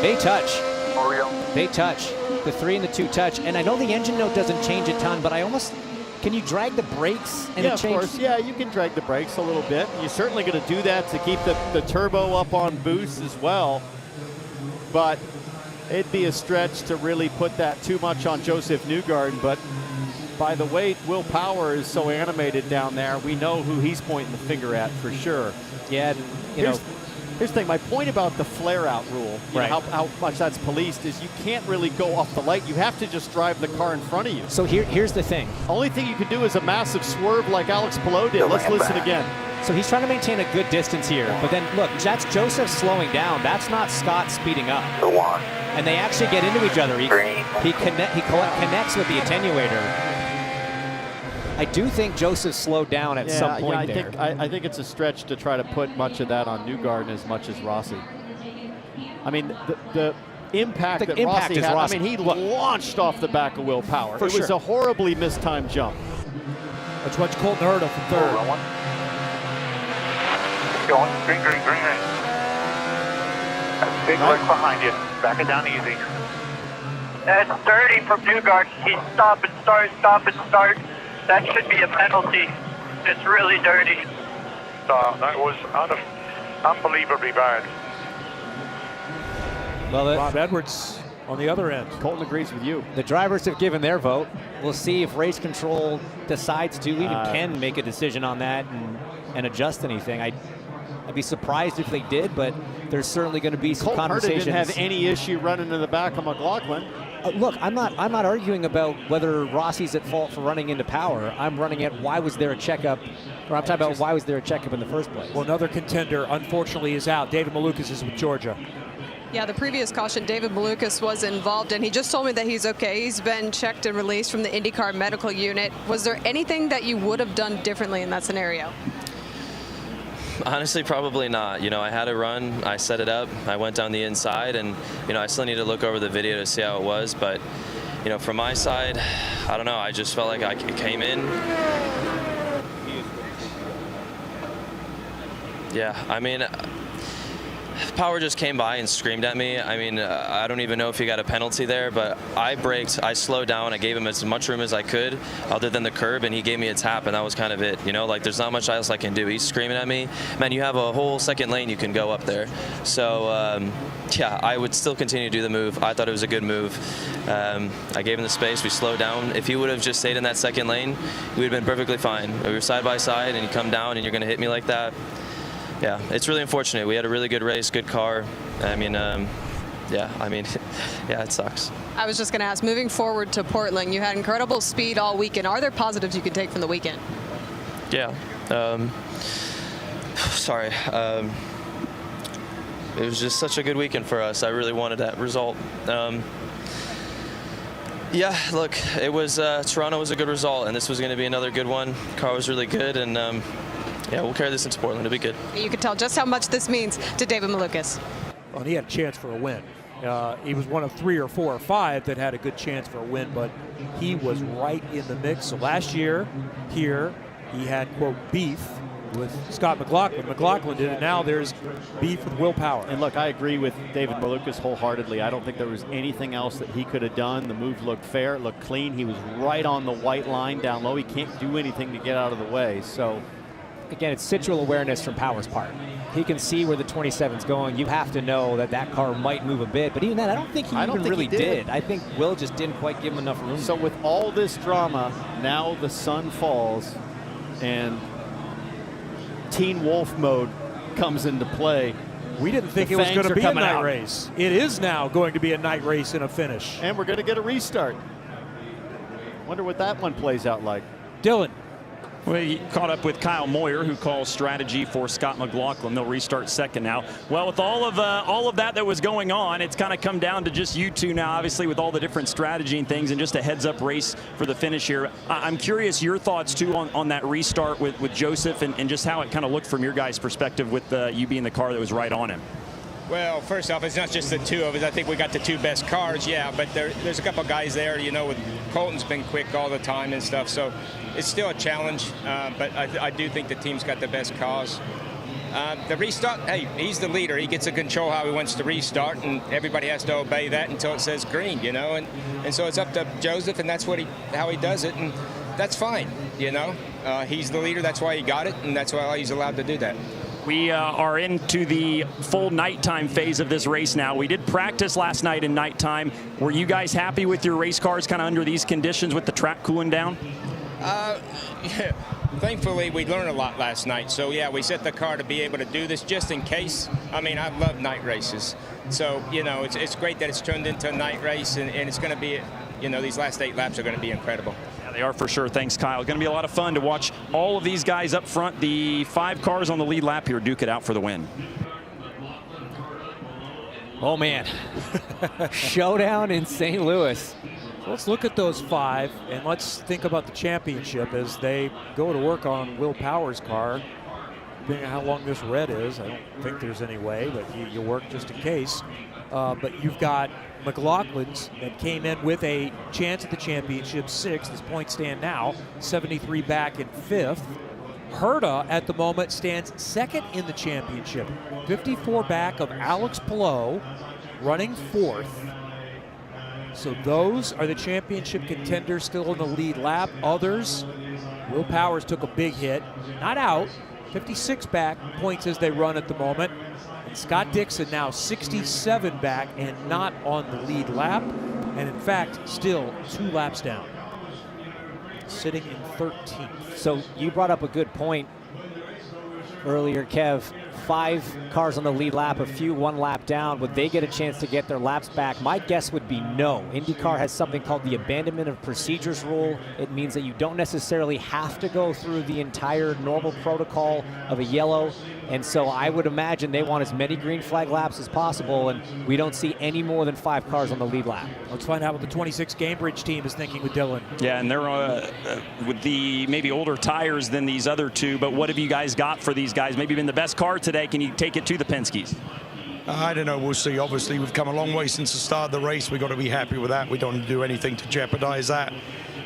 They touch. They touch. The 3 and the 2 touch. And I know the engine note doesn't change a ton, but can you drag the brakes and yeah, it change? Of course. Yeah, you can drag the brakes a little bit. You're certainly going to do that to keep the turbo up on boost as well. But it'd be a stretch to really put that too much on Josef Newgarden. But by the way, Will Power is so animated down there, we know who he's pointing the finger at for sure. Yeah, Here's the thing, my point about the flare-out rule, right. How much that's policed, is you can't really go off the light. You have to just drive the car in front of you. So here's the thing. Only thing you can do is a massive swerve like Alex Palou did. Let's listen again. So he's trying to maintain a good distance here. But then, look, that's Josef slowing down. That's not Scott speeding up. And they actually get into each other. He connects with the attenuator. I do think Josef slowed down at some point there. I think it's a stretch to try to put much of that on Newgarden as much as Rossi. I mean, the impact that Rossi had, Rossi. I mean, he launched off the back of Will Power. It was a horribly mistimed jump. Let's watch Colton Herta from third. Going, green. That's big work behind you. Back it down easy. That's dirty from Newgarden. He's stop and start. That should be a penalty. It's really dirty. That was unbelievably bad. Well, Bob Edwards on the other end. Colton agrees with you. The drivers have given their vote. We'll see if race control decides to, even can make a decision on that and adjust anything. I'd be surprised if they did, but there's certainly going to be some conversations. Colton didn't have any issue running to the back of McLaughlin. Look, I'm not arguing about whether Rossi's at fault for running into Power. I'm running at why was there a checkup, or I'm talking about why was there a checkup in the first place. Well, another contender, unfortunately, is out. David Malukas is with Georgia. Yeah, the previous caution, David Malukas was involved, and he just told me that he's okay. He's been checked and released from the IndyCar medical unit. Was there anything that you would have done differently in that scenario? Honestly, probably not. I had a run, I set it up, I went down the inside, and, I still need to look over the video to see how it was, but, from my side, I don't know, I just felt like I came in. Yeah, I mean, Power just came by and screamed at me. I mean, I don't even know if he got a penalty there, but I braked, I slowed down, I gave him as much room as I could, other than the curb, and he gave me a tap, and that was kind of it. Like, there's not much else I can do. He's screaming at me. Man, you have a whole second lane you can go up there. So, yeah, I would still continue to do the move. I thought it was a good move. I gave him the space. We slowed down. If he would have just stayed in that second lane, we would have been perfectly fine. We were side by side, and you come down, and you're going to hit me like that. Yeah, it's really unfortunate. We had a really good race, good car. I mean, yeah, it sucks. I was just going to ask, moving forward to Portland, you had incredible speed all weekend. Are there positives you can take from the weekend? Yeah. Sorry. It was just such a good weekend for us. I really wanted that result. Yeah, look, it was Toronto was a good result, and this was going to be another good one. Car was really good, and yeah, we'll carry this into Portland. It'll be good. You can tell just how much this means to David Malukas. Well, he had a chance for a win. He was one of 3 or 4 or 5 that had a good chance for a win, but he was right in the mix. So last year here, he had, quote, beef with Scott McLaughlin. McLaughlin did it. Now there's beef with Will Power. And look, I agree with David Malukas wholeheartedly. I don't think there was anything else that he could have done. The move looked fair, it looked clean. He was right on the white line down low. He can't do anything to get out of the way. So again, it's situal awareness from Power's part. He can see where the 27's going. You have to know that that car might move a bit, but even that, I don't think he really did. I think Will just didn't quite give him enough room. So with all this drama, now the sun falls and Teen Wolf mode comes into play. We didn't think it was going to be a night race. It is now going to be a night race and a finish. And we're going to get a restart. Wonder what that one plays out like. Dylan. Well, he caught up with Kyle Moyer, who calls strategy for Scott McLaughlin. They'll restart second now. Well, with all of that was going on, it's kind of come down to just you two now, obviously, with all the different strategy and things, and just a heads-up race for the finish here. I'm curious your thoughts, too, on that restart with Josef and just how it kind of looked from your guys' perspective with you being the car that was right on him. Well, first off, it's not just the two of us. I think we got the 2 best cars, yeah, but there's a couple guys there, you know, with Colton's been quick all the time and stuff, so it's still a challenge, but I do think the team's got the best cars. The restart, hey, he's the leader. He gets to control how he wants to restart, and everybody has to obey that until it says green, you know, and so it's up to Josef, and that's how he does it, and that's fine, you know. He's the leader, that's why he got it, and that's why he's allowed to do that. We are into the full nighttime phase of this race now. We did practice last night in nighttime. Were you guys happy with your race cars kind of under these conditions with the track cooling down? Yeah. Thankfully, we learned a lot last night. So, yeah, we set the car to be able to do this just in case. I mean, I love night races. So, you know, it's great that it's turned into a night race, and it's going to be, you know, these last 8 laps are going to be incredible. They are for sure. Thanks, Kyle. Going to be a lot of fun to watch all of these guys up front. The 5 cars on the lead lap here duke it out for the win. Oh, man. Showdown in St. Louis. So let's look at those 5, and let's think about the championship as they go to work on Will Power's car. Depending on how long this red is, I don't think there's any way, but you work just in case. But you've got McLaughlin's that came in with a chance at the championship, 6th. His points stand now, 73 back in 5th. Herta at the moment stands 2nd in the championship, 54 back of Alex Palou, running 4th. So those are the championship contenders still in the lead lap. Others, Will Powers took a big hit, not out, 56 back, points as they run at the moment. And Scott Dixon now 67 back and not on the lead lap, and in fact still 2 laps down, sitting in 13th. So you brought up a good point earlier, Kev. 5 cars on the lead lap, a few 1 lap down. Would they get a chance to get their laps back? My guess would be no. IndyCar has something called the abandonment of procedures rule. It means that you don't necessarily have to go through the entire normal protocol of a yellow. And so I would imagine they want as many green flag laps as possible, and we don't see any more than 5 cars on the lead lap. Let's find out what the 26 Cambridge team is thinking with Dylan. Yeah, and they're with the maybe older tires than these other 2, but what have you guys got for these guys? Maybe been the best car today. Can you take it to the Penske's? I don't know. We'll see. Obviously, we've come a long way since the start of the race. We've got to be happy with that. We don't do anything to jeopardize that.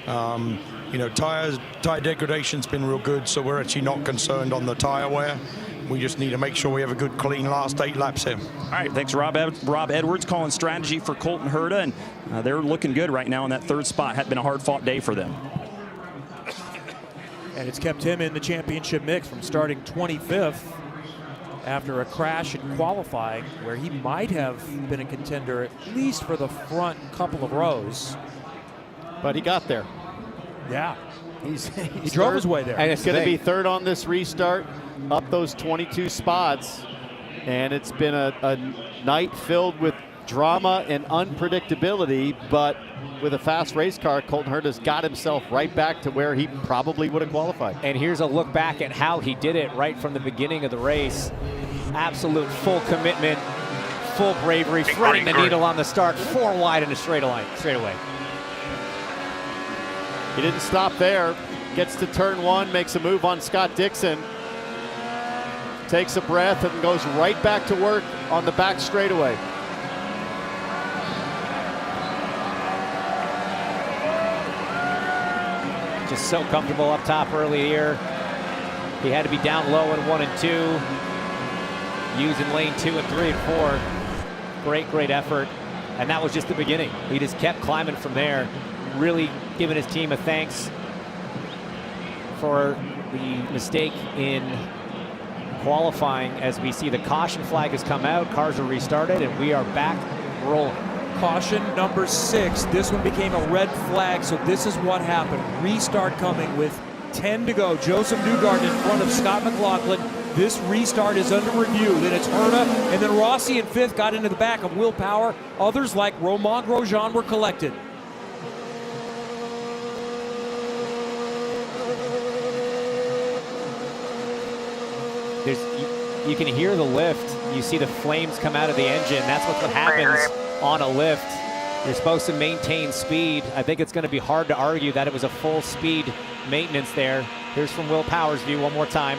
You know, tire degradation's been real good, so we're actually not concerned on the tire wear. We just need to make sure we have a good, clean last 8 laps here. All right, thanks, Rob Edwards calling strategy for Colton Herta, and they're looking good right now in that 3rd spot. Had been a hard-fought day for them. And it's kept him in the championship mix from starting 25th after a crash in qualifying where he might have been a contender at least for the front couple of rows. But he got there. Yeah. He drove his way there. And it's going to be 3rd on this restart, up those 22 spots. And it's been a night filled with drama and unpredictability, but with a fast race car, Colton Herta's got himself right back to where he probably would have qualified. And here's a look back at how he did it right from the beginning of the race. Absolute full commitment, full bravery, threading the needle on the start, 4 wide in a straightaway. He didn't stop there. Gets to turn 1, makes a move on Scott Dixon. Takes a breath and goes right back to work on the back straightaway. Just so comfortable up top early here. He had to be down low in 1 and 2. Using lane 2 and 3 and 4. Great effort. And that was just the beginning. He just kept climbing from there. Really giving his team a thanks for the mistake in qualifying, as we see the caution flag has come out, cars are restarted, and we are back rolling. Caution number 6. This one became a red flag, so this is what happened. Restart coming with 10 to go. Josef Newgarden in front of Scott McLaughlin. This restart is under review. Then it's Herta, and then Rossi in 5th got into the back of Will Power. Others like Romain Grosjean were collected. You can hear the lift. You see the flames come out of the engine. That's what happens on a lift. You're supposed to maintain speed. I think it's going to be hard to argue that it was a full speed maintenance there. Here's from Will Power's view one more time.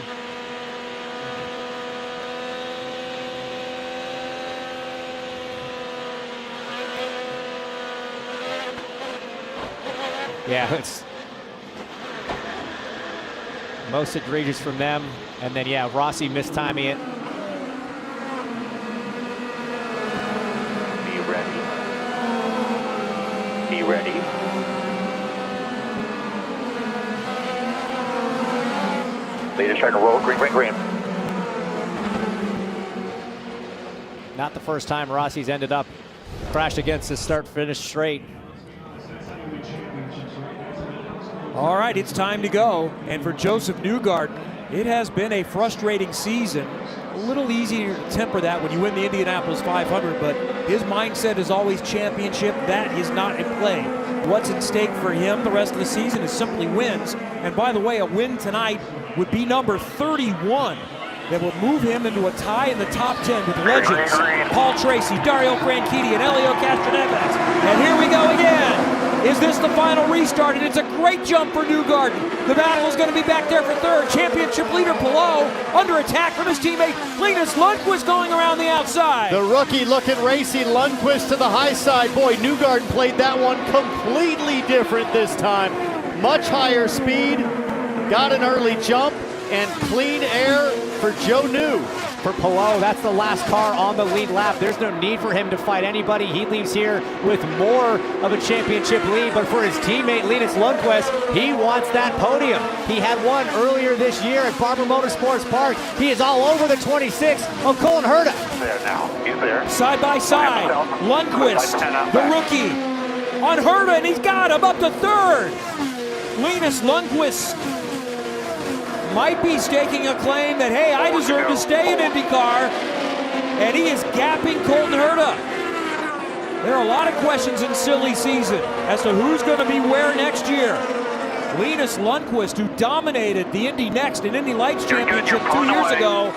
Yeah, it's most egregious from them. And then, yeah, Rossi mistiming it. Be ready. Be ready. Leader's trying to roll. Green, green, green. Not the first time Rossi's ended up crashed against his start-finish straight. All right, it's time to go. And for Josef Newgarden, it has been a frustrating season. A little easier to temper that when you win the Indianapolis 500, but his mindset is always championship. That is not in play. What's at stake for him the rest of the season is simply wins. And by the way, a win tonight would be number 31. That would move him into a tie in the top 10 with legends Paul Tracy, Dario Franchitti, and Elio Castroneves. And here we go again. Is this the final restart? And it's a great jump for Newgarden. The battle is going to be back there for 3rd. Championship leader Palou under attack from his teammate Linus Lundqvist going around the outside. The rookie looking racy, Lundqvist to the high side. Boy, Newgarden played that one completely different this time. Much higher speed, got an early jump, and clean air for Joe New. For Palou, that's the last car on the lead lap. There's no need for him to fight anybody. He leaves here with more of a championship lead, but for his teammate Linus Lundqvist, he wants that podium. He had one earlier this year at Barber Motorsports Park. He is all over the 26 of Colin Herta. There now, he's there. Side by side, Lundqvist, the rookie, on Herta, and he's got him up to 3rd. Linus Lundqvist might be staking a claim that, hey, I deserve to stay in IndyCar, and he is gapping Colton Herta. There are a lot of questions in silly season as to who's going to be where next year. Linus Lundqvist, who dominated the Indy Next and Indy Lights Championship 2 years ago,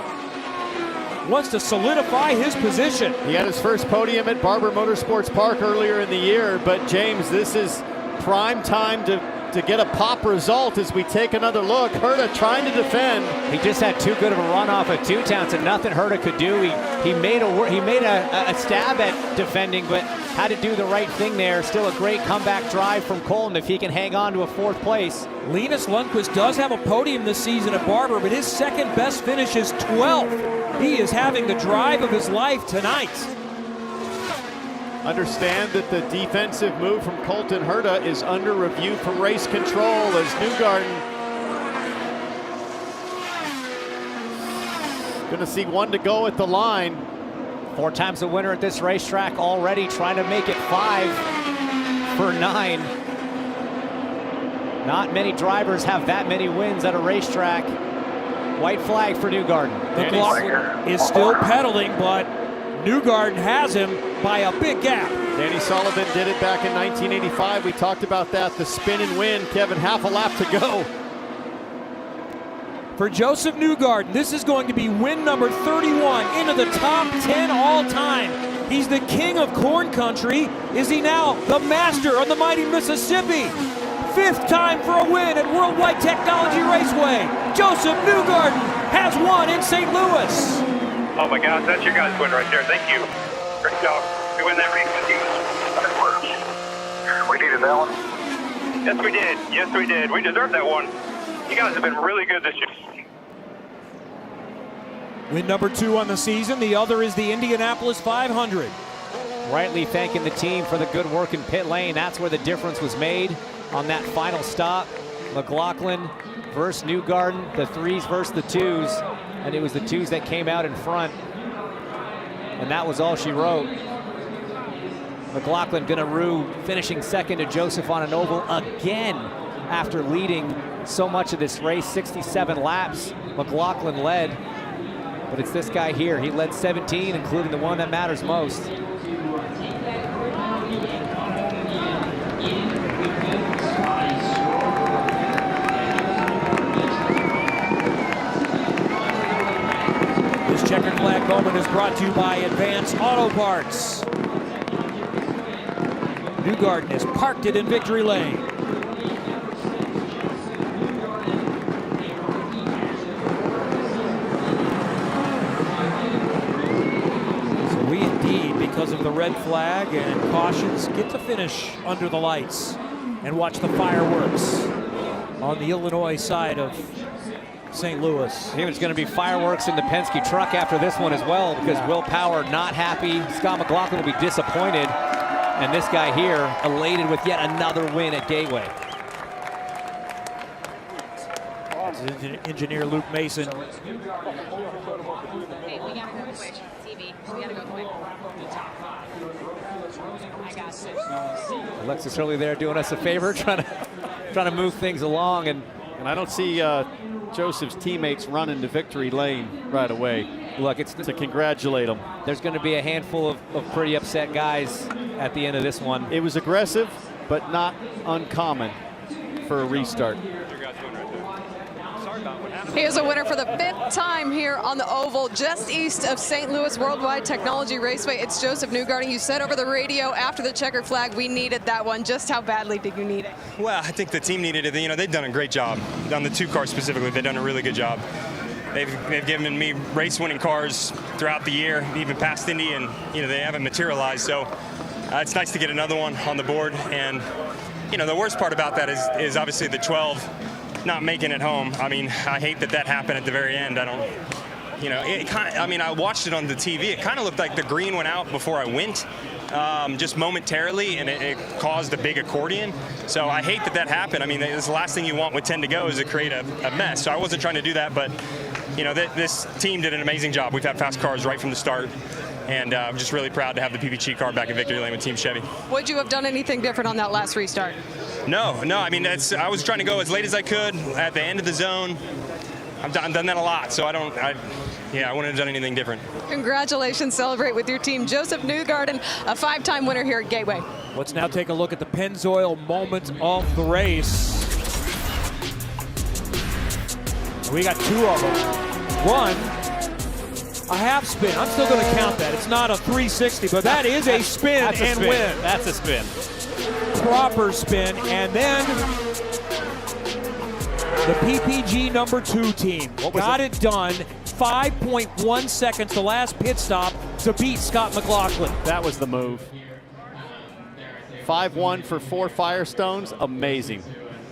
wants to solidify his position. He had his first podium at Barber Motorsports Park earlier in the year, but James, this is prime time to get a pop result as we take another look. Herta trying to defend. He just had too good of a run off at Two-Town, so nothing Herta could do. He made a stab at defending, but had to do the right thing there. Still a great comeback drive from Colton if he can hang on to a 4th place. Linus Lundqvist does have a podium this season at Barber, but his second best finish is 12th. He is having the drive of his life tonight. Understand that the defensive move from Colton Herta is under review from race control as Newgarden going to see 1 to go at the line. 4 times the winner at this racetrack already, trying to make it 5 for 9. Not many drivers have that many wins at a racetrack. White flag for Newgarden. McLaughlin is still pedaling, but Newgarden has him by a big gap. Danny Sullivan did it back in 1985. We talked about that, the spin and win. Kevin, half a lap to go. For Josef Newgarden, this is going to be win number 31 into the top 10 all time. He's the king of corn country. Is he now the master of the mighty Mississippi? 5th time for a win at World Wide Technology Raceway. Josef Newgarden has won in St. Louis. Oh my gosh, that's your guys' win right there. Thank you. Great job. We win that race with you. We needed that one. Yes, we did. Yes, we did. We deserved that one. You guys have been really good this year. Win number 2 on the season. The other is the Indianapolis 500. Rightly thanking the team for the good work in pit lane. That's where the difference was made on that final stop. McLaughlin versus Newgarden, the 3s versus the 2s, and it was the 2s that came out in front. And that was all she wrote. McLaughlin gonna rue finishing second to Josef on an oval again after leading so much of this race. 67 laps, McLaughlin led. But it's this guy here. He led 17, including the one that matters most. This checkered flag moment is brought to you by Advance Auto Parts. Newgarden has parked it in victory lane. Because of the red flag and cautions, get to finish under the lights and watch the fireworks on the Illinois side of St. Louis. I think there's going to be fireworks in the Penske truck after this one as well, because Will Power not happy. Scott McLaughlin will be disappointed. And this guy here elated with yet another win at Gateway. Engineer Luke Mason. Hey, we gotta go quick. TV, we gotta go quick. I got you. Alexis Hurley there doing us a favor, trying to move things along, and I don't see Josef's teammates running to victory lane right away. Look, it's to congratulate them. There's going to be a handful of pretty upset guys at the end of this one. It was aggressive, but not uncommon for a restart. Here's a winner for the 5th time here on the oval, just east of St. Louis World Wide Technology Raceway. It's Josef Newgarden. You said over the radio after the checkered flag, we needed that one. Just how badly did you need it? Well, I think the team needed it. You know, they've done a great job. On the 2 cars specifically, they've done a really good job. They've given me race-winning cars throughout the year, even past Indy, and you know they haven't materialized. So it's nice to get another one on the board. And you know the worst part about that is obviously the 12 not making it home. I mean, I hate that happened at the very end. I don't, you know, it kind of, I mean, I watched it on the TV. It kind of looked like the green went out before I went, just momentarily, and it caused a big accordion. So I hate that happened. I mean, it's the last thing you want with 10 to go is to create a mess. So I wasn't trying to do that, but, you know, this team did an amazing job. We've had fast cars right from the start. And I'm just really proud to have the PPG car back in victory lane with Team Chevy. Would you have done anything different on that last restart? No. I mean, I was trying to go as late as I could at the end of the zone. I've done that a lot, so I wouldn't have done anything different. Congratulations, celebrate with your team. Josef Newgarden, a 5-time winner here at Gateway. Let's now take a look at the Pennzoil moment of the race. We got 2 of them. One, a half spin. I'm still going to count that. It's not a 360, but that is a spin and win. That's a spin. Proper spin. And then the PPG number 2 team got it done. 5.1 seconds, the last pit stop to beat Scott McLaughlin. That was the move. 5-1 for 4 Firestones. Amazing.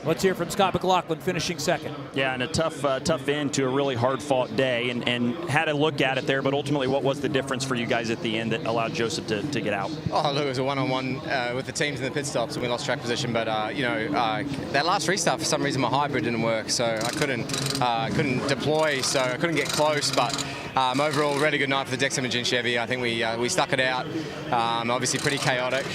Let's hear from Scott McLaughlin finishing second. Yeah, and a tough end to a really hard-fought day, and had a look at it there, but ultimately what was the difference for you guys at the end that allowed Josef to get out? Oh, look, it was a one-on-one with the teams in the pit stops, and we lost track position, but, that last restart, for some reason, my hybrid didn't work, so I couldn't deploy, so I couldn't get close, but overall, really good night for the Dixon and Chevy. I think we stuck it out, obviously pretty chaotic.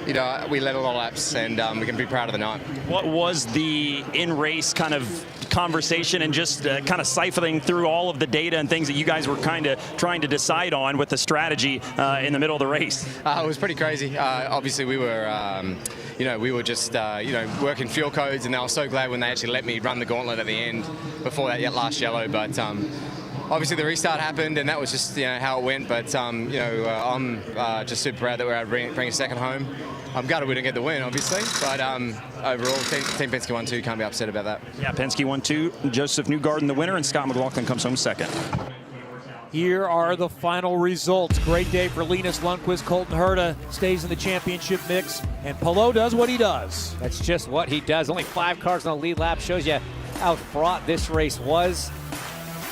You know, we led a lot of laps, and we can be proud of the night. What was the in-race kind of conversation and just kind of siphoning through all of the data and things that you guys were kind of trying to decide on with the strategy in the middle of the race? It was pretty crazy. Obviously, we were, we were just, working fuel codes, and I was so glad when they actually let me run the gauntlet at the end before that last yellow. But obviously the restart happened, and that was just how it went. But I'm just super proud that we're able to bring a second home. I'm gutted we didn't get the win, obviously, but overall, Team Penske 1-2, can't be upset about that. Yeah, Penske 1-2, Josef Newgarden the winner, and Scott McLaughlin comes home second. Here are the final results. Great day for Linus Lundqvist. Colton Herta stays in the championship mix, and Palou does what he does. That's just what he does. Only 5 cars on the lead lap. Shows you how fraught this race was.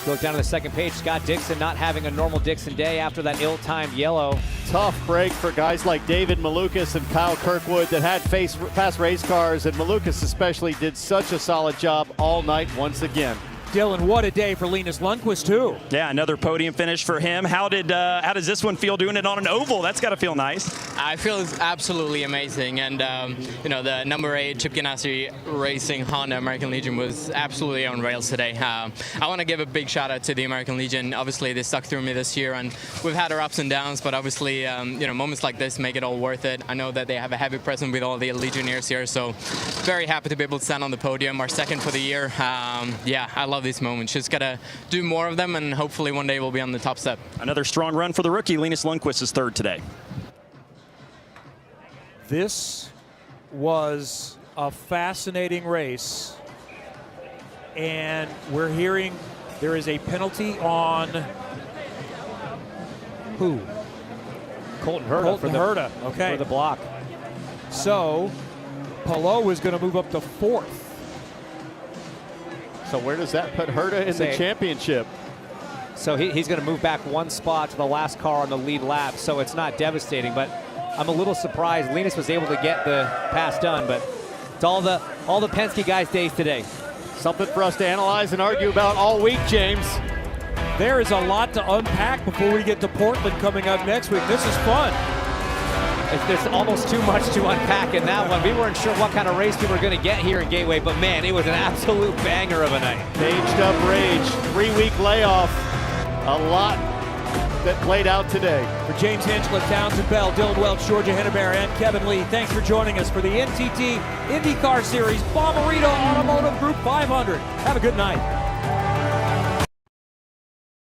Look down to the second page. Scott Dixon not having a normal Dixon day after that ill-timed yellow. Tough break for guys like David Malukas and Kyle Kirkwood that had fast race cars, and Malukas especially did such a solid job all night once again. Dylan, what a day for Linus Lundqvist, too. Yeah, another podium finish for him. How does this one feel doing it on an oval? That's got to feel nice. I feel absolutely amazing. And, the number 8 Chip Ganassi Racing Honda American Legion was absolutely on rails today. I want to give a big shout out to the American Legion. Obviously, they stuck through me this year, and we've had our ups and downs, but obviously, moments like this make it all worth it. I know that they have a heavy presence with all the Legionnaires here, so very happy to be able to stand on the podium, our second for the year. I love these moments. Just gotta do more of them, and hopefully one day we'll be on the top step. Another strong run for the rookie. Linus Lundqvist is third today. This was a fascinating race, and we're hearing there is a penalty on who? Colton Herta. Herta, okay. For the block. So Palou is going to move up to 4th. So where does that put Herta in the championship? So he's going to move back 1 spot to the last car on the lead lap, so it's not devastating, but I'm a little surprised Linus was able to get the pass done, but it's all the Penske guys' days today. Something for us to analyze and argue about all week, James. There is a lot to unpack before we get to Portland coming up next week. This is fun. There's almost too much to unpack in that one. We weren't sure what kind of race we were going to get here in Gateway, but man, it was an absolute banger of a night. Caged up rage, 3-week layoff, a lot that played out today. For James Hinchcliffe, Townsend Bell, Dylan Welch, Georgia Henneberry, and Kevin Lee, thanks for joining us for the NTT IndyCar Series Bommarito Automotive Group 500. Have a good night.